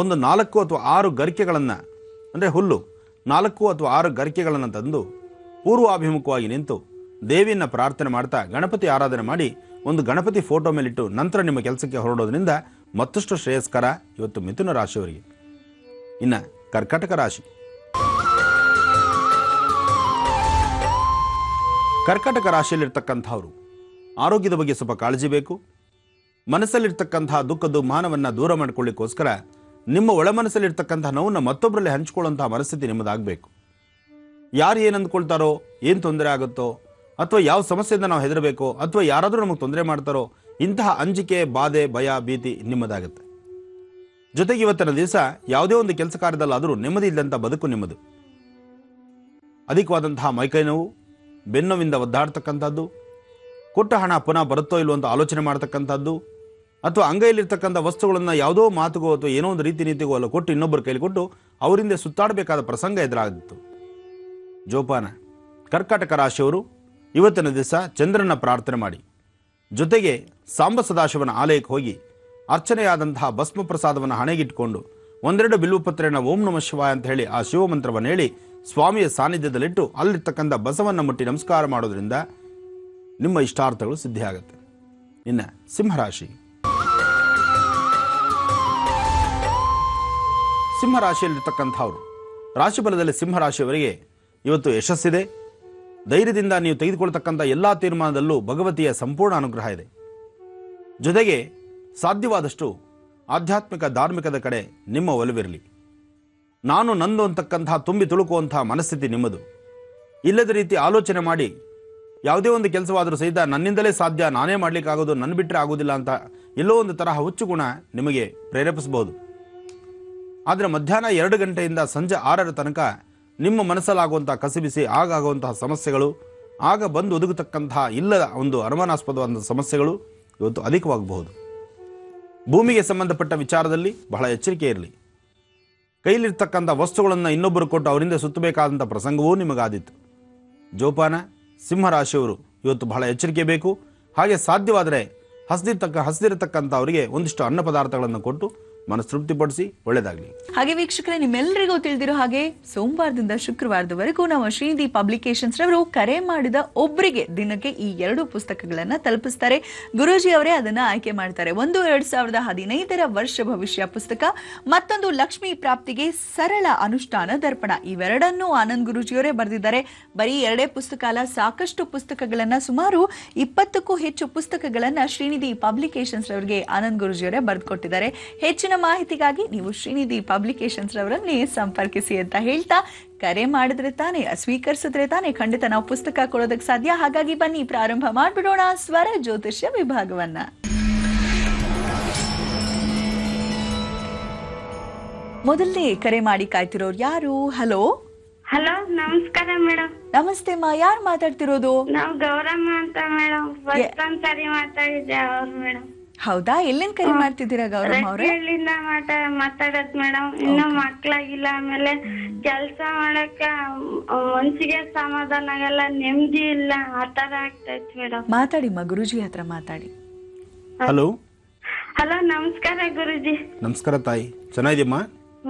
ಒಂದು 4 ಅಥವಾ 6 ಗರಿಕೆಗಳನ್ನು, ಅಂದರೆ ಹುಲ್ಲು 4 ಅಥವಾ 6 ಗರಿಕೆಗಳನ್ನು ತಂದು ಪೂರ್ವಾಭಿಮುಖವಾಗಿ ನಿಂತು ದೇವಿಯನ್ನು ಪ್ರಾರ್ಥನೆ ಮಾಡ್ತಾ ಗಣಪತಿ ಆರಾಧನೆ ಮಾಡಿ ಒಂದು ಗಣಪತಿ ಫೋಟೋ ಮೇಲಿಟ್ಟು ನಂತರ ನಿಮ್ಮ ಕೆಲಸಕ್ಕೆ ಹೊರಡೋದ್ರಿಂದ ಮತ್ತಷ್ಟು ಶ್ರೇಯಸ್ಕರ ಇವತ್ತು ಮಿಥುನ ರಾಶಿಯವರಿಗೆ. ಇನ್ನು ಕರ್ಕಾಟಕ ರಾಶಿ. ಕರ್ಕಾಟಕ ರಾಶಿಯಲ್ಲಿರ್ತಕ್ಕಂಥವ್ರು ಆರೋಗ್ಯದ ಬಗ್ಗೆ ಸ್ವಲ್ಪ ಕಾಳಜಿ ಬೇಕು. ಮನಸ್ಸಲ್ಲಿರ್ತಕ್ಕಂತಹ ದುಃಖ ದುಮ್ಮಾನವನ್ನು ದೂರ ಮಾಡಿಕೊಳ್ಳಿಕ್ಕೋಸ್ಕರ ನಿಮ್ಮ ಒಳ ಮನಸ್ಸಲ್ಲಿರ್ತಕ್ಕಂಥ ನೋವನ್ನು ಮತ್ತೊಬ್ಬರಲ್ಲಿ ಹಂಚಿಕೊಳ್ಳುವಂತಹ ಮನಸ್ಥಿತಿ ನಿಮ್ಮದಾಗಬೇಕು. ಯಾರು ಏನು ಅಂದ್ಕೊಳ್ತಾರೋ, ಏನು ತೊಂದರೆ ಆಗುತ್ತೋ, ಅಥವಾ ಯಾವ ಸಮಸ್ಯೆಯಿಂದ ನಾವು ಹೆದರಬೇಕೋ, ಅಥವಾ ಯಾರಾದರೂ ನಮಗೆ ತೊಂದರೆ ಮಾಡ್ತಾರೋ, ಇಂತಹ ಅಂಜಿಕೆ, ಬಾಧೆ, ಭಯ, ಭೀತಿ ನಿಮ್ಮದಾಗುತ್ತೆ. ಜೊತೆಗೆ ಇವತ್ತಿನ ದಿವಸ ಯಾವುದೇ ಒಂದು ಕೆಲಸ ಕಾರ್ಯದಲ್ಲಾದರೂ ನೆಮ್ಮದಿ ಇಲ್ಲದಂಥ ಬದುಕು ನಿಮ್ಮದು. ಅಧಿಕವಾದಂತಹ ಮೈಕೈ ನೋವು, ಬೆನ್ನೋವಿಂದ ಒದ್ದಾಡ್ತಕ್ಕಂಥದ್ದು, ಕೊಟ್ಟ ಹಣ ಪುನಃ ಬರುತ್ತೋ ಇಲ್ಲೋ ಅಂತ ಆಲೋಚನೆ ಮಾಡ್ತಕ್ಕಂಥದ್ದು, ಅಥವಾ ಅಂಗೈಯಲ್ಲಿರ್ತಕ್ಕಂಥ ವಸ್ತುಗಳನ್ನು ಯಾವುದೋ ಮಾತುಗೋ ಅಥವಾ ಏನೋ ಒಂದು ರೀತಿ ನೀತಿಗೋ ಅಲ್ಲ ಕೊಟ್ಟು ಇನ್ನೊಬ್ಬರ ಕೈಲಿ ಕೊಟ್ಟು ಅವರಿಂದ ಸುತ್ತಾಡಬೇಕಾದ ಪ್ರಸಂಗ ಎದುರಾಗಿತ್ತು. ಜೋಪಾನ. ಕರ್ಕಾಟಕ ರಾಶಿಯವರು ಇವತ್ತಿನ ದಿವಸ ಚಂದ್ರನ ಪ್ರಾರ್ಥನೆ ಮಾಡಿ, ಜೊತೆಗೆ ಸಾಂಬ ಸದಾಶಿವನ ಆಲಯಕ್ಕೆ ಹೋಗಿ ಅರ್ಚನೆಯಾದಂತಹ ಭಸ್ಮ ಪ್ರಸಾದವನ್ನು ಹಣೆಗಿಟ್ಕೊಂಡು 1-2 ಬಿಲ್ವಪತ್ರೆಯನ್ನು ಓಂ ನಮಃ ಶಿವಾಯ ಅಂತ ಹೇಳಿ ಆ ಶಿವಮಂತ್ರವನ್ನು ಹೇಳಿ ಸ್ವಾಮಿಯ ಸಾನ್ನಿಧ್ಯದಲ್ಲಿಟ್ಟು ಅಲ್ಲಿರ್ತಕ್ಕಂಥ ಬಸವನ್ನ ಮುಟ್ಟಿ ನಮಸ್ಕಾರ ಮಾಡೋದ್ರಿಂದ ನಿಮ್ಮ ಇಷ್ಟಾರ್ಥಗಳು ಸಿದ್ಧಿಯಾಗುತ್ತೆ. ಇನ್ನು ಸಿಂಹರಾಶಿ. ಸಿಂಹರಾಶಿಯಲ್ಲಿರ್ತಕ್ಕಂಥವ್ರು, ರಾಶಿಫಲದಲ್ಲಿ ಸಿಂಹರಾಶಿಯವರಿಗೆ ಇವತ್ತು ಯಶಸ್ಸಿದೆ. ಧೈರ್ಯದಿಂದ ನೀವು ತೆಗೆದುಕೊಳ್ತಕ್ಕಂಥ ಎಲ್ಲ ತೀರ್ಮಾನದಲ್ಲೂ ಭಗವತಿಯ ಸಂಪೂರ್ಣ ಅನುಗ್ರಹ ಇದೆ. ಜೊತೆಗೆ ಸಾಧ್ಯವಾದಷ್ಟು ಆಧ್ಯಾತ್ಮಿಕ ಧಾರ್ಮಿಕದ ಕಡೆ ನಿಮ್ಮ ಒಲವಿರಲಿ. ನಾನು ನಂದು ಅಂತಕ್ಕಂಥ ತುಂಬಿ ತುಳುಕುವಂತಹ ಮನಸ್ಥಿತಿ ನಿಮ್ಮದು. ಇಲ್ಲದ ರೀತಿ ಆಲೋಚನೆ ಮಾಡಿ ಯಾವುದೇ ಒಂದು ಕೆಲಸವಾದರೂ ಸಹಿತ ನನ್ನಿಂದಲೇ ಸಾಧ್ಯ, ನಾನೇ ಮಾಡಲಿಕ್ಕಾಗೋದು, ನನ್ನ ಬಿಟ್ಟರೆ ಆಗೋದಿಲ್ಲ ಅಂತ ಎಲ್ಲೋ ಒಂದು ತರಹ ಹುಚ್ಚು ಗುಣ ನಿಮಗೆ ಪ್ರೇರೇಪಿಸಬಹುದು. ಆದರೆ ಮಧ್ಯಾಹ್ನ 2 ಗಂಟೆಯಿಂದ ಸಂಜೆ 6ರ ತನಕ ನಿಮ್ಮ ಮನಸ್ಸಲ್ಲಾಗುವಂಥ ಕಸಿಬಿಸಿ, ಆಗಾಗುವಂತಹ ಸಮಸ್ಯೆಗಳು, ಆಗ ಬಂದು ಒದಗತಕ್ಕಂತಹ ಇಲ್ಲದ ಒಂದು ಅನುಮಾನಾಸ್ಪದವಾದ ಸಮಸ್ಯೆಗಳು ಇವತ್ತು ಅಧಿಕವಾಗಬಹುದು. ಭೂಮಿಗೆ ಸಂಬಂಧಪಟ್ಟ ವಿಚಾರದಲ್ಲಿ ಬಹಳ ಎಚ್ಚರಿಕೆ ಇರಲಿ. ಕೈಲಿರ್ತಕ್ಕಂಥ ವಸ್ತುಗಳನ್ನು ಇನ್ನೊಬ್ಬರು ಕೊಟ್ಟು ಅವರಿಂದ ಸುತ್ತಬೇಕಾದಂಥ ಪ್ರಸಂಗವೂ ನಿಮಗಾದಿತ್ತು. ಜೋಪಾನ. ಸಿಂಹರಾಶಿಯವರು ಇವತ್ತು ಬಹಳ ಎಚ್ಚರಿಕೆ ಬೇಕು. ಹಾಗೆ ಸಾಧ್ಯವಾದರೆ ಹಸಿದಿರತಕ್ಕಂಥ ಅವರಿಗೆ ಒಂದಿಷ್ಟು ಅನ್ನ ಪದಾರ್ಥಗಳನ್ನು ಕೊಟ್ಟು ಮನಸ್ತೃಪ್ತಿಪಡಿಸಿ ಒಳ್ಳೆಯದಾಗಲಿ. ಹಾಗೆ ವೀಕ್ಷಕರೇ, ನಿಮ್ಮೆಲ್ಲರಿಗೂ ತಿಳಿದಿರೋ ಹಾಗೆ ಸೋಮವಾರದಿಂದ ಶುಕ್ರವಾರದವರೆಗೂ ನಾವು ಶ್ರೀನಿಧಿ ಪಬ್ಲಿಕೇಶನ್ಸ್ ರವರು ಕರೆ ಮಾಡಿದ ಒಬ್ಬರಿಗೆ ದಿನಕ್ಕೆ ಈ 2 ಪುಸ್ತಕಗಳನ್ನ ತಲುಪಿಸ್ತಾರೆ. ಗುರೂಜಿ ಅವರೇ ಅದನ್ನ ಆಯ್ಕೆ ಮಾಡ್ತಾರೆ. ಒಂದು 2015ರ ವರ್ಷ ಭವಿಷ್ಯ ಪುಸ್ತಕ, ಮತ್ತೊಂದು ಲಕ್ಷ್ಮೀ ಪ್ರಾಪ್ತಿಗೆ ಸರಳ ಅನುಷ್ಠಾನ ದರ್ಪಣ. ಇವೆರಡನ್ನೂ ಆನಂದ್ ಗುರೂಜಿಯವರೇ ಬರೆದಿದ್ದಾರೆ. ಬರೀ 2 ಪುಸ್ತಕ ಅಲ್ಲ, ಸಾಕಷ್ಟು ಪುಸ್ತಕಗಳನ್ನ, ಸುಮಾರು 20ಕ್ಕೂ ಹೆಚ್ಚು ಪುಸ್ತಕಗಳನ್ನ ಶ್ರೀನಿಧಿ ಪಬ್ಲಿಕೇಶನ್ಸ್ ರವರಿಗೆ ಆನಂದ್ ಗುರೂಜಿಯವರೇ ಬರೆದುಕೊಟ್ಟಿದ್ದಾರೆ. ಹೆಚ್ಚಿನ ಮಾಹಿತಿಗಾಗಿ ನೀವು ಶ್ರೀನಿಧಿ ಪಬ್ಲಿಕೇಶನ್ಸ್ ರವರನ್ನೇ ಸಂಪರ್ಕಿಸಿ ಅಂತ ಹೇಳ್ತಾ, ಕರೆ ಮಾಡಿದ್ರೆ ತಾನೇ, ಸ್ವೀಕರಿಸಿದ್ರೆ ತಾನೇ ಖಂಡಿತ ನಾವು ಪುಸ್ತಕ ಕೊಡೋದಕ್ಕೆ ಸಾಧ್ಯ. ಹಾಗಾಗಿ ಬನ್ನಿ ಪ್ರಾರಂಭ ಮಾಡ್ಬಿಡೋಣ ಸ್ವರ ಜ್ಯೋತಿಷ್ಯ ವಿಭಾಗವನ್ನ. ಮೊದಲನೇ ಕರೆ ಮಾಡಿ ಕಾಯ್ತಿರೋರು ಯಾರು? ಹಲೋ. ಹಲೋ, ನಮಸ್ಕಾರ ಮೇಡಮ್. ನಮಸ್ತೆ ಮಾ, ಯಾರು ಮಾತಾಡ್ತಿರೋದು? ನಾವು ಗೌರಮ್ಮ ಅಂತ ಮೇಡಮ್. ಫಸ್ಟ್ ಒಂದ್ಸರಿ ಮಾತಾಡಿದ್ದೆ ಅವ್ರು ಮೇಡಮ್. ಹೌದಾ, ಎಲ್ಲಿಂದ ಕರೆ ಮಾಡ್ತಿದ್ದೀರಾ ಗೌರಮ್ಮ ಅವ್ರೆ? ರಟ್ಟಿಹಳ್ಳಿಯಿಂದ ಮಾತಾಡತ್ ಮೇಡಮ್. ಇನ್ನು ಮಕ್ಳಾಗಿಲ್ಲ. ಆಮೇಲೆ ಕೆಲ್ಸ ಮಾಡಕ್ಕ ಮನ್ಸಿಗೆ ಸಮಾಧಾನ ಆಗಲ್ಲ, ನೆಮ್ಮದಿ ಇಲ್ಲ, ಆತರ ಆಗ್ತೈತ್ ಮೇಡಮ್. ಮಾತಾಡಿಮ್ಮ, ಗುರುಜಿ ಹತ್ರ ಮಾತಾಡಿ. ಹಲೋ ಹಲೋ, ನಮಸ್ಕಾರ ಗುರುಜಿ. ನಮಸ್ಕಾರ ತಾಯಿ, ಚೆನ್ನಾಗಿದ್ಯಮ್ಮ?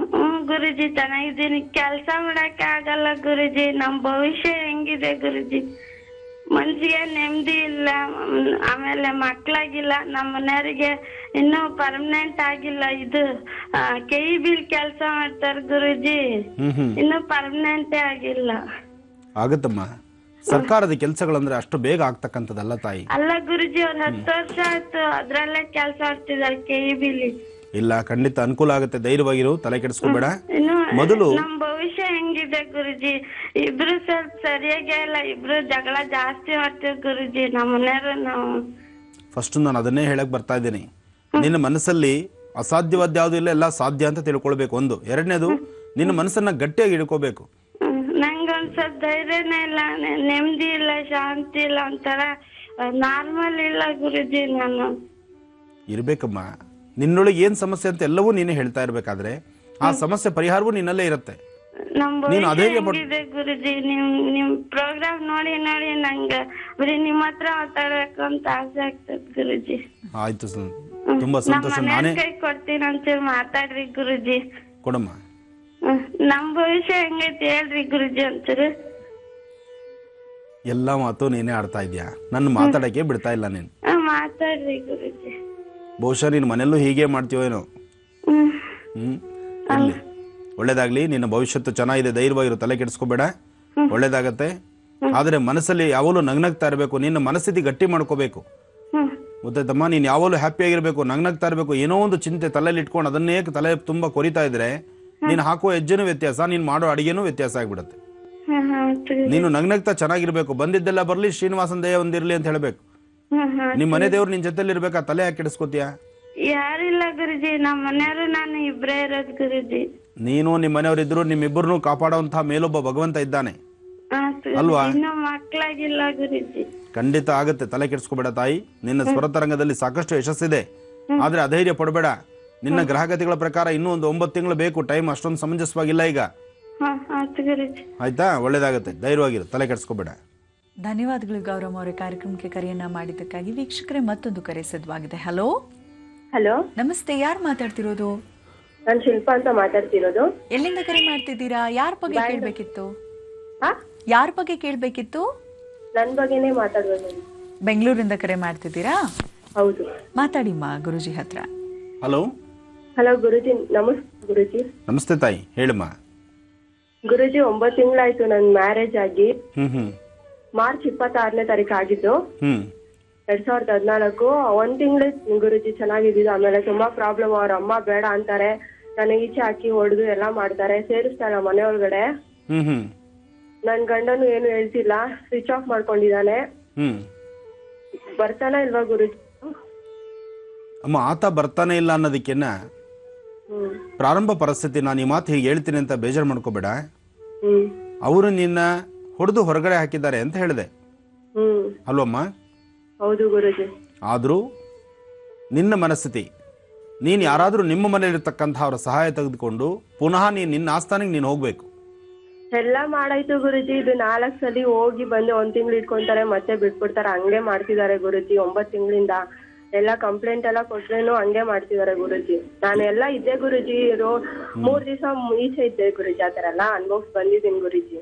ಗುರುಜಿ ಚೆನ್ನಾಗಿದ್ದೀನಿ. ಕೆಲ್ಸ ಮಾಡಕ್ಕೆ ಆಗಲ್ಲ ಗುರುಜಿ. ನಮ್ ಭವಿಷ್ಯ ಹೆಂಗಿದೆ ಗುರುಜಿ? ಮನ್ಸಿಗೆ ನೆಮ್ಮದಿ ಇಲ್ಲ. ಆಮೇಲೆ ಮಕ್ಳಾಗಿಲ್ಲ, ನಮ್ಮ ಮನೆಯವರಿಗೆ ಇನ್ನೂ ಪರ್ಮನೆಂಟ್ ಆಗಿಲ್ಲ. ಇದು KEB ಕೆಲ್ಸ ಮಾಡ್ತಾರ ಗುರುಜಿ, ಇನ್ನೂ ಪರ್ಮನೆಂಟೇ ಆಗಿಲ್ಲ. ಆಗತ್ತಮ್ಮ, ಸರ್ಕಾರದ ಕೆಲಸಗಳಂದ್ರೆ ಅಷ್ಟು ಬೇಗ ಆಗ್ತಕ್ಕಂಥದ್ದಲ್ಲ ತಾಯಿ. ಅಲ್ಲ ಗುರುಜಿ, ಅವ್ರ 10 ವರ್ಷ ಆಯ್ತು ಅದ್ರಲ್ಲೇ ಕೆಲ್ಸ ಮಾಡ್ತಿದ್ದಾರೆ KEB. ಇಲ್ಲ, ಖಂಡಿತ ಅನುಕೂಲ ಆಗುತ್ತೆ, ಧೈರ್ಯವಾಗಿರು, ತಲೆ ಕೆಡಿಸ್ಕೋಬೇಡ. ಮೊದಲು ನಮ್ ಭವಿಷ್ಯ ಹೆಂಗಿದೆ ಗುರುಜಿ? ಇಬ್ರು ಸ್ವಲ್ಪ ಸರಿಯಾಗಿ ಇಲ್ಲ, ಇಬ್ರು ಜಗಳ ಜಾಸ್ತಿ ಮಾಡ್ತೀವಿ ಗುರುಜಿ. ನಮ್ಮ ಮನೆಯವರು ನಾವು ಫಸ್ಟ್ ನಾನು ಅದನ್ನೇ ಹೇಳಕ್ ಬರ್ತಾ ಇದ್ದೀನಿ. ನಿನ್ನ ಮನಸ್ಸಲ್ಲಿ ಅಸಾಧ್ಯವಾದ ಯಾವುದು ಇಲ್ಲ, ಎಲ್ಲ ಸಾಧ್ಯ ಅಂತ ತಿಳ್ಕೊಳ್ಬೇಕು ಒಂದು. ಎರಡನೇದು, ನಿನ್ನ ಮನಸ್ಸನ್ನ ಗಟ್ಟಿಯಾಗಿ ಇಟ್ಕೋಬೇಕು. ನಂಗೊಂದ್ ಸ್ವಲ್ಪ ಧೈರ್ಯನೇ ಇಲ್ಲ, ನೆಮ್ಮದಿ ಇಲ್ಲ, ಶಾಂತಿ ಇಲ್ಲ, ಒಂಥರ ನಾರ್ಮಲ್ ಇಲ್ಲ ಗುರುಜಿ. ನಾನು ಇರ್ಬೇಕಮ್ಮ, ನಿನ್ನೊಳಗೆ ಏನ್ ಸಮಸ್ಯೆ ಅಂತ ಎಲ್ಲವೂ ನೀನೇ ಹೇಳ್ತಾ ಇರ್ಬೇಕಾದ್ರೆ ಆ ಸಮಸ್ಯೆ ಪರಿಹಾರವೂ ನಿನ್ನಲ್ಲೇ ಇರುತ್ತೆ. ನಮ್ ಭವಿಷ್ಯ ಹೆಂಗಿದೆ ಗುರುಜಿ? ನಿಮ್ ಪ್ರೋಗ್ರಾಮ್ ನೋಡಿ ನೋಡಿ ನಂಗ ಬರೀ ನಿಮ್ ಹತ್ರ ಮಾತಾಡ್ಬೇಕು ಅಂತ ಆಸೆ ಆಗ್ತದೆ ಗುರುಜಿ. ಆಯ್ತು, ತುಂಬಾ ಸಂತೋಷ. ನಾನೇ ಕೈ ಕೊಡ್ತೀನಿ ಅಂತೇಳಿ ಮಾತಾಡ್ರಿ ಗುರುಜಿ. ಕೊಡಮ್ಮ. ನಮ್ ಭವಿಷ್ಯ ಹೆಂಗೈತಿ ಹೇಳ್ರಿ ಗುರುಜಿ ಅಂತೀರಿ. ಎಲ್ಲ ಮಾತು ನೀನೇ ಆಡ್ತಾ ಇದ್ಯಾ, ನನ್ನ ಮಾತಾಡಕ್ಕೆ ಬಿಡ್ತಾ ಇಲ್ಲ ನೀನು. ಮಾತಾಡ್ರಿ ಗುರುಜಿ. ಬಹುಶಃ ನೀನು ಮನೆಯಲ್ಲೂ ಹೀಗೆ ಮಾಡ್ತೀವೋ ಏನೋ. ಇರ್ಲಿ, ಒಳ್ಳೇದಾಗ್ಲಿ. ನಿನ್ನ ಭವಿಷ್ಯತ್ತು ಚೆನ್ನಾಗಿದೆ, ಧೈರ್ಯವಾಗಿರು, ತಲೆ ಕೆಡಿಸ್ಕೋಬೇಡ, ಒಳ್ಳೇದಾಗತ್ತೆ. ಆದ್ರೆ ಮನಸ್ಸಲ್ಲಿ ಯಾವಾಗಲೂ ನಗ್ನಗ್ತಾ ಇರಬೇಕು, ನಿನ್ನ ಮನಸ್ಥಿತಿ ಗಟ್ಟಿ ಮಾಡ್ಕೋಬೇಕು. ಗೊತ್ತಾಯ್ತಮ್ಮ? ನೀನು ಯಾವಾಗಲೂ ಹ್ಯಾಪಿ ಆಗಿರ್ಬೇಕು, ನಗ್ನಗ್ತಾ ಇರಬೇಕು. ಏನೋ ಒಂದು ಚಿಂತೆ ತಲೆಯಲ್ಲಿ ಇಟ್ಕೊಂಡು ಅದನ್ನೇ ತಲೆ ತುಂಬಾ ಕೊರಿತಾ ಇದ್ರೆ ನೀನು ಹಾಕುವ ಹೆಜ್ಜೆನೂ ವ್ಯತ್ಯಾಸ, ನೀನು ಮಾಡೋ ಅಡಿಗೆನೂ ವ್ಯತ್ಯಾಸ ಆಗ್ಬಿಡುತ್ತೆ. ನೀನು ನಗ್ನಗ್ತಾ ಚೆನ್ನಾಗಿರ್ಬೇಕು. ಬಂದಿದ್ದೆಲ್ಲ ಬರ್ಲಿ, ಶ್ರೀನಿವಾಸನ್ ದಯ ಒಂದಿರ್ಲಿ ಅಂತ ಹೇಳ್ಬೇಕು. ನಿಮ್ ಮನೆ ದೇವ್ರು ನಿನ್ ಜೊತೆಲಿ ಇರ್ಬೇಕಾ? ತಲೆ ಯಾಕೆ ಕೆಡಿಸ್ಕೋತೀಯ? ಯಾರಿಲ್ಲ ಗುರುಜಿ, ನಮ್ಮ ಮನೆಯವರು ನಾನು ಇಬ್ರೇ ಇರೋದು ಗುರುಜಿ. ನೀನು ನಿಮ್ಮ ಮನೆಯವರು ಇದ್ರು ನಿಮ್ಮಿಬ್ಬರನ್ನು ಕಾಪಾಡುವಂತಹ ಮೇಲೊಬ್ಬ ಭಗವಂತ ಇದ್ದಾನೆ ಅಲ್ವಾ? ಮಕ್ಕಳಾಗಿಲ್ಲ ಗುರುಜಿ. ಖಂಡಿತ ಆಗತ್ತೆ, ತಲೆ ಕೆಡಿಸ್ಕೋಬೇಡ ತಾಯಿ. ನಿನ್ನ ಸ್ವರತರಂಗದಲ್ಲಿ ಸಾಕಷ್ಟು ಯಶಸ್ಸಿದೆ, ಆದ್ರೆ ಅಧೈರ್ಯ ಪಡಬೇಡ. ನಿನ್ನ ಗ್ರಹಗತಿಗಳ ಪ್ರಕಾರ ಇನ್ನೂ ಒಂದು 9 ತಿಂಗಳು ಬೇಕು, ಟೈಮ್ ಅಷ್ಟೊಂದು ಸಮಂಜಸವಾಗಿಲ್ಲ ಈಗ. ಆಯ್ತಾ? ಒಳ್ಳೇದಾಗತ್ತೆ, ಧೈರ್ಯವಾಗಿರು, ತಲೆ ಕೆಡಿಸ್ಕೋಬೇಡ. ಧನ್ಯವಾದಗಳು ಗೌರಮ್ಮ ಅವರ ಕಾರ್ಯಕ್ರಮಕ್ಕೆ ಕರೆಯನ್ನ ಮಾಡಿದ್ದಕ್ಕಾಗಿ. ವೀಕ್ಷಕರೇ, ಮತ್ತೊಂದು ಕರೆ ಸಿದ್ಧವಾಗಿದೆ. ಹಲೋ ಹಲೋ, ನಮಸ್ತೆ. ಯಾರು ಮಾತಾಡ್ತಿರೋದು? ನಾನು ಶಿಲ್ಪಾ ಅಂತ ಮಾತಾಡ್ತಿರೋದು. ಎಲ್ಲಿಂದ ಕರೆ ಮಾಡ್ತಿದ್ದೀರಾ? ಯಾರ ಬಗ್ಗೆ ಕೇಳ್ಬೇಕಿತ್ತು? ಯಾರ ಬಗ್ಗೆ ಕೇಳ್ಬೇಕಿತ್ತು? ನನ್ ಬಗ್ಗೆನೇ ಮಾತಾಡ್ಬೋದು. ಬೆಂಗಳೂರಿಂದ ಕರೆ ಮಾಡ್ತಿದ್ದೀರಾ? ಹೌದು, ಮಾತಾಡಿಮ್ಮ ಗುರುಜಿ ಹತ್ರ. ಹಲೋ ಹಲೋ ಗುರುಜಿ. ಗುರುಜಿ ನಮಸ್ತೆ ತಾಯಿ, ಹೇಳಮ್ಮ. ಗುರುಜಿ, 9 ತಿಂಗಳಾಯ್ತು ನನ್ ಮ್ಯಾರೇಜ್ ಆಗಿ. ಮಾರ್ಚ್ 26ನೇ ತಾರೀಕು ಆಗಿದ್ದು, 2014. 1 ತಿಂಗಳು ಗುರುಜಿ ಚೆನ್ನಾಗಿದ್ದು. ಆಮೇಲೆ ತುಂಬಾ ಪ್ರಾಬ್ಲಮ್. ಅವ್ರ ಅಮ್ಮ ಬೇಡ ಅಂತಾರೆ, ನನಗೆ ಈಚೆ ಹಾಕಿ ಹೊಡೆದು ಎಲ್ಲಾ ಮಾಡ್ತಾರೆ, ಸೇರಿಸ್ತಾರ ಮನೆ ಒಳಗಡೆ. ನನ್ ಗಂಡನು ಏನು ಹೇಳ್ತಿಲ್ಲ, ಸ್ವಿಚ್ ಆಫ್ ಮಾಡ್ಕೊಂಡಿದ್ದಾನೆ. ಬರ್ತಾನ ಇಲ್ವಾ ಗುರುಜಿ? ಅಮ್ಮ, ಆತ ಬರ್ತಾನೆ ಇಲ್ಲ ಅನ್ನೋದಕ್ಕೆನ ಪ್ರಾರಂಭ ಪರಿಸ್ಥಿತಿ. ನಾನು ಈ ಮಾತು ಹೀಗೆ ಹೇಳ್ತೀನಿ ಅಂತ ಬೇಜಾರು ಮಾಡ್ಕೋಬೇಡ. ಅವರು ನಿನ್ನ ಹೊಡೆದು ಹೊರಗಡೆ ಹಾಕಿದ್ದಾರೆ ಅಂತ ಹೇಳಿದೆ ಅಲ್ವಮ್ಮ? ಹೌದು ಗುರುಜಿ. ಆದ್ರೂ ನಿನ್ನ ಮನಸ್ಥಿತಿ, ನೀನ್ ಯಾರಾದ್ರೂ ನಿಮ್ಮ ಮನೆಯಲ್ಲಿರ್ತಕ್ಕಂಥ ಅವರ ಸಹಾಯ ತೆಗೆದುಕೊಂಡು ಪುನಃ ನಿನ್ನ ಆಸ್ಥಾನಕ್ಕೆ ನೀನು ಹೋಗ್ಬೇಕು. ಎಲ್ಲ ಮಾಡಾಯ್ತು ಗುರುಜಿ. ಇದು 4 ಸಲ ಹೋಗಿ ಬಂದು 1 ತಿಂಗಳು ಇಟ್ಕೊಂತಾರೆ, ಮತ್ತೆ ಬಿಟ್ಬಿಡ್ತಾರೆ. ಹಂಗೆ ಮಾಡ್ತಿದ್ದಾರೆ ಗುರುಜಿ. 9 ತಿಂಗಳಿಂದ ಎಲ್ಲ ಕಂಪ್ಲೇಂಟ್ ಎಲ್ಲ ಕೊಟ್ರೇನು ಹಂಗೆ ಮಾಡ್ತಿದ್ದಾರೆ ಗುರುಜಿ. ನಾನು ಎಲ್ಲ ಇದ್ದೆ ಗುರುಜಿ. 3 ದಿವಸ ಈಚೆ ಇದ್ದೆ ಗುರುಜಿ. ಆತರ ಎಲ್ಲ ಅನ್ಭವ್ಸ್ ಬಂದಿದ್ದೀನಿ ಗುರುಜಿ.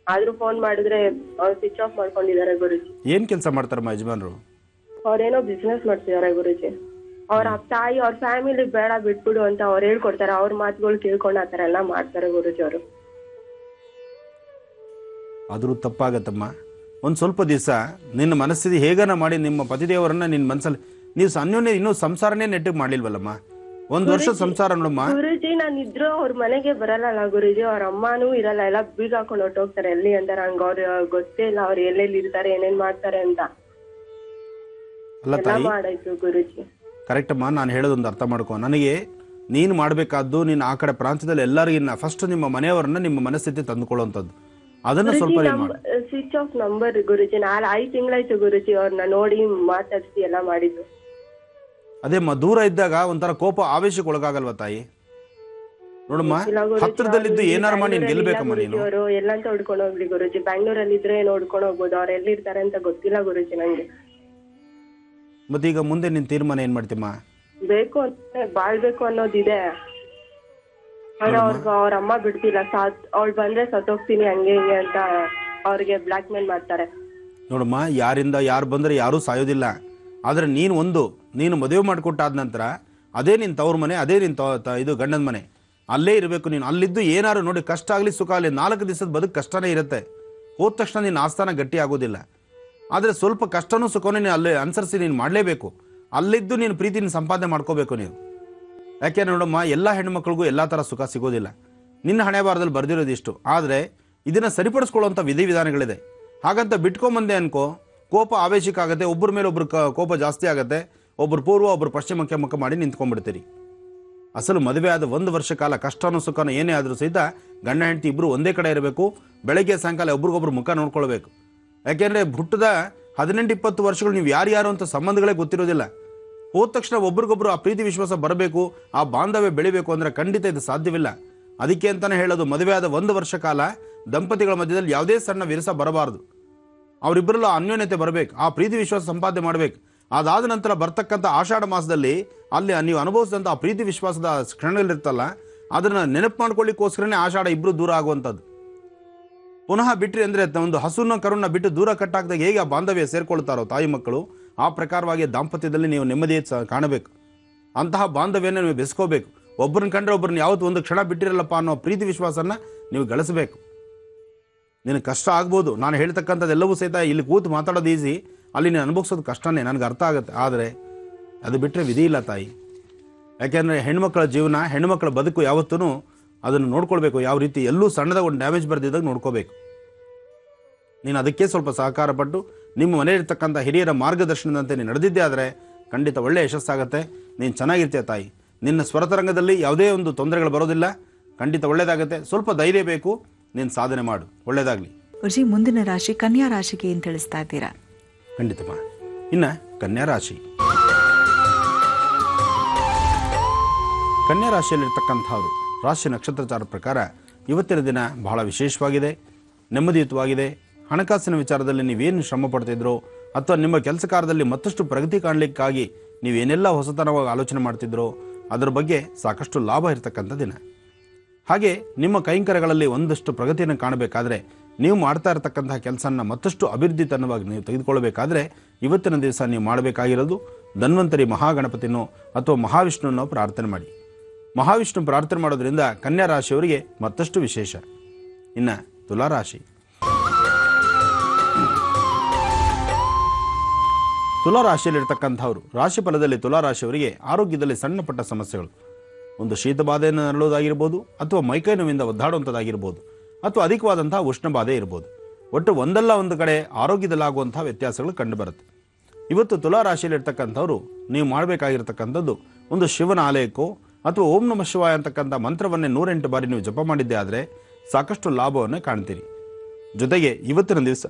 ಆದ್ರೂ ಫೋನ್ ಮಾಡಿದ್ರೆ ಅವ್ರು ಸ್ವಿಚ್ ಆಫ್ ಮಾಡ್ಕೊಂಡಿದ್ದಾರೆ ಗುರುಜಿ. ಏನ್ ಕೆಲಸ ಮಾಡ್ತಾರಮ್ಮ ಯಜಮಾನ್ರು? ಅವ್ರೇನೋ ಬಿಸ್ನೆಸ್ ಮಾಡ್ತಿದ್ದಾರೆ ಗುರುಜಿ. ಅವ್ರ ತಾಯಿ ಅವ್ರ ಫ್ಯಾಮಿಲಿ ಬೇಡ ಬಿಟ್ಬಿಡು ಅಂತ ಅವ್ರು ಹೇಳ್ಕೊಡ್ತಾರೆ. ಅವ್ರ ಮಾತುಗಳು ಕೇಳ್ಕೊಂಡು ಆತರ ಎಲ್ಲ ಮಾಡ್ತಾರೆ ಗುರುಜಿ ಅವರು. ಆದ್ರೂ ತಪ್ಪಾಗತ್ತಮ್ಮ. ಒಂದ್ ಸ್ವಲ್ಪ ದಿವಸ ನಿನ್ನ ಮನಸ್ಥಿತಿ ಹೇಗನ ಮಾಡಿ ನಿಮ್ಮ ಪತಿದೇವರನ್ನ ನಿನ್ನ ಮನಸ್ಸಲ್ಲಿ ನೀವು ಅನ್ಯೋನ್ಯ ಇನ್ನೂ ಸಂಸಾರನೇ ನೆಟ್ಟಿಗೆ ಮಾಡ್ಲಿಲ್ವಲ್ಲಮ್ಮ? 1 ವರ್ಷ ಸಂಸಾರ ನೋಡಮ್ಮ ಗುರುಜಿ. ನಾನು ಇದ್ರು ಅವ್ರ ಮನೆಗೆ ಬರಲ್ಲ ಗುರುಜಿ. ಅವ್ರ ಅಮ್ಮನೂ ಇರಲ್ಲ, ಎಲ್ಲ ಬೀಗ ಹಾಕೊಂಡು ಹೊಟ್ಟೋಗ್ತಾರೆ. ಎಲ್ಲಿ ಅಂತಾರೆ, ಹಂಗ ಅವ್ರ ಗೊತ್ತೇ ಇಲ್ಲ ಅವ್ರು ಎಲ್ಲೆಲ್ಲಿ ಇರ್ತಾರೆ, ಏನೇನ್ ಮಾಡ್ತಾರೆ ಅಂತ. ಅಲ್ಲ ತಾಯಿ, ಮಾಡಾಯ್ತು ಗುರುಜಿ. ಕರೆಕ್ಟ್ ಅಮ್ಮ. ನಾನು ಹೇಳೋದೊಂದು ಅರ್ಥ ಮಾಡ್ಕೊ. ನನಗೆ ನೀನು ಮಾಡಬೇಕಾದ್ದು, ನೀನು ಆ ಕಡೆ ಪ್ರಾಂತ್ಯದಲ್ಲಿ ಎಲ್ಲರಿಗಿನ್ನ ಫಸ್ಟ್ ನಿಮ್ಮ ಮನೆಯವರನ್ನ ನಿಮ್ಮ ಮನಸ್ಥಿತಿ ತಂದುಕೊಳ್ಳುವಂಥದ್ದು, ಅದನ್ನ ಸ್ವಲ್ಪ ಸ್ವಿಚ್ ಆಫ್ ನಂಬರ್ ಗುರುಜಿ. 5 ತಿಂಗಳಾಯ್ತು ಗುರುಜಿ ಅವ್ರನ್ನ ನೋಡಿ ಮಾತಾಡ್ಸಿ ಎಲ್ಲ ಮಾಡಿದ್ದು. ಅದೇ ದೂರ ಇದ್ದಾಗ ಒಂಥರ ಕೋಪ ಆವೇಶಕ್ಕೆ ಒಳಗಾಗಲ್ವಾ ತಾಯಿ? ನೋಡಮ್ಮ, ಹತ್ರದಲ್ಲಿದ್ದು ಏನಾರು ಮಾಡಿ ನೀನು ಗೆಲ್ಲಬೇಕಮ್ಮ ನೀನು. ಅವರು ಎಲ್ಲಂತ ಹುಡ್ಕೊಂಡು ಹೋಗ್ಲಿ ಗುರುಜಿ, ಬ್ಯಾಂಗ್ಳೂರಲ್ಲಿ ಇದ್ರೆ ನೋಡ್ಕೊಂಡು ಹೋಗ್ಬೋದು, ಅವ್ರು ಎಲ್ಲಿರ್ತಾರೆ ಅಂತ ಗೊತ್ತಿಲ್ಲ ಗುರುಜಿ ನಂಗೆ. ಮತ್ತೆ ಈಗ ಮುಂದೆ ನಿನ್ ತೀರ್ಮಾನ ಏನ್ ಮಾಡ್ತೀಮ್ಮ? ಬೇಕು ಅಂತ ಬಾಳ್ಬೇಕು ಅನ್ನೋದಿದೆ. ಅವ್ರ ಅಮ್ಮ ಬಿಡ್ತಿಲ್ಲ, ಅವಳು ಬಂದ್ರೆ ಸತ್ತೋಗ್ತೀನಿ ಹಂಗೆ ಹಿಂಗೆ ಅಂತ ಅವ್ರಿಗೆ ಬ್ಲಾಕ್ ಮೇಲ್ ಮಾಡ್ತಾರೆ. ನೋಡಮ್ಮ, ಯಾರಿಂದ ಯಾರು ಬಂದ್ರೆ ಯಾರೂ ಸಾಯೋದಿಲ್ಲ. ಆದ್ರೆ ನೀನು ಮದುವೆ ಮಾಡಿಕೊಟ್ಟಾದ ನಂತರ ಅದೇ ನಿನ್ನ ತವ್ರ ಮನೆ, ಅದೇ ನಿನ್ನ ಇದು ಗಂಡನ ಮನೆ, ಅಲ್ಲೇ ಇರಬೇಕು ನೀನು. ಅಲ್ಲಿದ್ದು ಏನಾರು ನೋಡಿ, ಕಷ್ಟ ಆಗಲಿ ಸುಖ ಆಗಲಿ 4 ದಿವಸದ ಬದುಕು ಕಷ್ಟನೇ ಇರುತ್ತೆ. ಹೋದ ತಕ್ಷಣ ನಿನ್ನ ಆಸ್ಥಾನ ಗಟ್ಟಿ ಆಗೋದಿಲ್ಲ. ಆದರೆ ಸ್ವಲ್ಪ ಕಷ್ಟನೂ ಸುಖನೂ ನೀನು ಅಲ್ಲೇ ಅನುಸರಿಸಿ ನೀನು ಮಾಡಲೇಬೇಕು. ಅಲ್ಲಿದ್ದು ನೀನು ಪ್ರೀತಿನ ಸಂಪಾದನೆ ಮಾಡ್ಕೋಬೇಕು ನೀವು. ಯಾಕೆಂದ್ರೆ ನೋಡಮ್ಮ, ಎಲ್ಲ ಹೆಣ್ಮಕ್ಳಿಗೂ ಎಲ್ಲ ಥರ ಸುಖ ಸಿಗೋದಿಲ್ಲ. ನಿನ್ನ ಹಣೆ ಬಾರದಲ್ಲಿ ಬರೆದಿರೋದು ಇಷ್ಟು. ಆದರೆ ಇದನ್ನು ಸರಿಪಡಿಸ್ಕೊಳ್ಳುವಂಥ ವಿಧಿವಿಧಾನಗಳಿದೆ. ಹಾಗಂತ ಬಿಟ್ಕೊಂಬಂದೆ ಅನ್ಕೋ, ಕೋಪ ಆವೇಶಕ್ಕೆ ಆಗುತ್ತೆ, ಒಬ್ಬರ ಮೇಲೆ ಒಬ್ರು ಕೋಪ ಜಾಸ್ತಿ ಆಗುತ್ತೆ, ಒಬ್ಬರು ಪೂರ್ವ ಒಬ್ಬರು ಪಶ್ಚಿಮಕ್ಕೆ ಮುಖ ಮಾಡಿ ನಿಂತ್ಕೊಂಡ್ಬಿಡ್ತೀರಿ. ಅಸಲು ಮದುವೆ ಆದ 1 ವರ್ಷ ಕಾಲ ಕಷ್ಟನೂ ಸುಖನೂ ಏನೇ ಆದರೂ ಸಹಿತ ಗಂಡ ಹೆಂಡತಿ ಇಬ್ಬರು ಒಂದೇ ಕಡೆ ಇರಬೇಕು. ಬೆಳಗ್ಗೆ ಸಾಯಂಕಾಲ ಒಬ್ರಿಗೊಬ್ರು ಮುಖ ನೋಡ್ಕೊಳ್ಬೇಕು. ಯಾಕೆಂದರೆ ಹುಟ್ಟದ 18-20 ವರ್ಷಗಳು ನೀವು ಯಾರ್ಯಾರು ಅಂತ ಸಂಬಂಧಗಳೇ ಗೊತ್ತಿರೋದಿಲ್ಲ. ಹೋದ ತಕ್ಷಣ ಒಬ್ರಿಗೊಬ್ರು ಆ ಪ್ರೀತಿ ವಿಶ್ವಾಸ ಬರಬೇಕು, ಆ ಬಾಂಧವ್ಯ ಬೆಳಿಬೇಕು ಅಂದರೆ ಖಂಡಿತ ಇದು ಸಾಧ್ಯವಿಲ್ಲ. ಅದಕ್ಕೆ ಅಂತಲೇ ಹೇಳೋದು, ಮದುವೆ ಆದ 1 ವರ್ಷ ಕಾಲ ದಂಪತಿಗಳ ಮಧ್ಯದಲ್ಲಿ ಯಾವುದೇ ಸಣ್ಣ ವಿರಸ ಬರಬಾರ್ದು. ಅವರಿಬ್ಬರಲ್ಲೂ ಅನ್ಯೋನ್ಯತೆ ಬರಬೇಕು, ಆ ಪ್ರೀತಿ ವಿಶ್ವಾಸ ಸಂಪಾದನೆ ಮಾಡಬೇಕು. ಅದಾದ ನಂತರ ಬರ್ತಕ್ಕಂಥ ಆಷಾಢ ಮಾಸದಲ್ಲಿ ಅಲ್ಲಿ ನೀವು ಅನುಭವಿಸಿದಂಥ ಆ ಪ್ರೀತಿ ವಿಶ್ವಾಸದ ಕ್ಷಣಗಳಿರ್ತಲ್ಲ, ಅದನ್ನು ನೆನಪು ಮಾಡ್ಕೊಳ್ಳಿಕ್ಕೋಸ್ಕರನೇ ಆಷಾಢ ಇಬ್ಬರು ದೂರ ಆಗುವಂಥದ್ದು. ಪುನಃ ಬಿಟ್ರಿ ಅಂದರೆ ಒಂದು ಹಸುನ ಕರುನ ಬಿಟ್ಟು ದೂರ ಕಟ್ಟಾಕಿದಾಗ ಹೇಗೆ ಆ ಬಾಂಧವ್ಯ ಸೇರ್ಕೊಳ್ತಾರೋ ತಾಯಿ ಮಕ್ಕಳು, ಆ ಪ್ರಕಾರವಾಗಿ ದಾಂಪತ್ಯದಲ್ಲಿ ನೀವು ನೆಮ್ಮದಿ ಕಾಣಬೇಕು. ಅಂತಹ ಬಾಂಧವ್ಯನ ನೀವು ಬೆಸ್ಕೋಬೇಕು. ಒಬ್ಬರನ್ನ ಕಂಡ್ರೆ ಒಬ್ಬರನ್ನ ಯಾವತ್ತು ಒಂದು ಕ್ಷಣ ಬಿಟ್ಟಿರಲ್ಲಪ್ಪ ಅನ್ನೋ ಪ್ರೀತಿ ವಿಶ್ವಾಸನ ನೀವು ಗಳಿಸಬೇಕು. ನಿನಗೆ ಕಷ್ಟ ಆಗ್ಬೋದು, ನಾನು ಹೇಳ್ತಕ್ಕಂಥದ್ದೆಲ್ಲವೂ ಸಹಿತ ಇಲ್ಲಿ ಕೂತು ಮಾತಾಡೋದು ಈಸಿ, ಅಲ್ಲಿ ನೀನು ಅನುಭವಿಸೋದು ಕಷ್ಟನೇ, ನನಗೆ ಅರ್ಥ ಆಗುತ್ತೆ. ಆದರೆ ಅದು ಬಿಟ್ಟರೆ ವಿಧಿ ಇಲ್ಲ ತಾಯಿ. ಯಾಕೆಂದರೆ ಹೆಣ್ಮಕ್ಳ ಜೀವನ, ಹೆಣ್ಮಕ್ಳ ಬದುಕು ಯಾವತ್ತೂ ಅದನ್ನು ನೋಡ್ಕೊಳ್ಬೇಕು. ಯಾವ ರೀತಿ ಎಲ್ಲೂ ಸಣ್ಣದಾಗ ಒಂದು ಡ್ಯಾಮೇಜ್ ಬರ್ದಿದ್ದಾಗ ನೋಡ್ಕೋಬೇಕು. ನೀನು ಅದಕ್ಕೆ ಸ್ವಲ್ಪ ಸಹಕಾರ ಪಟ್ಟು ನಿಮ್ಮ ಮನೆಯಲ್ಲಿರ್ತಕ್ಕಂಥ ಹಿರಿಯರ ಮಾರ್ಗದರ್ಶನದಂತೆ ನೀನು ನಡೆದಿದ್ದೆ ಆದರೆ ಖಂಡಿತ ಒಳ್ಳೆಯ ಯಶಸ್ಸಾಗುತ್ತೆ. ನೀನು ಚೆನ್ನಾಗಿರ್ತೀಯ ತಾಯಿ. ನಿನ್ನ ಸ್ವರತರಂಗದಲ್ಲಿ ಯಾವುದೇ ಒಂದು ತೊಂದರೆಗಳು ಬರೋದಿಲ್ಲ. ಖಂಡಿತ ಒಳ್ಳೆಯದಾಗುತ್ತೆ. ಸ್ವಲ್ಪ ಧೈರ್ಯ ಬೇಕು, ನೀನು ಸಾಧನೆ ಮಾಡು. ಒಳ್ಳೆಯದಾಗಲಿ. ಗುರುಜಿ, ಮುಂದಿನ ರಾಶಿ ಕನ್ಯಾ ರಾಶಿಗೆ ಏನು ತಿಳಿಸ್ತಾ ಇದ್ದೀರಾ? ಖಂಡಿತಮ್ಮ. ಇನ್ನು ಕನ್ಯಾ ರಾಶಿ, ಕನ್ಯಾ ರಾಶಿಯಲ್ಲಿರ್ತಕ್ಕಂಥವ್ರು ರಾಶಿ ನಕ್ಷತ್ರಚಾರ ಪ್ರಕಾರ ಇವತ್ತಿನ ದಿನ ಬಹಳ ವಿಶೇಷವಾಗಿದೆ, ನೆಮ್ಮದಿಯುತವಾಗಿದೆ. ಹಣಕಾಸಿನ ವಿಚಾರದಲ್ಲಿ ನೀವೇನು ಶ್ರಮ ಪಡ್ತಿದ್ರೋ ಅಥವಾ ನಿಮ್ಮ ಕೆಲಸ ಕಾರ್ಯದಲ್ಲಿ ಮತ್ತಷ್ಟು ಪ್ರಗತಿ ಕಾಣಲಿಕ್ಕಾಗಿ ನೀವೇನೆಲ್ಲ ಹೊಸತನವಾಗಿ ಆಲೋಚನೆ ಮಾಡ್ತಿದ್ರೋ ಅದರ ಬಗ್ಗೆ ಸಾಕಷ್ಟು ಲಾಭ ಇರತಕ್ಕಂಥ ದಿನ. ಹಾಗೆ ನಿಮ್ಮ ಕೈಂಕರ್ಯಗಳಲ್ಲಿ ಒಂದಷ್ಟು ಪ್ರಗತಿಯನ್ನು ಕಾಣಬೇಕಾದ್ರೆ ನೀವು ಮಾಡ್ತಾ ಇರತಕ್ಕಂತಹ ಕೆಲಸನ ಮತ್ತಷ್ಟು ಅಭಿವೃದ್ಧಿತನವಾಗಿ ನೀವು ತೆಗೆದುಕೊಳ್ಳಬೇಕಾದ್ರೆ ಇವತ್ತಿನ ದಿವಸ ನೀವು ಮಾಡಬೇಕಾಗಿರೋದು ಧನ್ವಂತರಿ ಮಹಾಗಣಪತಿನೋ ಅಥವಾ ಮಹಾವಿಷ್ಣುವನ್ನೋ ಪ್ರಾರ್ಥನೆ ಮಾಡಿ. ಮಹಾವಿಷ್ಣು ಪ್ರಾರ್ಥನೆ ಮಾಡೋದ್ರಿಂದ ಕನ್ಯಾ ರಾಶಿಯವರಿಗೆ ಮತ್ತಷ್ಟು ವಿಶೇಷ. ಇನ್ನು ತುಲಾರಾಶಿ, ತುಲಾರಾಶಿಯಲ್ಲಿರ್ತಕ್ಕಂಥವ್ರು ರಾಶಿ ಫಲದಲ್ಲಿ ತುಲಾರಾಶಿಯವರಿಗೆ ಆರೋಗ್ಯದಲ್ಲಿ ಸಣ್ಣ ಪಟ್ಟ ಸಮಸ್ಯೆಗಳು, ಒಂದು ಶೀತ ಬಾಧೆಯನ್ನು ನರಳೋದಾಗಿರ್ಬೋದು ಅಥವಾ ಮೈಕೈ ನೋವಿಂದ ಒದ್ದಾಡುವಂಥದ್ದಾಗಿರ್ಬೋದು ಅಥವಾ ಅಧಿಕವಾದಂತಹ ಉಷ್ಣ ಬಾಧೆ ಇರ್ಬೋದು. ಒಟ್ಟು ಒಂದಲ್ಲ ಒಂದು ಕಡೆ ಆರೋಗ್ಯದಲ್ಲಾಗುವಂತಹ ವ್ಯತ್ಯಾಸಗಳು ಕಂಡುಬರುತ್ತೆ. ಇವತ್ತು ತುಲಾರಾಶಿಯಲ್ಲಿರ್ತಕ್ಕಂಥವ್ರು ನೀವು ಮಾಡಬೇಕಾಗಿರ್ತಕ್ಕಂಥದ್ದು ಒಂದು ಶಿವನ ಆಲಯಕ್ಕೋ ಅಥವಾ ಓಂ ನಮಃ ಶಿವಾಯ ಅಂತಕ್ಕಂಥ ಮಂತ್ರವನ್ನೇ 108 ಬಾರಿ ನೀವು ಜಪ ಮಾಡಿದ್ದೆ ಆದರೆ ಸಾಕಷ್ಟು ಲಾಭವನ್ನು ಕಾಣ್ತೀರಿ. ಜೊತೆಗೆ ಇವತ್ತಿನ ದಿವಸ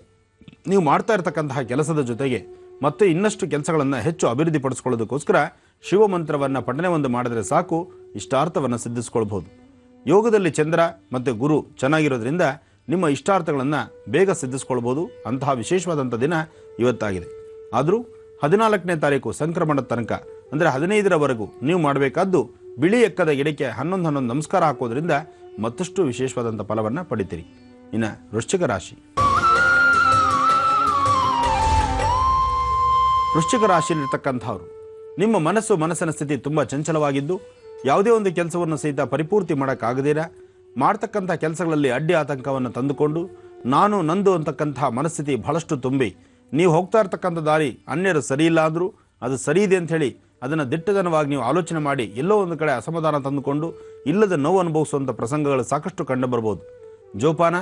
ನೀವು ಮಾಡ್ತಾ ಇರತಕ್ಕಂತಹ ಕೆಲಸದ ಜೊತೆಗೆ ಮತ್ತೆ ಇನ್ನಷ್ಟು ಕೆಲಸಗಳನ್ನು ಹೆಚ್ಚು ಅಭಿವೃದ್ಧಿಪಡಿಸ್ಕೊಳ್ಳೋದಕ್ಕೋಸ್ಕರ ಶಿವಮಂತ್ರವನ್ನು ಪಠನೆ ಮಾಡಿದರೆ ಸಾಕು, ಇಷ್ಟಾರ್ಥವನ್ನು ಸಿದ್ಧಿಸ್ಕೊಳ್ಬಹುದು. ಯೋಗದಲ್ಲಿ ಚಂದ್ರ ಮತ್ತು ಗುರು ಚೆನ್ನಾಗಿರೋದ್ರಿಂದ ನಿಮ್ಮ ಇಷ್ಟಾರ್ಥಗಳನ್ನು ಬೇಗ ಸಿದ್ಧಿಸ್ಕೊಳ್ಬೋದು. ಅಂತಹ ವಿಶೇಷವಾದಂಥ ದಿನ ಇವತ್ತಾಗಿದೆ. ಆದರೂ 14ನೇ ತಾರೀಕು ಸಂಕ್ರಮಣದ ತನಕ ಅಂದರೆ 15ರವರೆಗೂ ನೀವು ಮಾಡಬೇಕಾದ್ದು ಬಿಳಿ ಎಕ್ಕದ ಗಿಡಕ್ಕೆ 11 ನಮಸ್ಕಾರ ಹಾಕೋದ್ರಿಂದ ಮತ್ತಷ್ಟು ವಿಶೇಷವಾದಂಥ ಫಲವನ್ನು ಪಡಿತೀರಿ. ಇನ್ನು ವೃಶ್ಚಿಕ ರಾಶಿ, ವೃಶ್ಚಿಕ ರಾಶಿಯಲ್ಲಿರ್ತಕ್ಕಂಥವ್ರು ನಿಮ್ಮ ಮನಸ್ಸಿನ ಸ್ಥಿತಿ ತುಂಬ ಚಂಚಲವಾಗಿದ್ದು ಯಾವುದೇ ಒಂದು ಕೆಲಸವನ್ನು ಸಹಿತ ಪರಿಪೂರ್ತಿ ಮಾಡೋಕ್ಕಾಗದಿರ ಮಾಡ್ತಕ್ಕಂಥ ಕೆಲಸಗಳಲ್ಲಿ ಅಡ್ಡಿ ಆತಂಕವನ್ನು ತಂದುಕೊಂಡು ನಾನು ನಂದು ಅಂತಕ್ಕಂಥ ಮನಸ್ಥಿತಿ ಬಹಳಷ್ಟು ತುಂಬಿ ನೀವು ಹೋಗ್ತಾ ಇರ್ತಕ್ಕಂಥ ದಾರಿ ಅನ್ಯರು ಸರಿ ಇಲ್ಲ ಅಂದರೂ ಅದು ಸರಿ ಇದೆ ಅಂಥೇಳಿ ಅದನ್ನು ದಿಟ್ಟತನವಾಗಿ ನೀವು ಆಲೋಚನೆ ಮಾಡಿ ಎಲ್ಲೋ ಒಂದು ಕಡೆ ಅಸಮಾಧಾನ ತಂದುಕೊಂಡು ಇಲ್ಲದ ನೋವು ಅನುಭವಿಸುವಂಥ ಪ್ರಸಂಗಗಳು ಸಾಕಷ್ಟು ಕಂಡು ಬರ್ಬೋದು. ಜೋಪಾನ,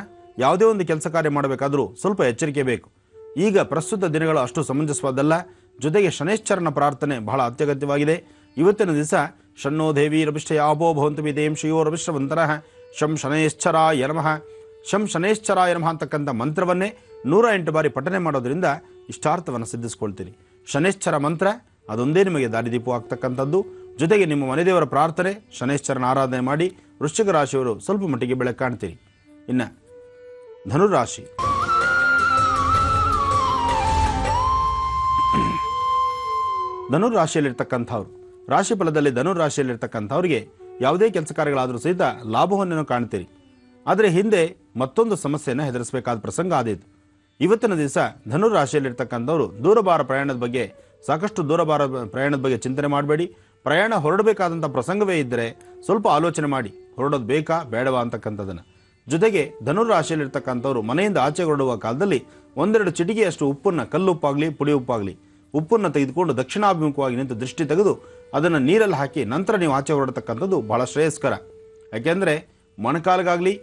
ಯಾವುದೇ ಒಂದು ಕೆಲಸ ಕಾರ್ಯ ಮಾಡಬೇಕಾದರೂ ಸ್ವಲ್ಪ ಎಚ್ಚರಿಕೆ ಬೇಕು. ಈಗ ಪ್ರಸ್ತುತ ದಿನಗಳು ಅಷ್ಟು ಸಮಂಜಸವಾದಲ್ಲ. ಜೊತೆಗೆ ಶನೇಶ್ವರನ ಪ್ರಾರ್ಥನೆ ಬಹಳ ಅತ್ಯಗತ್ಯವಾಗಿದೆ. ಇವತ್ತಿನ ದಿವಸ ಶನ್ನೋ ದೇವಿ ರವಿಷ್ಠಯಾಪೋ ಭವಂತು ವಿದೇಂ ಶ್ರೀಯೋ ರವಿಶ್ರವಂತರಃ ಶಂ ಶನೇಶ್ಚರಾಯ ನಮಃ ಶಂ ಶನೇಶ್ಚರಾಯ ನಮಃ ಅಂತಕ್ಕಂಥ ಮಂತ್ರವನ್ನೇ 108 ಬಾರಿ ಪಠನೆ ಮಾಡೋದ್ರಿಂದ ಇಷ್ಟಾರ್ಥವನ್ನು ಸಿದ್ಧಿಸ್ಕೊಳ್ತೀರಿ. ಶನೇಶ್ಚರ ಮಂತ್ರ ಅದೊಂದೇ ನಿಮಗೆ ದಾರಿದೀಪವಾಗ್ತಕ್ಕಂಥದ್ದು. ಜೊತೆಗೆ ನಿಮ್ಮ ಮನೆದೇವರ ಪ್ರಾರ್ಥನೆ, ಶನೈಶ್ಚರನ ಆರಾಧನೆ ಮಾಡಿ ವೃಶ್ಚಿಕ ರಾಶಿಯವರು ಸ್ವಲ್ಪ ಮಟ್ಟಿಗೆ ಬೆಳಕು ಕಾಣ್ತೀರಿ. ಇನ್ನು ಧನುರಾಶಿ. ಧನುರಾಶಿಯಲ್ಲಿರ್ತಕ್ಕಂಥವ್ರು, ರಾಶಿ ಫಲದಲ್ಲಿ ಧನುರಾಶಿಯಲ್ಲಿರ್ತಕ್ಕಂಥವ್ರಿಗೆ ಯಾವುದೇ ಕೆಲಸ ಕಾರ್ಯಗಳಾದರೂ ಸಹಿತ ಲಾಭವನ್ನು ಕಾಣ್ತೀರಿ. ಆದರೆ ಹಿಂದೆ ಮತ್ತೊಂದು ಸಮಸ್ಯೆಯನ್ನು ಎದುರಿಸಬೇಕಾದ ಪ್ರಸಂಗ ಆದೀತು. ಇವತ್ತಿನ ದಿವಸ ಧನುರಾಶಿಯಲ್ಲಿರ್ತಕ್ಕಂಥವ್ರು ದೂರಭಾರ ಪ್ರಯಾಣದ ಬಗ್ಗೆ, ಸಾಕಷ್ಟು ದೂರಭಾರ ಪ್ರಯಾಣದ ಬಗ್ಗೆ ಚಿಂತನೆ ಮಾಡಬೇಡಿ. ಪ್ರಯಾಣ ಹೊರಡಬೇಕಾದಂಥ ಪ್ರಸಂಗವೇ ಇದ್ದರೆ ಸ್ವಲ್ಪ ಆಲೋಚನೆ ಮಾಡಿ, ಹೊರಡೋದು ಬೇಕಾ ಬೇಡವಾ ಅಂತಕ್ಕಂಥದ್ದನ್ನು. ಜೊತೆಗೆ ಧನುರಾಶಿಯಲ್ಲಿರ್ತಕ್ಕಂಥವ್ರು ಮನೆಯಿಂದ ಆಚೆ ಹೊರಡುವ ಕಾಲದಲ್ಲಿ ಒಂದೆರಡು ಚಿಟಿಕೆಯಷ್ಟು ಉಪ್ಪನ್ನು, ಕಲ್ಲುಪ್ಪಾಗಲಿ ಪುಡಿ ಉಪ್ಪಾಗಲಿ, ಉಪ್ಪನ್ನು ತೆಗೆದುಕೊಂಡು ದಕ್ಷಿಣಾಭಿಮುಖವಾಗಿ ನಿಂತು ದೃಷ್ಟಿ ತೆಗೆದು ಅದನ್ನು ನೀರಲ್ಲಿ ಹಾಕಿ ನಂತರ ನೀವು ಆಚೆ ಹೊರಡತಕ್ಕಂಥದ್ದು ಬಹಳ ಶ್ರೇಯಸ್ಕರ. ಯಾಕೆಂದರೆ ಮೊಣಕಾಲಿಗಾಗಲಿ,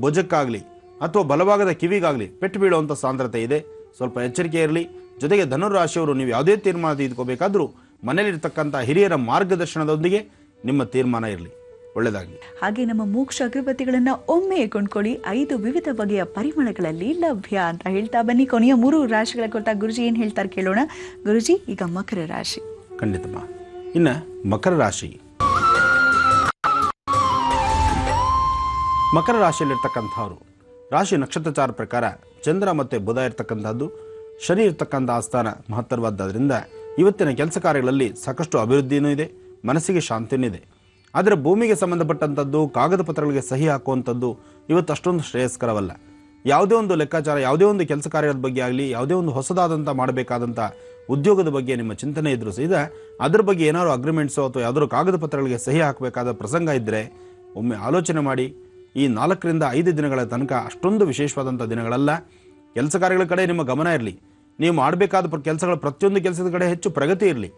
ಭುಜಕ್ಕಾಗಲಿ ಅಥವಾ ಬಲಭಾಗದ ಕಿವಿಗಾಗಲಿ ಪೆಟ್ಟು ಬೀಳುವಂಥ ಸಾಂದ್ರತೆ ಇದೆ. ಸ್ವಲ್ಪ ಎಚ್ಚರಿಕೆ ಇರಲಿ. ಜೊತೆಗೆ ಧನುರಾಶಿಯವರು ನೀವು ಯಾವುದೇ ತೀರ್ಮಾನ ತೆಗೆದುಕೋಬೇಕಾದ್ರೂ ಮನೆಯಲ್ಲಿರ್ತಕ್ಕಂಥ ಹಿರಿಯರ ಮಾರ್ಗದರ್ಶನದೊಂದಿಗೆ ನಿಮ್ಮ ತೀರ್ಮಾನ ಇರಲಿ. ಒಳ್ಳೆಯದಾಗಲಿ. ಹಾಗೆ ನಮ್ಮ ಮೋಕ್ಷ ಅಗರಬತ್ತಿಗಳನ್ನ ಒಮ್ಮೆ ಕೊಂಡ್ಕೊಳ್ಳಿ, 5 ವಿವಿಧ ಬಗೆಯ ಪರಿಮಳಗಳಲ್ಲಿ ಲಭ್ಯ ಅಂತ ಹೇಳ್ತಾ ಬನ್ನಿ. ಕೊನೆಯ 3 ರಾಶಿಗಳ ಕುರಿತ ಗುರುಜಿ ಏನು ಹೇಳ್ತಾರೆ ಕೇಳೋಣ. ಗುರುಜಿ, ಈಗ ಮಕರ ರಾಶಿ. ಖಂಡಿತಮ್ಮ. ಇನ್ನು ಮಕರ ರಾಶಿ. ಮಕರ ರಾಶಿಯಲ್ಲಿರ್ತಕ್ಕಂಥವ್ರು, ರಾಶಿ ನಕ್ಷತ್ರಚಾರ ಪ್ರಕಾರ ಚಂದ್ರ ಮತ್ತು ಬುಧ ಇರ್ತಕ್ಕಂಥದ್ದು, ಶನಿ ಇರ್ತಕ್ಕಂಥ ಆಸ್ಥಾನ ಮಹತ್ತರವಾದ್ದರಿಂದ ಇವತ್ತಿನ ಕೆಲಸ ಕಾರ್ಯಗಳಲ್ಲಿ ಸಾಕಷ್ಟು ಅಭಿವೃದ್ಧಿಯೂ ಇದೆ, ಮನಸ್ಸಿಗೆ ಶಾಂತಿಯೂ ಇದೆ. ಆದರೆ ಭೂಮಿಗೆ ಸಂಬಂಧಪಟ್ಟಂಥದ್ದು, ಕಾಗದ ಪತ್ರಗಳಿಗೆ ಸಹಿ ಹಾಕುವಂಥದ್ದು ಇವತ್ತು ಅಷ್ಟೊಂದು ಶ್ರೇಯಸ್ಕರವಲ್ಲ. ಯಾವುದೇ ಒಂದು ಲೆಕ್ಕಾಚಾರ, ಯಾವುದೇ ಒಂದು ಕೆಲಸ ಕಾರ್ಯದ ಬಗ್ಗೆ ಆಗಲಿ, ಯಾವುದೇ ಒಂದು ಹೊಸದಾದಂಥ ಮಾಡಬೇಕಾದಂಥ ಉದ್ಯೋಗದ ಬಗ್ಗೆ ನಿಮ್ಮ ಚಿಂತನೆ ಇದ್ರೂ ಸಹಿತ ಅದ್ರ ಬಗ್ಗೆ ಏನಾದ್ರು ಅಗ್ರಿಮೆಂಟ್ಸು ಅಥವಾ ಯಾವುದಾದ್ರು ಕಾಗದ ಪತ್ರಗಳಿಗೆ ಸಹಿ ಹಾಕಬೇಕಾದ ಪ್ರಸಂಗ ಇದ್ದರೆ ಒಮ್ಮೆ ಆಲೋಚನೆ ಮಾಡಿ. ಈ 4 ರಿಂದ 5 ದಿನಗಳ ತನಕ ಅಷ್ಟೊಂದು ವಿಶೇಷವಾದಂಥ ದಿನಗಳಲ್ಲ. ಕೆಲಸ ಕಾರ್ಯಗಳ ಕಡೆ ನಿಮ್ಮ ಗಮನ ಇರಲಿ. ನೀವು ಮಾಡಬೇಕಾದ ಕೆಲಸಗಳ ಪ್ರತಿಯೊಂದು ಕೆಲಸದ ಕಡೆ ಹೆಚ್ಚು ಪ್ರಗತಿ ಇರಲಿ.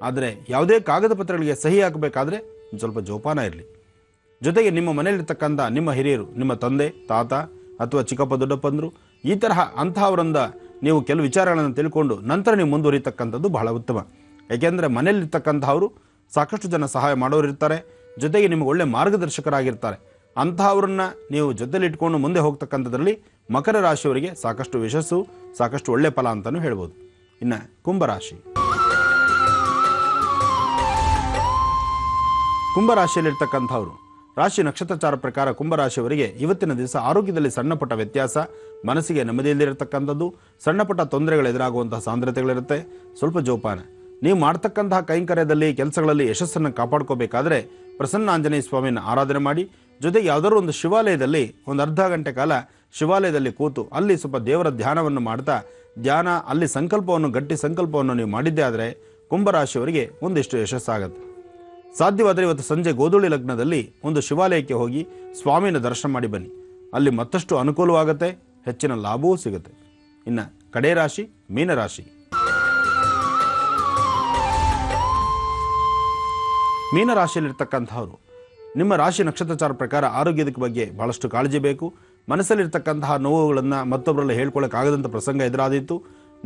ಆದರೆ ಯಾವುದೇ ಕಾಗದ ಪತ್ರಗಳಿಗೆ ಸಹಿ ಹಾಕಬೇಕಾದ್ರೆ ಸ್ವಲ್ಪ ಜೋಪಾನ ಇರಲಿ. ಜೊತೆಗೆ ನಿಮ್ಮ ಮನೆಯಲ್ಲಿರ್ತಕ್ಕಂಥ ನಿಮ್ಮ ಹಿರಿಯರು, ನಿಮ್ಮ ತಂದೆ, ತಾತ ಅಥವಾ ಚಿಕ್ಕಪ್ಪ ದೊಡ್ಡಪ್ಪಂದರು, ಈ ತರಹ ಅಂತಹವರಿಂದ ನೀವು ಕೆಲವು ವಿಚಾರಗಳನ್ನು ತಿಳ್ಕೊಂಡು ನಂತರ ನೀವು ಮುಂದುವರಿತಕ್ಕಂಥದ್ದು ಬಹಳ ಉತ್ತಮ. ಏಕೆಂದರೆ ಮನೆಯಲ್ಲಿರ್ತಕ್ಕಂಥವರು ಸಾಕಷ್ಟು ಜನ ಸಹಾಯ ಮಾಡೋರು ಇರ್ತಾರೆ, ಜೊತೆಗೆ ನಿಮಗೆ ಒಳ್ಳೆ ಮಾರ್ಗದರ್ಶಕರಾಗಿರ್ತಾರೆ. ಅಂತಹವ್ರನ್ನ ನೀವು ಜೊತೆಲಿಟ್ಕೊಂಡು ಮುಂದೆ ಹೋಗ್ತಕ್ಕಂಥದ್ರಲ್ಲಿ ಮಕರ ರಾಶಿಯವರಿಗೆ ಸಾಕಷ್ಟು ಯಶಸ್ಸು, ಸಾಕಷ್ಟು ಒಳ್ಳೆ ಫಲ ಅಂತಲೂ ಹೇಳ್ಬೋದು. ಇನ್ನು ಕುಂಭರಾಶಿ. ಕುಂಭರಾಶಿಯಲ್ಲಿರ್ತಕ್ಕಂಥವ್ರು, ರಾಶಿ ನಕ್ಷತ್ರಚಾರ ಪ್ರಕಾರ ಕುಂಭರಾಶಿಯವರಿಗೆ ಇವತ್ತಿನ ದಿವಸ ಆರೋಗ್ಯದಲ್ಲಿ ಸಣ್ಣಪುಟ್ಟ ವ್ಯತ್ಯಾಸ, ಮನಸ್ಸಿಗೆ ನೆಮ್ಮದಿಯಲ್ಲಿರತಕ್ಕಂಥದ್ದು, ಸಣ್ಣಪುಟ್ಟ ತೊಂದರೆಗಳು ಎದುರಾಗುವಂತಹ ಸಾಂದ್ರತೆಗಳಿರುತ್ತೆ. ಸ್ವಲ್ಪ ಜೋಪಾನ. ನೀವು ಮಾಡ್ತಕ್ಕಂತಹ ಕೈಂಕರ್ಯದಲ್ಲಿ, ಕೆಲಸಗಳಲ್ಲಿ ಯಶಸ್ಸನ್ನು ಕಾಪಾಡ್ಕೋಬೇಕಾದ್ರೆ ಪ್ರಸನ್ನ ಆಂಜನೇಯ ಸ್ವಾಮಿಯನ್ನು ಆರಾಧನೆ ಮಾಡಿ. ಜೊತೆಗೆ ಯಾವುದಾದ್ರು ಒಂದು ಶಿವಾಲಯದಲ್ಲಿ ಒಂದು ಅರ್ಧ ಗಂಟೆ ಕಾಲ ಶಿವಾಲಯದಲ್ಲಿ ಕೂತು ಅಲ್ಲಿ ಸ್ವಲ್ಪ ದೇವರ ಧ್ಯಾನವನ್ನು ಮಾಡ್ತಾ, ಅಲ್ಲಿ ಸಂಕಲ್ಪವನ್ನು, ಗಟ್ಟಿ ಸಂಕಲ್ಪವನ್ನು ನೀವು ಮಾಡಿದ್ದೇ ಆದರೆ ಕುಂಭರಾಶಿಯವರಿಗೆ ಒಂದಿಷ್ಟು ಯಶಸ್ಸಾಗುತ್ತೆ. ಸಾಧ್ಯವಾದರೆ ಇವತ್ತು ಸಂಜೆ ಗೋಧೂಳಿ ಲಗ್ನದಲ್ಲಿ ಒಂದು ಶಿವಾಲಯಕ್ಕೆ ಹೋಗಿ ಸ್ವಾಮಿನ ದರ್ಶನ ಮಾಡಿ ಬನ್ನಿ. ಅಲ್ಲಿ ಮತ್ತಷ್ಟು ಅನುಕೂಲವಾಗುತ್ತೆ, ಹೆಚ್ಚಿನ ಲಾಭವೂ ಸಿಗುತ್ತೆ. ಇನ್ನು ಕಡೆ ರಾಶಿ ಮೀನರಾಶಿ. ಮೀನರಾಶಿಯಲ್ಲಿರ್ತಕ್ಕಂಥವ್ರು, ನಿಮ್ಮ ರಾಶಿ ನಕ್ಷತ್ರಚಾರ ಪ್ರಕಾರ ಆರೋಗ್ಯದ ಬಗ್ಗೆ ಬಹಳಷ್ಟು ಕಾಳಜಿ ಬೇಕು. ಮನಸ್ಸಲ್ಲಿರ್ತಕ್ಕಂತಹ ನೋವುಗಳನ್ನು ಮತ್ತೊಬ್ಬರಲ್ಲಿ ಹೇಳ್ಕೊಳ್ಳೋಕ್ಕಾಗದಂಥ ಪ್ರಸಂಗ ಎದುರಾದೀತು.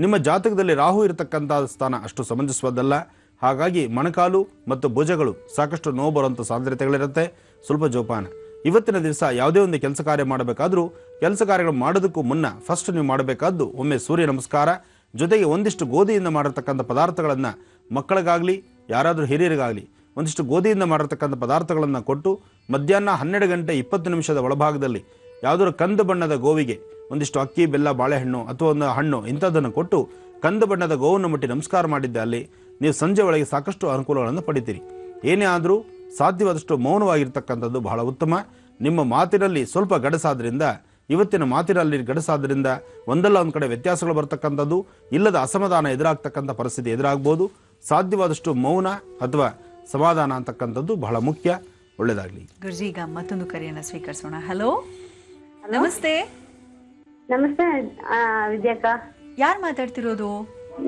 ನಿಮ್ಮ ಜಾತಕದಲ್ಲಿ ರಾಹು ಇರತಕ್ಕಂಥ ಸ್ಥಾನ ಅಷ್ಟು ಸಮಂಜಸವಾದಲ್ಲ. ಹಾಗಾಗಿ ಮೊಣಕಾಲು ಮತ್ತು ಭುಜಗಳು ಸಾಕಷ್ಟು ನೋವು ಬರುವಂಥ ಸಾಧ್ಯತೆಗಳಿರುತ್ತೆ. ಸ್ವಲ್ಪ ಜೋಪಾನ. ಇವತ್ತಿನ ದಿವಸ ಯಾವುದೇ ಒಂದು ಕೆಲಸ ಕಾರ್ಯ ಮಾಡಬೇಕಾದ್ರೂ ಕೆಲಸ ಕಾರ್ಯಗಳು ಮಾಡೋದಕ್ಕೂ ಮುನ್ನ ಫಸ್ಟ್ ನೀವು ಮಾಡಬೇಕಾದ್ದು ಒಮ್ಮೆ ಸೂರ್ಯ ನಮಸ್ಕಾರ, ಜೊತೆಗೆ ಒಂದಿಷ್ಟು ಗೋಧಿಯಿಂದ ಮಾಡಿರ್ತಕ್ಕಂಥ ಪದಾರ್ಥಗಳನ್ನು ಮಕ್ಕಳಿಗಾಗಲಿ ಯಾರಾದರೂ ಹಿರಿಯರಿಗಾಗಲಿ ಒಂದಿಷ್ಟು ಗೋಧಿಯಿಂದ ಮಾಡಿರ್ತಕ್ಕಂಥ ಪದಾರ್ಥಗಳನ್ನು ಕೊಟ್ಟು ಮಧ್ಯಾಹ್ನ 12 ಗಂಟೆ 20 ನಿಮಿಷದ ಒಳಭಾಗದಲ್ಲಿ ಯಾವುದಾದ್ರು ಕಂದು ಬಣ್ಣದ ಗೋವಿಗೆ ಒಂದಿಷ್ಟು ಅಕ್ಕಿ, ಬೆಲ್ಲ, ಬಾಳೆಹಣ್ಣು ಅಥವಾ ಒಂದು ಹಣ್ಣು ಇಂಥದ್ದನ್ನು ಕೊಟ್ಟು ಕಂದು ಬಣ್ಣದ ಗೋವನ್ನು ಮುಟ್ಟಿ ನಮಸ್ಕಾರ ಮಾಡಿದ್ದೆ ಅಲ್ಲಿ ನೀವು ಸಂಜೆ ಒಳಗೆ ಸಾಕಷ್ಟು ಅನುಕೂಲಗಳನ್ನು ಪಡಿತೀರಿ. ಏನೇ ಆದರೂ ಸಾಧ್ಯವಾದಷ್ಟು ಮೌನವಾಗಿರ್ತಕ್ಕಂಥದ್ದು ಬಹಳ ಉತ್ತಮ. ನಿಮ್ಮ ಮಾತಿನಲ್ಲಿ ಸ್ವಲ್ಪ ಗಡಸಾದ್ರಿಂದ, ಇವತ್ತಿನ ಮಾತಿನಲ್ಲಿ ಗಡಸಾದ್ರಿಂದ ಒಂದಲ್ಲ ಒಂದು ಕಡೆ ವ್ಯತ್ಯಾಸಗಳು ಬರ್ತಕ್ಕಂಥದ್ದು, ಇಲ್ಲದ ಅಸಮಾಧಾನ ಎದುರಾಗ್ತಕ್ಕಂಥ ಪರಿಸ್ಥಿತಿ ಎದುರಾಗ್ಬೋದು. ಸಾಧ್ಯವಾದಷ್ಟು ಮೌನ ಅಥವಾ ಸಮಾಧಾನ ಅಂತಕ್ಕಂಥದ್ದು ಬಹಳ ಮುಖ್ಯ. ಒಳ್ಳೆಯದಾಗಲಿ. ಗುರುಜಿ, ಈಗ ಮತ್ತೊಂದು ಕರೆಯನ್ನು ಸ್ವೀಕರಿಸೋಣ. ಹಲೋ, ನಮಸ್ತೆ. ನಮಸ್ತೆ ವಿದ್ಯಾಕ್ಕ. ಯಾರು ಮಾತಾಡ್ತಿರೋದು?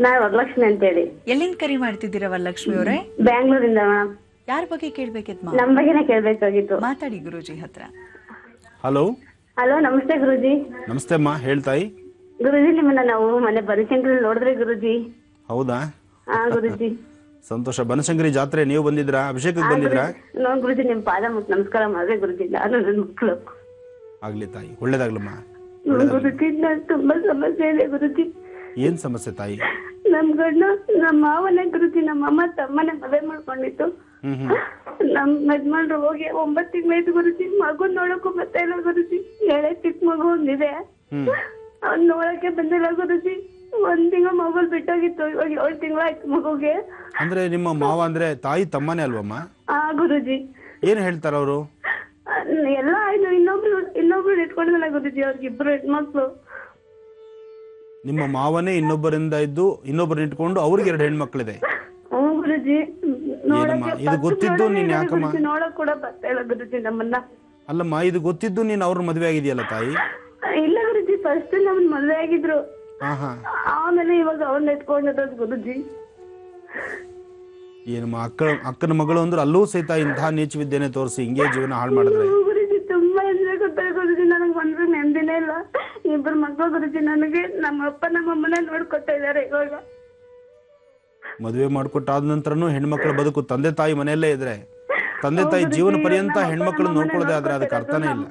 ನಾನು ವರಲಕ್ಷ್ಮಿ ಅಂತೇಳಿ. ಎಲ್ಲಿಂದ ಕರೆ ಮಾಡ್ತಿದ್ದೀರಾ ವರಲಕ್ಷ್ಮಿ ಅವರೇ? ಬ್ಯಾಂಗ್ಳೂರಿಂದ ಮೇಡಮ್. ಯಾರ ಬಗ್ಗೆ ಕೇಳ್ಬೇಕಿತ್ತು? ನಮ್ಮ ಬಗ್ಗೆನೇ ಕೇಳ್ಬೇಕಾಗಿತ್ತು. ಮಾತಾಡಿ ಗುರುಜಿ ಹತ್ರ. ಹಲೋ. ಹಲೋ, ನಮಸ್ತೆ ಗುರುಜಿ. ನಮಸ್ತೆ ಅಮ್ಮ, ಹೇಳ್ತಾಯಿ. ಗುರುಜಿ, ನಿಮ್ಮನ್ನ ನಾವು ಮನೆ ಬನಶಂಕರಿ ನೋಡಿದ್ರಿ ಗುರುಜಿ. ಹೌದಾ? ಹಾ ಗುರುಜಿ. ಸಂತೋಷ. ಬನಶಂಕರಿ ಜಾತ್ರೆ ನೀವು ಬಂದಿದ್ರಾ? ಅಭಿಷೇಕಕ್ಕೆ ಬಂದಿದ್ರಾ? ನೋಡ್ ಗುರುಜಿ, ನಿಮ್ ಪಾದ ಮುಟ್ಟು ನಮಸ್ಕಾರ ಮಾಡ್ರಿ ಗುರುಜಿ. ನಾನು ನನ್ನ ಮಕ್ಕಳು. ಆಗ್ಲಿ ತಾಯಿ, ಒಳ್ಳೇದಾಗ್ಲಮ್ಮ. ಗುರುಜಿ, ನಾನು ತುಂಬಾ ಸಮಸ್ಯೆ ಇದೆ ಗುರುಜಿ. ಏನ್ ಸಮಸ್ಯೆ ತಾಯಿ? ನಮ್ ಗಂಡ ನಮ್ಮ ಮಾವನೇ ಗುರುಜಿ, ನಮ್ಮ ಅಮ್ಮ ತಮ್ಮನೇ ಮದುವೆ ಮಾಡ್ಕೊಂಡಿತ್ತು. ನಮ್ ಯಜಮಾನ್ರು ಹೋಗಿ 9 ತಿಂಗಳಾಯ್ತು ಗುರುಜಿ. ಮಗು ನೋಡಕ್ಕೂ ಬರ್ತಾ ಇಲ್ಲ ಗುರುಜಿ. ಎಳೆ ಚಿಕ್ಕ ಮಗು ಒಂದಿದೆ, ಅವ್ನ್ ನೋಡಕ್ಕೆ ಬಂದಿಲ್ಲ ಗುರುಜಿ. 1 ತಿಂಗಳು ಮಗುಲ್ ಬಿಟ್ಟೋಗಿತ್ತು, ಇವಾಗ 7 ತಿಂಗಳಾಯ್ತು ಮಗುಗೆ. ಅಂದ್ರೆ ನಿಮ್ಮ ಮಾವ ಅಂದ್ರೆ ತಾಯಿ ತಮ್ಮನೇ ಅಲ್ವಮ್ಮ? ಗುರುಜಿ. ಏನ್ ಹೇಳ್ತಾರ ಅವರು? ಎಲ್ಲ ಆಯ್ತು, ಇನ್ನೊಬ್ರು ಇಟ್ಕೊಂಡಿಲ್ಲ ಗುರುಜಿ. ಅವ್ರಿಗೆ 2 ಹೆಣ್ಮಕ್ಳು. ನಿಮ್ಮ ಮಾವನೇ ಇನ್ನೊಬ್ಬರಿಂದ ಇದ್ದು ಇನ್ನೊಬ್ಬರನ್ನ ಇಟ್ಕೊಂಡು ಅವ್ರಿಗೆ 2 ಹೆಣ್ಮಕ್ಳಿದೆ. ಗುರುಜಿ. ಇದು ಗೊತ್ತಿದ್ದು ನೀನ್ ಯಾಕಮ್ಮ? ನೋಡಕ್ ಕೂಡ ಬರ್ತಾ ಇಲ್ಲ ಗುರುಜಿ ನಮ್ಮನ್ನ. ಅಲ್ಲಮ್ಮ, ಇದು ಗೊತ್ತಿದ್ದು ನೀನ್ ಅವ್ರ ಮದ್ವೆ ಆಗಿದೆಯಲ್ಲ ತಾಯಿ? ಇಲ್ಲ ಗುರುಜಿ, ಫಸ್ಟ್ ನಮ್ಮನ್ ಮದ್ವೆ ಆಗಿದ್ರು, ಆಮೇಲೆ ಇವಾಗ ಅವ್ರನ್ನ ಎತ್ಕೊಂಡಿರೋದು ಗುರುಜಿ. ಏನಮ್ಮ, ಅಕ್ಕನ ಮಗಳು ಅಂದ್ರೆ ಅಲ್ಲೂ ಸಹಿತ ಇಂತಹ ನೀಚ ವಿದ್ಯೆನೆ ತೋರಿಸಿ ಹಿಂಗೆ ಜೀವನ ಹಾಳು ಮಾಡಿದ್ರೆ? ಗುರುಜಿ ತುಂಬಾ ಹೆಜ್ಜೆ ಗೊತ್ತಾರೆ ಗುರುಜಿ. ನನಗ್ ಬಂದ್ರು ನೆಮ್ಮದಿನೇ ಇಲ್ಲ. 2 ಮಕ್ಕಳು ಗುರುಜಿ. ನನಗೆ ನಮ್ಮ ಅಪ್ಪ ನಮ್ಮ ಅಮ್ಮನೇ ನೋಡ್ಕೊತಾ ಇದಾರೆ ಇವಾಗ. ಮದುವೆ ಮಾಡ್ಕೊಟ್ಟಾದ ನಂತರನು ಹೆಣ್ಮಕ್ಳ ಬದುಕು ತಂದೆ ತಾಯಿ ಮನೆಯಲ್ಲೇ ಇದ್ರೆ, ತಂದೆ ತಾಯಿ ಜೀವನ ಪರ್ಯಂತ ಹೆಣ್ಮಕ್ಳು ನೋಡ್ಕೊಳ್ಳದೆ ಆದ್ರೆ ಅದಕ್ಕೆ ಅರ್ಥನೇ ಇಲ್ಲ.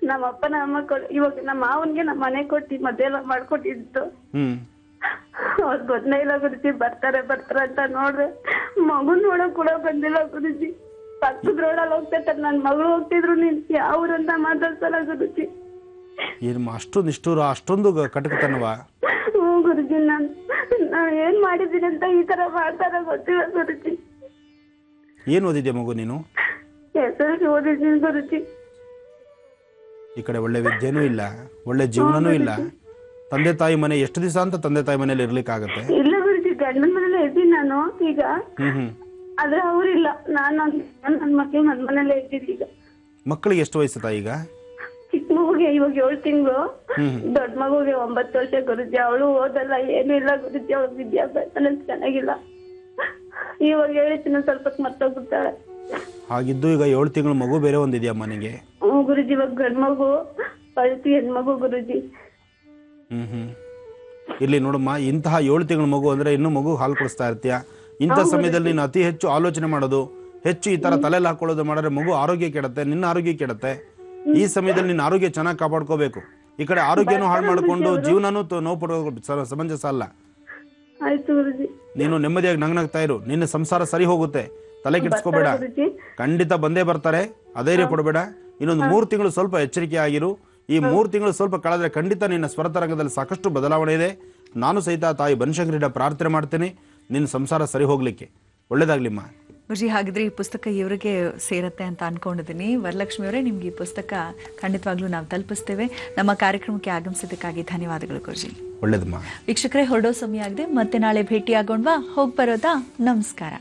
ನಮ್ಮ ಅಪ್ಪ ನಮ್ಮ ಇವಾಗ ನಮ್ಮ ಮಾವನ್ಗೆ ನಮ್ಮ ಮನೆ ಕೊಟ್ಟಿ ಮದುವೆ ಎಲ್ಲ ಮಾಡ್ಕೊಟ್ಟಿದ್ದು. ಅವ್ರು ಗೊತ್ತೇ ಇಲ್ಲ ಗುರುಜಿ. ಬರ್ತಾರೆ ಅಂತ ನೋಡ್ರೆ ಮಗು ನೋಡಕ್ ಕೂಡ ಬಂದಿಲ್ಲ ಗುರುಜಿ. ಪಕ್ಕದ ರೋಡಲ್ಲಿ ಹೋಗ್ತಿರ್ತಾರೆ, ನನ್ ಮಗಳು ಹೋಗ್ತಿದ್ರು, ನೀನ್ ಯಾವ್ರಂತ ಮಾತಾಡ್ಸಲ್ಲ ಗುರುಜಿ. ಏನಮ್ಮ ಅಷ್ಟು ನಿಷ್ಠೂರ, ಅಷ್ಟೊಂದು ಕಟಕತನವ? ಗುರುಜಿ, ನಾನು ಏನ್ ಮಾಡಿದೀನಿ ಅಂತ ಈ ತರ ಮಾಡ್ತಾರ ಗೊತ್ತಿಲ್ಲ ಗುರುಜಿ. ಏನ್ ಓದಿದ್ಯಾ ಮಗು ನೀನು? SSLC ಓದಿದ್ದೀನಿ ಗುರುಜಿ. ಈ ಕಡೆ ಒಳ್ಳೆ ವಿದ್ಯೆನೂ ಇಲ್ಲ, ಒಳ್ಳೆ ಜೀವನನೂ ಇಲ್ಲ. ತಂದೆ ತಾಯಿ ಮನೆ ಎಷ್ಟು ದಿವಸ ಅಂತ ತಂದೆ ತಾಯಿ ಮನೇಲಿ ಇರ್ಲಿಕ್ಕಾಗತ್ತೆ? ಇಲ್ಲ ಗುರುಜಿ, ಗಂಡನ ಮನೇಲಿ ಇದ್ದೀನಿ ನಾನು ಈಗ. ಆದ್ರೆ ಅವ್ರಿಲ್ಲ. ನನ್ ಮಕ್ಳು ನನ್ ಮನೇಲೆ ಇದ್ದೀನಿ ಈಗ. ಮಕ್ಕಳಿಗೆ ಎಷ್ಟು ವಯಸ್ಸು ತಾಯಿ ಈಗ? ಚಿಕ್ಕ ಮಗುಗೆ ಇವಾಗ 7 ತಿಂಗಳು, ದೊಡ್ಡ ಮಗುಗೆ 9 ವರ್ಷ ಗುರುಜಿ. ಅವಳು ಓದಲ್ಲ, ಏನು ಇಲ್ಲ ಗುರುಜಿ. ಅವಳು ವಿದ್ಯಾಭ್ಯಾಸ ಚೆನ್ನಾಗಿಲ್ಲ. ಇವಾಗ ಹೇಳಿದ್ದೀನಿ ಸ್ವಲ್ಪ ಮರ್ತೋಗ್ಬಿಡ್ತಾಳೆ. ಹಾಗಿದ್ದು ಈಗ 7 ತಿಂಗಳ ಮಗು ಬೇರೆ ಒಂದಿದ್ಯಮ್ಮ ನಿನಗೆ? ಗುರುಜಿ, ಇವಾಗ ಗಂಡ್ ಮಗು ಪಳ್ತಿ ಹೆಣ್ಮಗು ಗುರುಜಿ. ಇಲ್ಲಿ ನೋಡಮ್ಮ, ಇಂತಹ 7 ತಿಂಗಳ ಮಗು ಅಂದ್ರೆ ಇನ್ನೂ ಮಗು ಹಾಲು ಕುಡಿಸ್ತಾ ಇರ್ತೀಯ. ಇಂಥ ಸಮಯದಲ್ಲಿ ನೀನು ಅತಿ ಹೆಚ್ಚು ಆಲೋಚನೆ ಮಾಡೋದು, ಹೆಚ್ಚು ಈ ತರ ತಲೆಯಲ್ಲಿ ಹಾಕೊಳ್ಳೋದು ಮಾಡಿದ್ರೆ ಮಗು ಆರೋಗ್ಯ ಕೆಡುತ್ತೆ, ನಿನ್ನ ಆರೋಗ್ಯ ಕೆಡುತ್ತೆ. ಈ ಸಮಯದಲ್ಲಿ ನಿನ್ನ ಆರೋಗ್ಯ ಚೆನ್ನಾಗಿ ಕಾಪಾಡ್ಕೋಬೇಕು. ಈ ಕಡೆ ಆರೋಗ್ಯನೂ ಹಾಳು ಮಾಡ್ಕೊಂಡು ಜೀವನನೂ ನೋವು ಪಡೋದು ಸಮಂಜಸ ಅಲ್ಲ. ನೀನು ನೆಮ್ಮದಿಯಾಗಿ ನಗ್ನಗ್ತಾ ಇರು, ನಿನ್ನ ಸಂಸಾರ ಸರಿ ಹೋಗುತ್ತೆ. ತಲೆ ಕೆಡಿಸ್ಕೋಬೇಡ, ಖಂಡಿತ ಬಂದೇ ಬರ್ತಾರೆ. ಅಧೈರ್ಯ ಪಡಬೇಡ. ಇನ್ನೊಂದು 3 ತಿಂಗಳು ಸ್ವಲ್ಪ ಎಚ್ಚರಿಕೆ ಆಗಿರು. ಈ 3 ತಿಂಗಳು ಸ್ವಲ್ಪ ಕಳೆದ್ರೆ ಖಂಡಿತ ನಿನ್ನ ಸ್ವರತರಂಗದಲ್ಲಿ ಸಾಕಷ್ಟು ಬದಲಾವಣೆ ಇದೆ. ನಾನು ಸಹಿತ ತಾಯಿ ಬನಶಂಕರಿಯಿಂದ ಪ್ರಾರ್ಥನೆ ಮಾಡ್ತೇನೆ ನಿನ್ನ ಸಂಸಾರ ಸರಿ ಹೋಗ್ಲಿಕ್ಕೆ. ಒಳ್ಳೇದಾಗ್ಲಿಮ್ಮ. ಗುರುಜಿ, ಹಾಗಿದ್ರೆ ಈ ಪುಸ್ತಕ ಇವರಿಗೆ ಸೇರತ್ತೆ ಅಂತ ಅನ್ಕೊಂಡಿದ್ದೀನಿ. ವರಲಕ್ಷ್ಮಿ ಅವರೇ, ನಿಮ್ಗೆ ಈ ಪುಸ್ತಕ ಖಂಡಿತವಾಗ್ಲೂ ನಾವು ತಲುಪಿಸ್ತೇವೆ. ನಮ್ಮ ಕಾರ್ಯಕ್ರಮಕ್ಕೆ ಆಗಮಿಸಿದ್ದಕ್ಕಾಗಿ ಧನ್ಯವಾದಗಳು ಗುರುಜಿ. ಒಳ್ಳೇದಮ್ಮ. ವೀಕ್ಷಕರೇ, ಹೊರಡೋ ಸಮಯ ಆಗಿದೆ. ಮತ್ತೆ ನಾಳೆ ಭೇಟಿಯಾಗೋಣವಾ? ಹೋಗಿ ಬರೋದಾ? ನಮಸ್ಕಾರ.